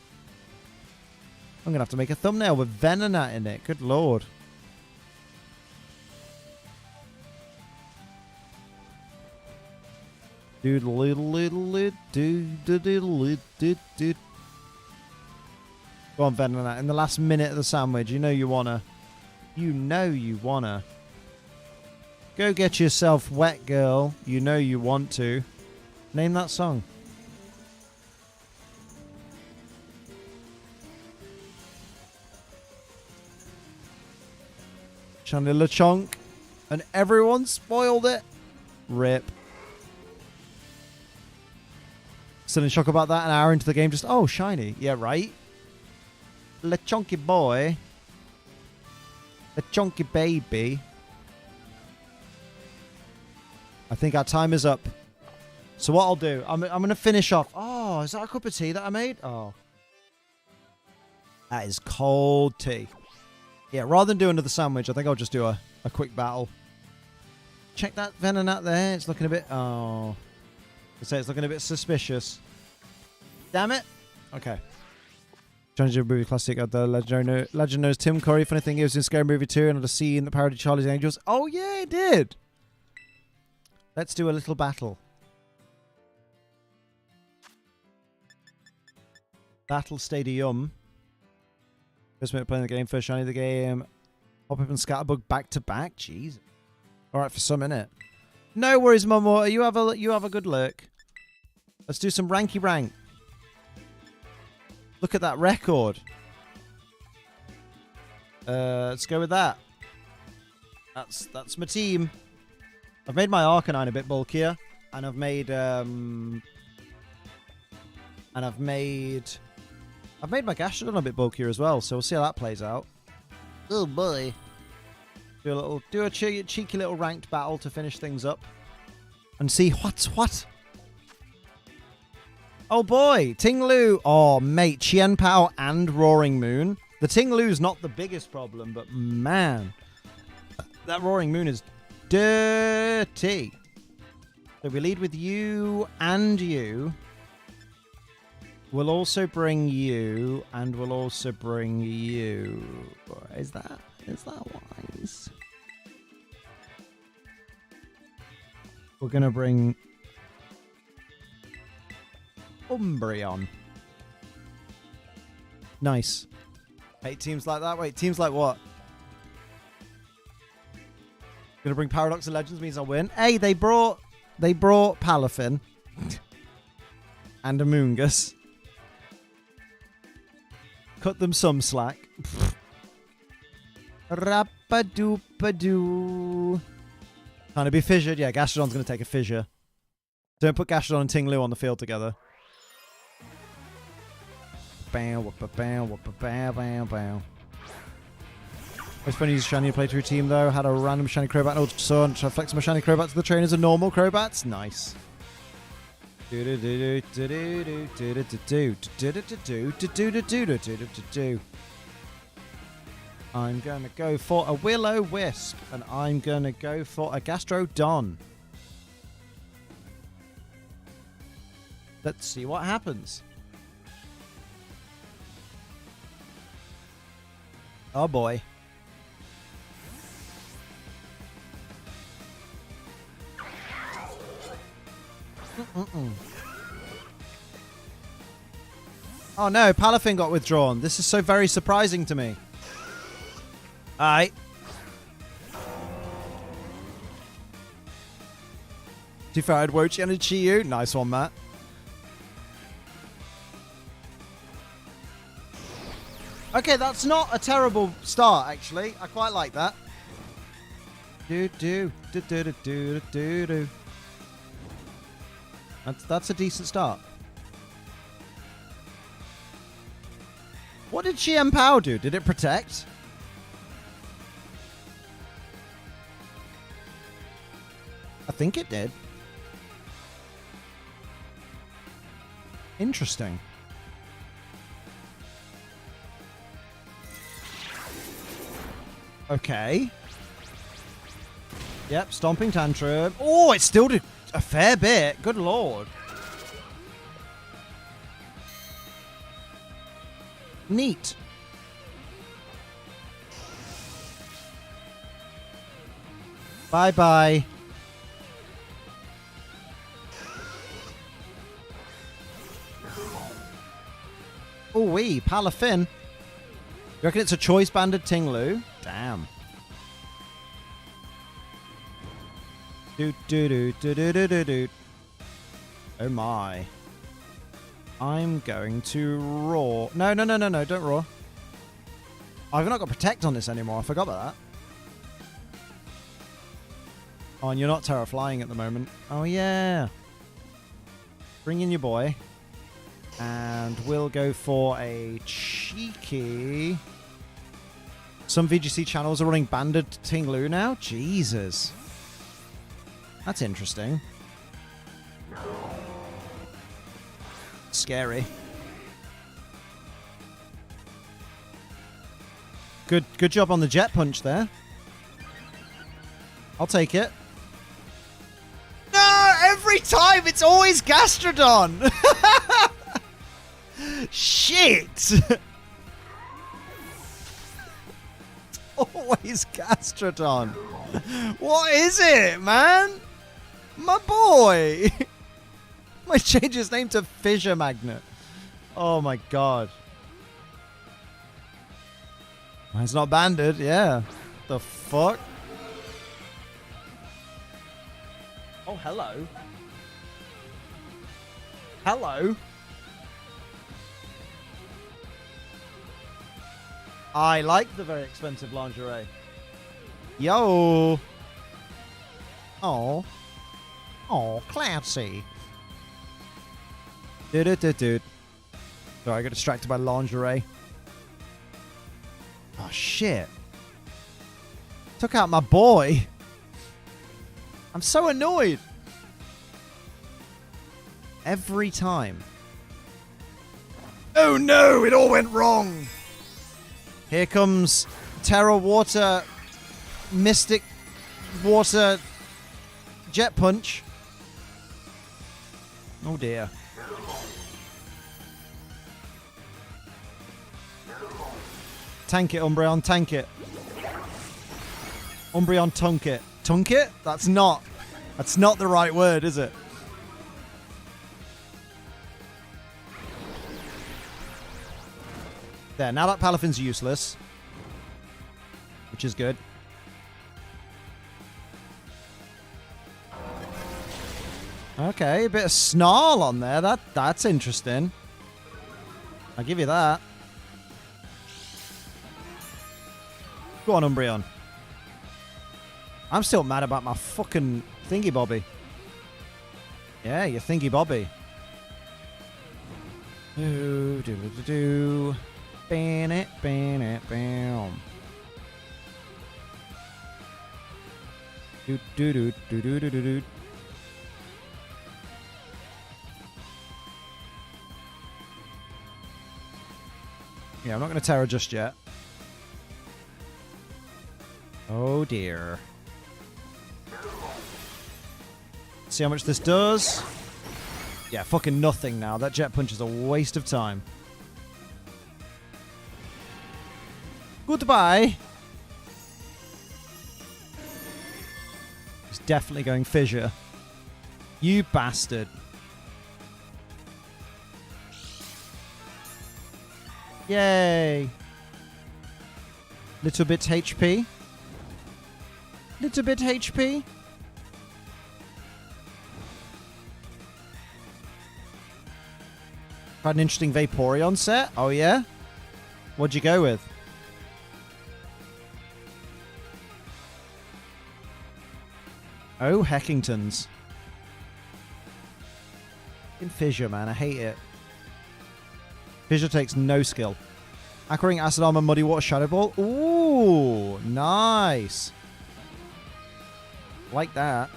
[SPEAKER 1] I'm going to have to make a thumbnail with Venonat in it. Good lord. Doodle-doodle-doodle-doodle-doodle-doodle. Go on, Venonat. In the last minute of the sandwich, you know you wanna. You know you wanna. Go get yourself wet, girl. You know you want to. Name that song. Chanilla Chonk. And everyone spoiled it. Rip. Still in shock about that. An hour into the game, just, oh, shiny. Yeah, right. Le chunky boy. The chunky baby. I think our time is up. So what I'll do, I'm going to finish off. Oh, is that a cup of tea that I made? Oh. That is cold tea. Yeah, rather than do another sandwich, I think I'll just do a quick battle. Check that Venonat there. It's looking a bit... Oh. I say it's looking a bit suspicious. Damn it. Okay. Stranger Movie Classic at the Legend knows Tim Curry. Funny thing is, in Scary Movie 2 and the scene that parodied Charlie's Angels. Oh, yeah, it did. Let's do a little battle. Battle Stadium. First minute playing the game, first shiny of the game. Hop up and Scatterbug back to back. Jeez. Alright, for some minute. No worries, Momo. You have a good look. Let's do some ranky rank. Look at that record. Let's go with that. That's my team. I've made my Arcanine a bit bulkier, and I've made my Gastrodon a bit bulkier as well. So we'll see how that plays out. Oh boy. Do a cheeky little ranked battle to finish things up, and see what's what. Oh boy, Tinglu. Oh mate, Chien Pao and Roaring Moon. The Tinglu's not the biggest problem, but man, that Roaring Moon is dirty. So we lead with you and you. We'll also bring you, and we'll also bring you. Is that wise? We're gonna bring Umbreon. Nice. 8 teams like that. Wait, teams like what? Gonna bring Paradox and Legends means I'll win. Hey, they brought Palafin and Amoongus. cut them some slack. Rappa-doopa-doo. Trying to be fissured? Yeah, Gastrodon's going to take a fissure. Don't put Gastrodon and Ting-Lu on the field together. Bow, whoppa, bow, whoppa, bow, bow, bow. It's funny to use Shiny playthrough team though. Had a random Shiny Crobat and Ultra Sun. Try to flex my Shiny Crobat to the trainers and normal Crobats. Nice. I'm going to go for a Will-O-Wisp, and I'm going to go for a Gastrodon. Let's see what happens. Oh boy. Oh no, Palafin got withdrawn. This is so very surprising to me. Alright. Defied Wochi and a Chi-Yu. Nice one, Matt. Okay, that's not a terrible start, actually. I quite like that. That's a decent start. What did Chien-Pao do? Did it protect? I think it did. Interesting. Okay. Yep, Stomping Tantrum. Oh, it still did a fair bit. Good lord. Neat. Bye-bye. Ooh-wee, Palafin. You reckon it's a choice-banded Ting-Lu? Damn. Do-do-do-do-do-do-do. Oh my. I'm going to roar. No, don't roar. I've not got Protect on this anymore. I forgot about that. Oh, and you're not Terra Flying at the moment. Oh, yeah. Bring in your boy. And we'll go for a cheeky... Some VGC channels are running banded Ting-Lu now? Jesus. That's interesting. Scary. Good job on the Jet Punch there. I'll take it. No! Every time it's always Gastrodon! Shit! Always Gastrodon. What is it, man? My boy! Might change his name to Fissure Magnet. Oh my god. It's not banded, yeah. The fuck? Oh, hello. Hello. I like the very expensive lingerie. Yo. Oh. Oh, classy. Dude. Sorry, I got distracted by lingerie. Oh, shit. Took out my boy. I'm so annoyed. Every time. Oh, no, it all went wrong. Here comes Terra Water, Mystic Water, Jet Punch. Oh dear. Tank it, Umbreon, tank it. Umbreon, tunk it. Tunk it? That's not the right word, is it? There, now that Palafin's useless. Which is good. Okay, a bit of snarl on there. That's interesting. I'll give you that. Go on, Umbreon. I'm still mad about my fucking thingy bobby. Yeah, your thingy bobby. Do. Ban it, bam. Do. Yeah, I'm not going to Tera just yet. Oh dear. See how much this does. Yeah, fucking nothing now. That Jet Punch is a waste of time. Goodbye. He's definitely going Fissure. You bastard. Yay. Little bit HP. Little bit HP. Had an interesting Vaporeon set. Oh, yeah? What'd you go with? Oh, Heckingtons. In Fissure, man. I hate it. Fissure takes no skill. Aqua Ring, Acid Armor, Muddy Water, Shadow Ball. Ooh, nice. Like that.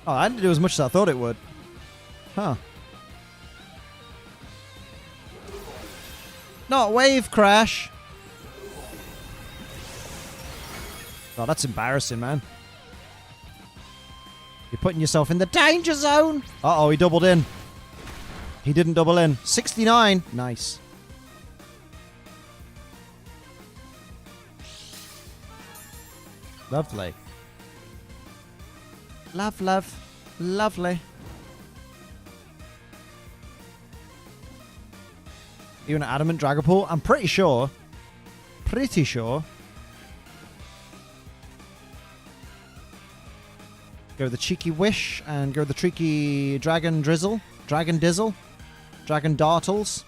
[SPEAKER 1] Oh, I didn't do as much as I thought it would. Huh. Not Wave Crash. Oh, that's embarrassing, man. You're putting yourself in the danger zone. Uh-oh, he doubled in. He didn't double in. 69. Nice. Lovely. Lovely. You an Adamant Dragapult? I'm pretty sure. Go the cheeky Wish and go the tricky Dragon Drizzle. Dragon Dizzle. Dragon Dartles.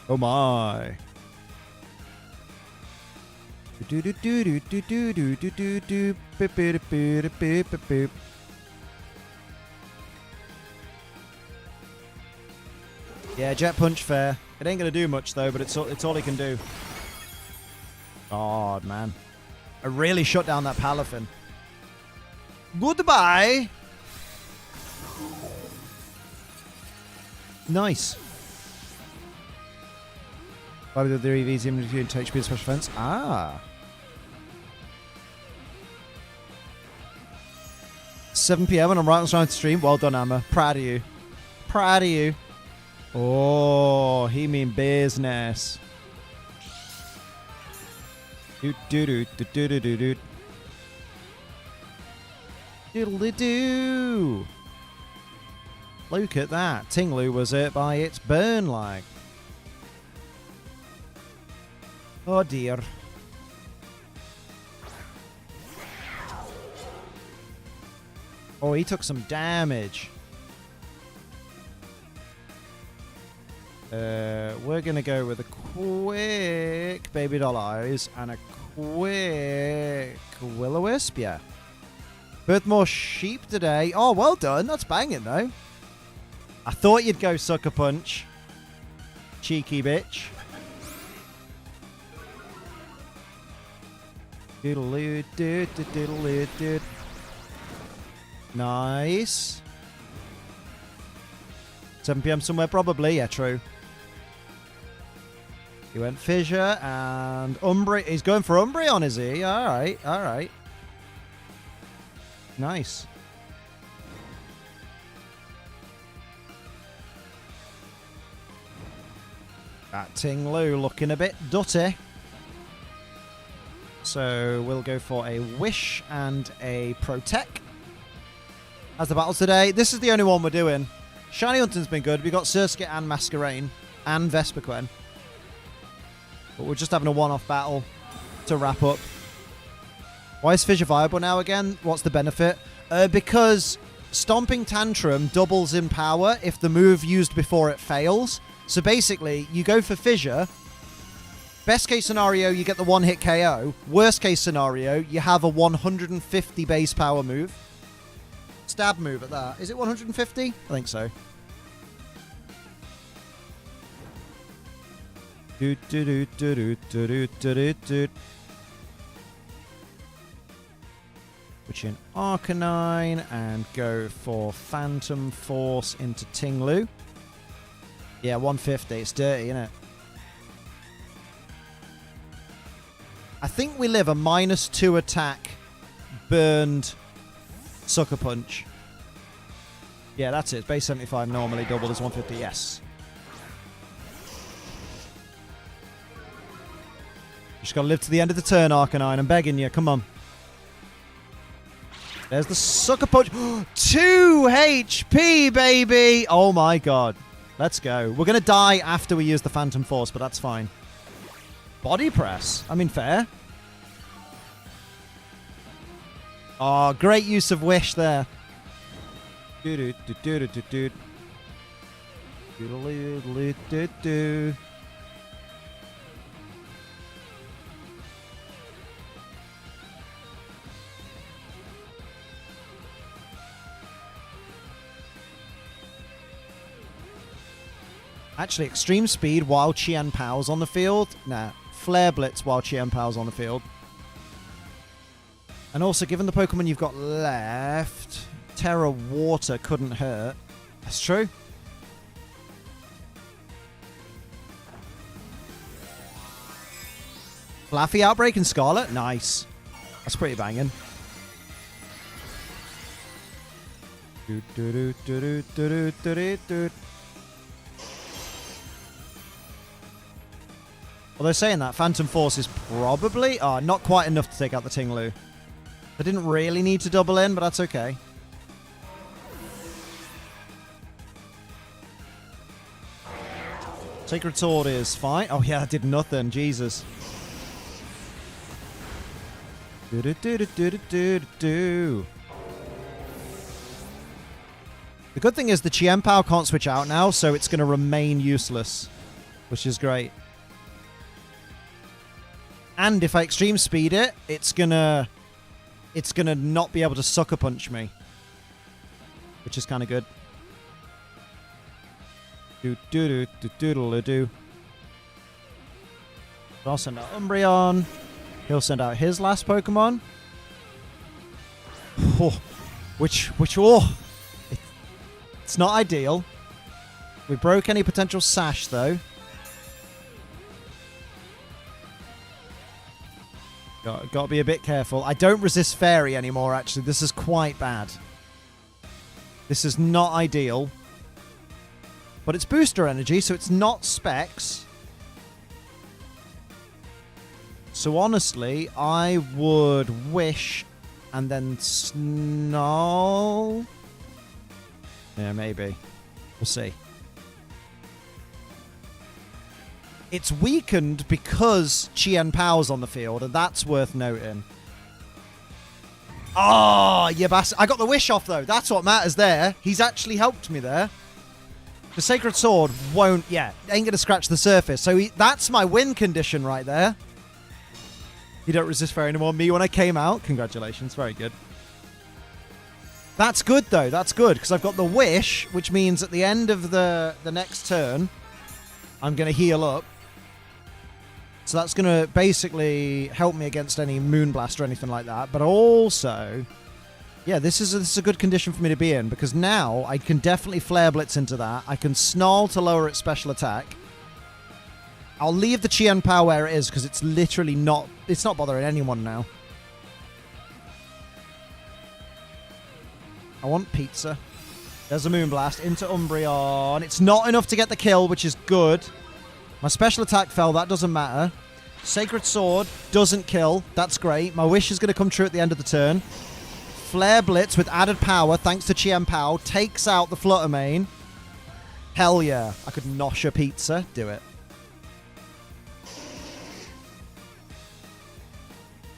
[SPEAKER 1] Oh my. Yeah, Jet Punch fair. It ain't gonna do much though, but it's all he can do. God, man. I really shut down that Palafin. Goodbye. Nice. Why would the EVs even to HP and special defense? Ah. 7 PM and I'm right on time to stream. Well done, Amma. Proud of you. Proud of you. Oh, he mean business. Doodle-doo. Diddle-doo. Look at that. Tinglu was hit by its burn lag. Oh dear. Oh, he took some damage. We're going to go with a quick Baby Doll Eyes and a quick Will-O-Wisp, yeah. Birth more sheep today. Oh, well done. That's banging, though. I thought you'd go Sucker Punch. Cheeky bitch. Diddle-doo-doo-doo-doo-doo. Nice. 7 PM somewhere, probably. Yeah, true. He went Fissure and Umbreon. He's going for Umbreon, is he? All right, all right. Nice. That Tinglu looking a bit dutty. So we'll go for a Wish and a Protect. As the battles today, this is the only one we're doing. Shiny Hunting's been good. We got Surskit and Masquerain and Vespiquen. But we're just having a one-off battle to wrap up. Why is Fissure viable now again? What's the benefit? Because Stomping Tantrum doubles in power if the move used before it fails. So basically, you go for Fissure. Best case scenario, you get the one-hit KO. Worst case scenario, you have a 150 base power move. Stab move at that. Is it 150? I think so. Which in Arcanine and go for Phantom Force into Tinglu. Yeah, 150. It's dirty, isn't it? I think we live a -2 attack burned Sucker Punch. Yeah, that's it. Base 75 normally doubled as 150. Yes. You just got to live to the end of the turn, Arcanine. I'm begging you. Come on. There's the Sucker Punch. 2 HP, baby. Oh, my God. Let's go. We're going to die after we use the Phantom Force, but that's fine. Body Press. I mean, fair. Oh, great use of Wish there. Actually, Extreme Speed while Chien Pao's on the field. Nah, Flare Blitz while Chien Pao's on the field. And also, given the Pokemon you've got left, Terra Water couldn't hurt. That's true. Flaffy Outbreak and Scarlet? Nice. That's pretty banging. Although saying that, Phantom Force is probably... Oh, not quite enough to take out the Tinglu. I didn't really need to double in, but that's okay. Sacred Sword is fine. Oh, yeah, that did nothing. Jesus. The good thing is the Chien Pao can't switch out now, so it's going to remain useless, which is great. And if I Extreme Speed it, it's gonna not be able to Sucker Punch me, which is kind of good. Do. I'll send out Umbreon. He'll send out his last Pokemon. Oh, it's not ideal. We broke any potential Sash though. Got to be a bit careful. I don't resist Fairy anymore, actually. This is quite bad. This is not ideal. But it's Booster Energy, so it's not Specs. So honestly, I would Wish and then Snarl. Yeah, maybe. We'll see. It's weakened because Chien Pao's on the field, and that's worth noting. Oh, you bastard. I got the Wish off, though. That's what matters there. He's actually helped me there. The Sacred Sword won't... Yeah, ain't going to scratch the surface. So that's my win condition right there. You don't resist Fairy anymore. Me when I came out. Congratulations. Very good. That's good, though. That's good, because I've got the Wish, which means at the end of the next turn, I'm going to heal up. So that's going to basically help me against any Moonblast or anything like that. But also, yeah, this is a good condition for me to be in, because now I can definitely Flare Blitz into that. I can Snarl to lower its special attack. I'll leave the Chien Pao where it is, because it's literally not... It's not bothering anyone now. I want Pizza. There's a Moonblast into Umbreon. It's not enough to get the kill, which is good. My special attack fell. That doesn't matter. Sacred Sword doesn't kill. That's great. My Wish is going to come true at the end of the turn. Flare Blitz with added power, thanks to Chien Pao, takes out the Flutter Mane. Hell yeah. I could nosh a Pizza. Do it.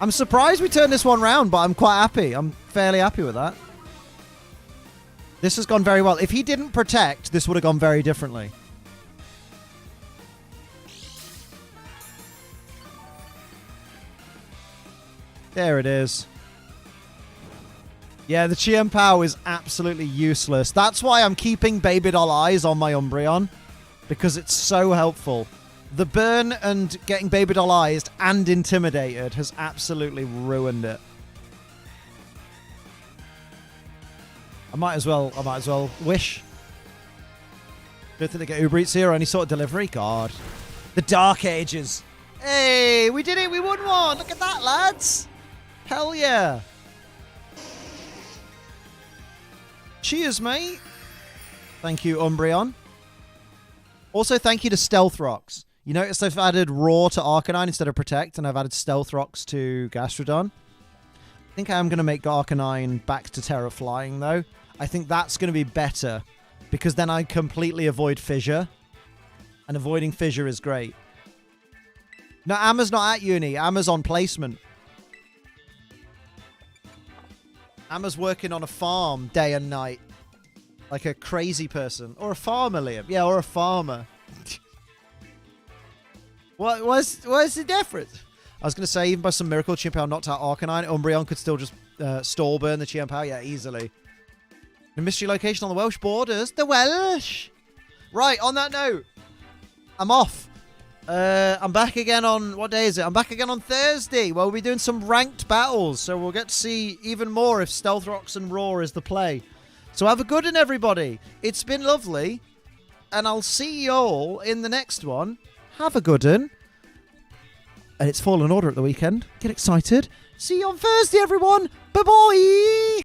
[SPEAKER 1] I'm surprised we turned this one round, but I'm quite happy. I'm fairly happy with that. This has gone very well. If he didn't protect, this would have gone very differently. There it is. Yeah, the Chiempao is absolutely useless. That's why I'm keeping Baby Doll Eyes on my Umbreon, because it's so helpful. The burn and getting Baby Doll Eyes and Intimidated has absolutely ruined it. I might as well wish. Don't think they get Uber Eats here or any sort of delivery. God. The Dark Ages. Hey, we did it. We won one. Look at that, lads. Hell yeah. Cheers, mate. Thank you, Umbreon. Also, thank you to Stealth Rocks. You notice I've added Roar to Arcanine instead of Protect, and I've added Stealth Rocks to Gastrodon. I think I am going to make Arcanine back to Terra Flying, though. I think that's going to be better, because then I completely avoid Fissure. And avoiding Fissure is great. No, Amma's not at uni. Amma's on placement. Amma's working on a farm day and night. Like a crazy person. Or a farmer, Liam. Yeah, or a farmer. What's the difference? I was going to say, even by some miracle, Chiempao knocked out Arcanine. Umbreon could still just stall burn the Chiempao. Yeah, easily. The mystery location on the Welsh borders. The Welsh! Right, on that note, I'm off. I'm back again on... What day is it? I'm back again on Thursday, where we'll be doing some ranked battles. So we'll get to see even more if Stealth Rocks and Roar is the play. So have a good one, everybody. It's been lovely. And I'll see you all in the next one. Have a good one. And it's Fallen Order at the weekend. Get excited. See you on Thursday, everyone. Bye-bye.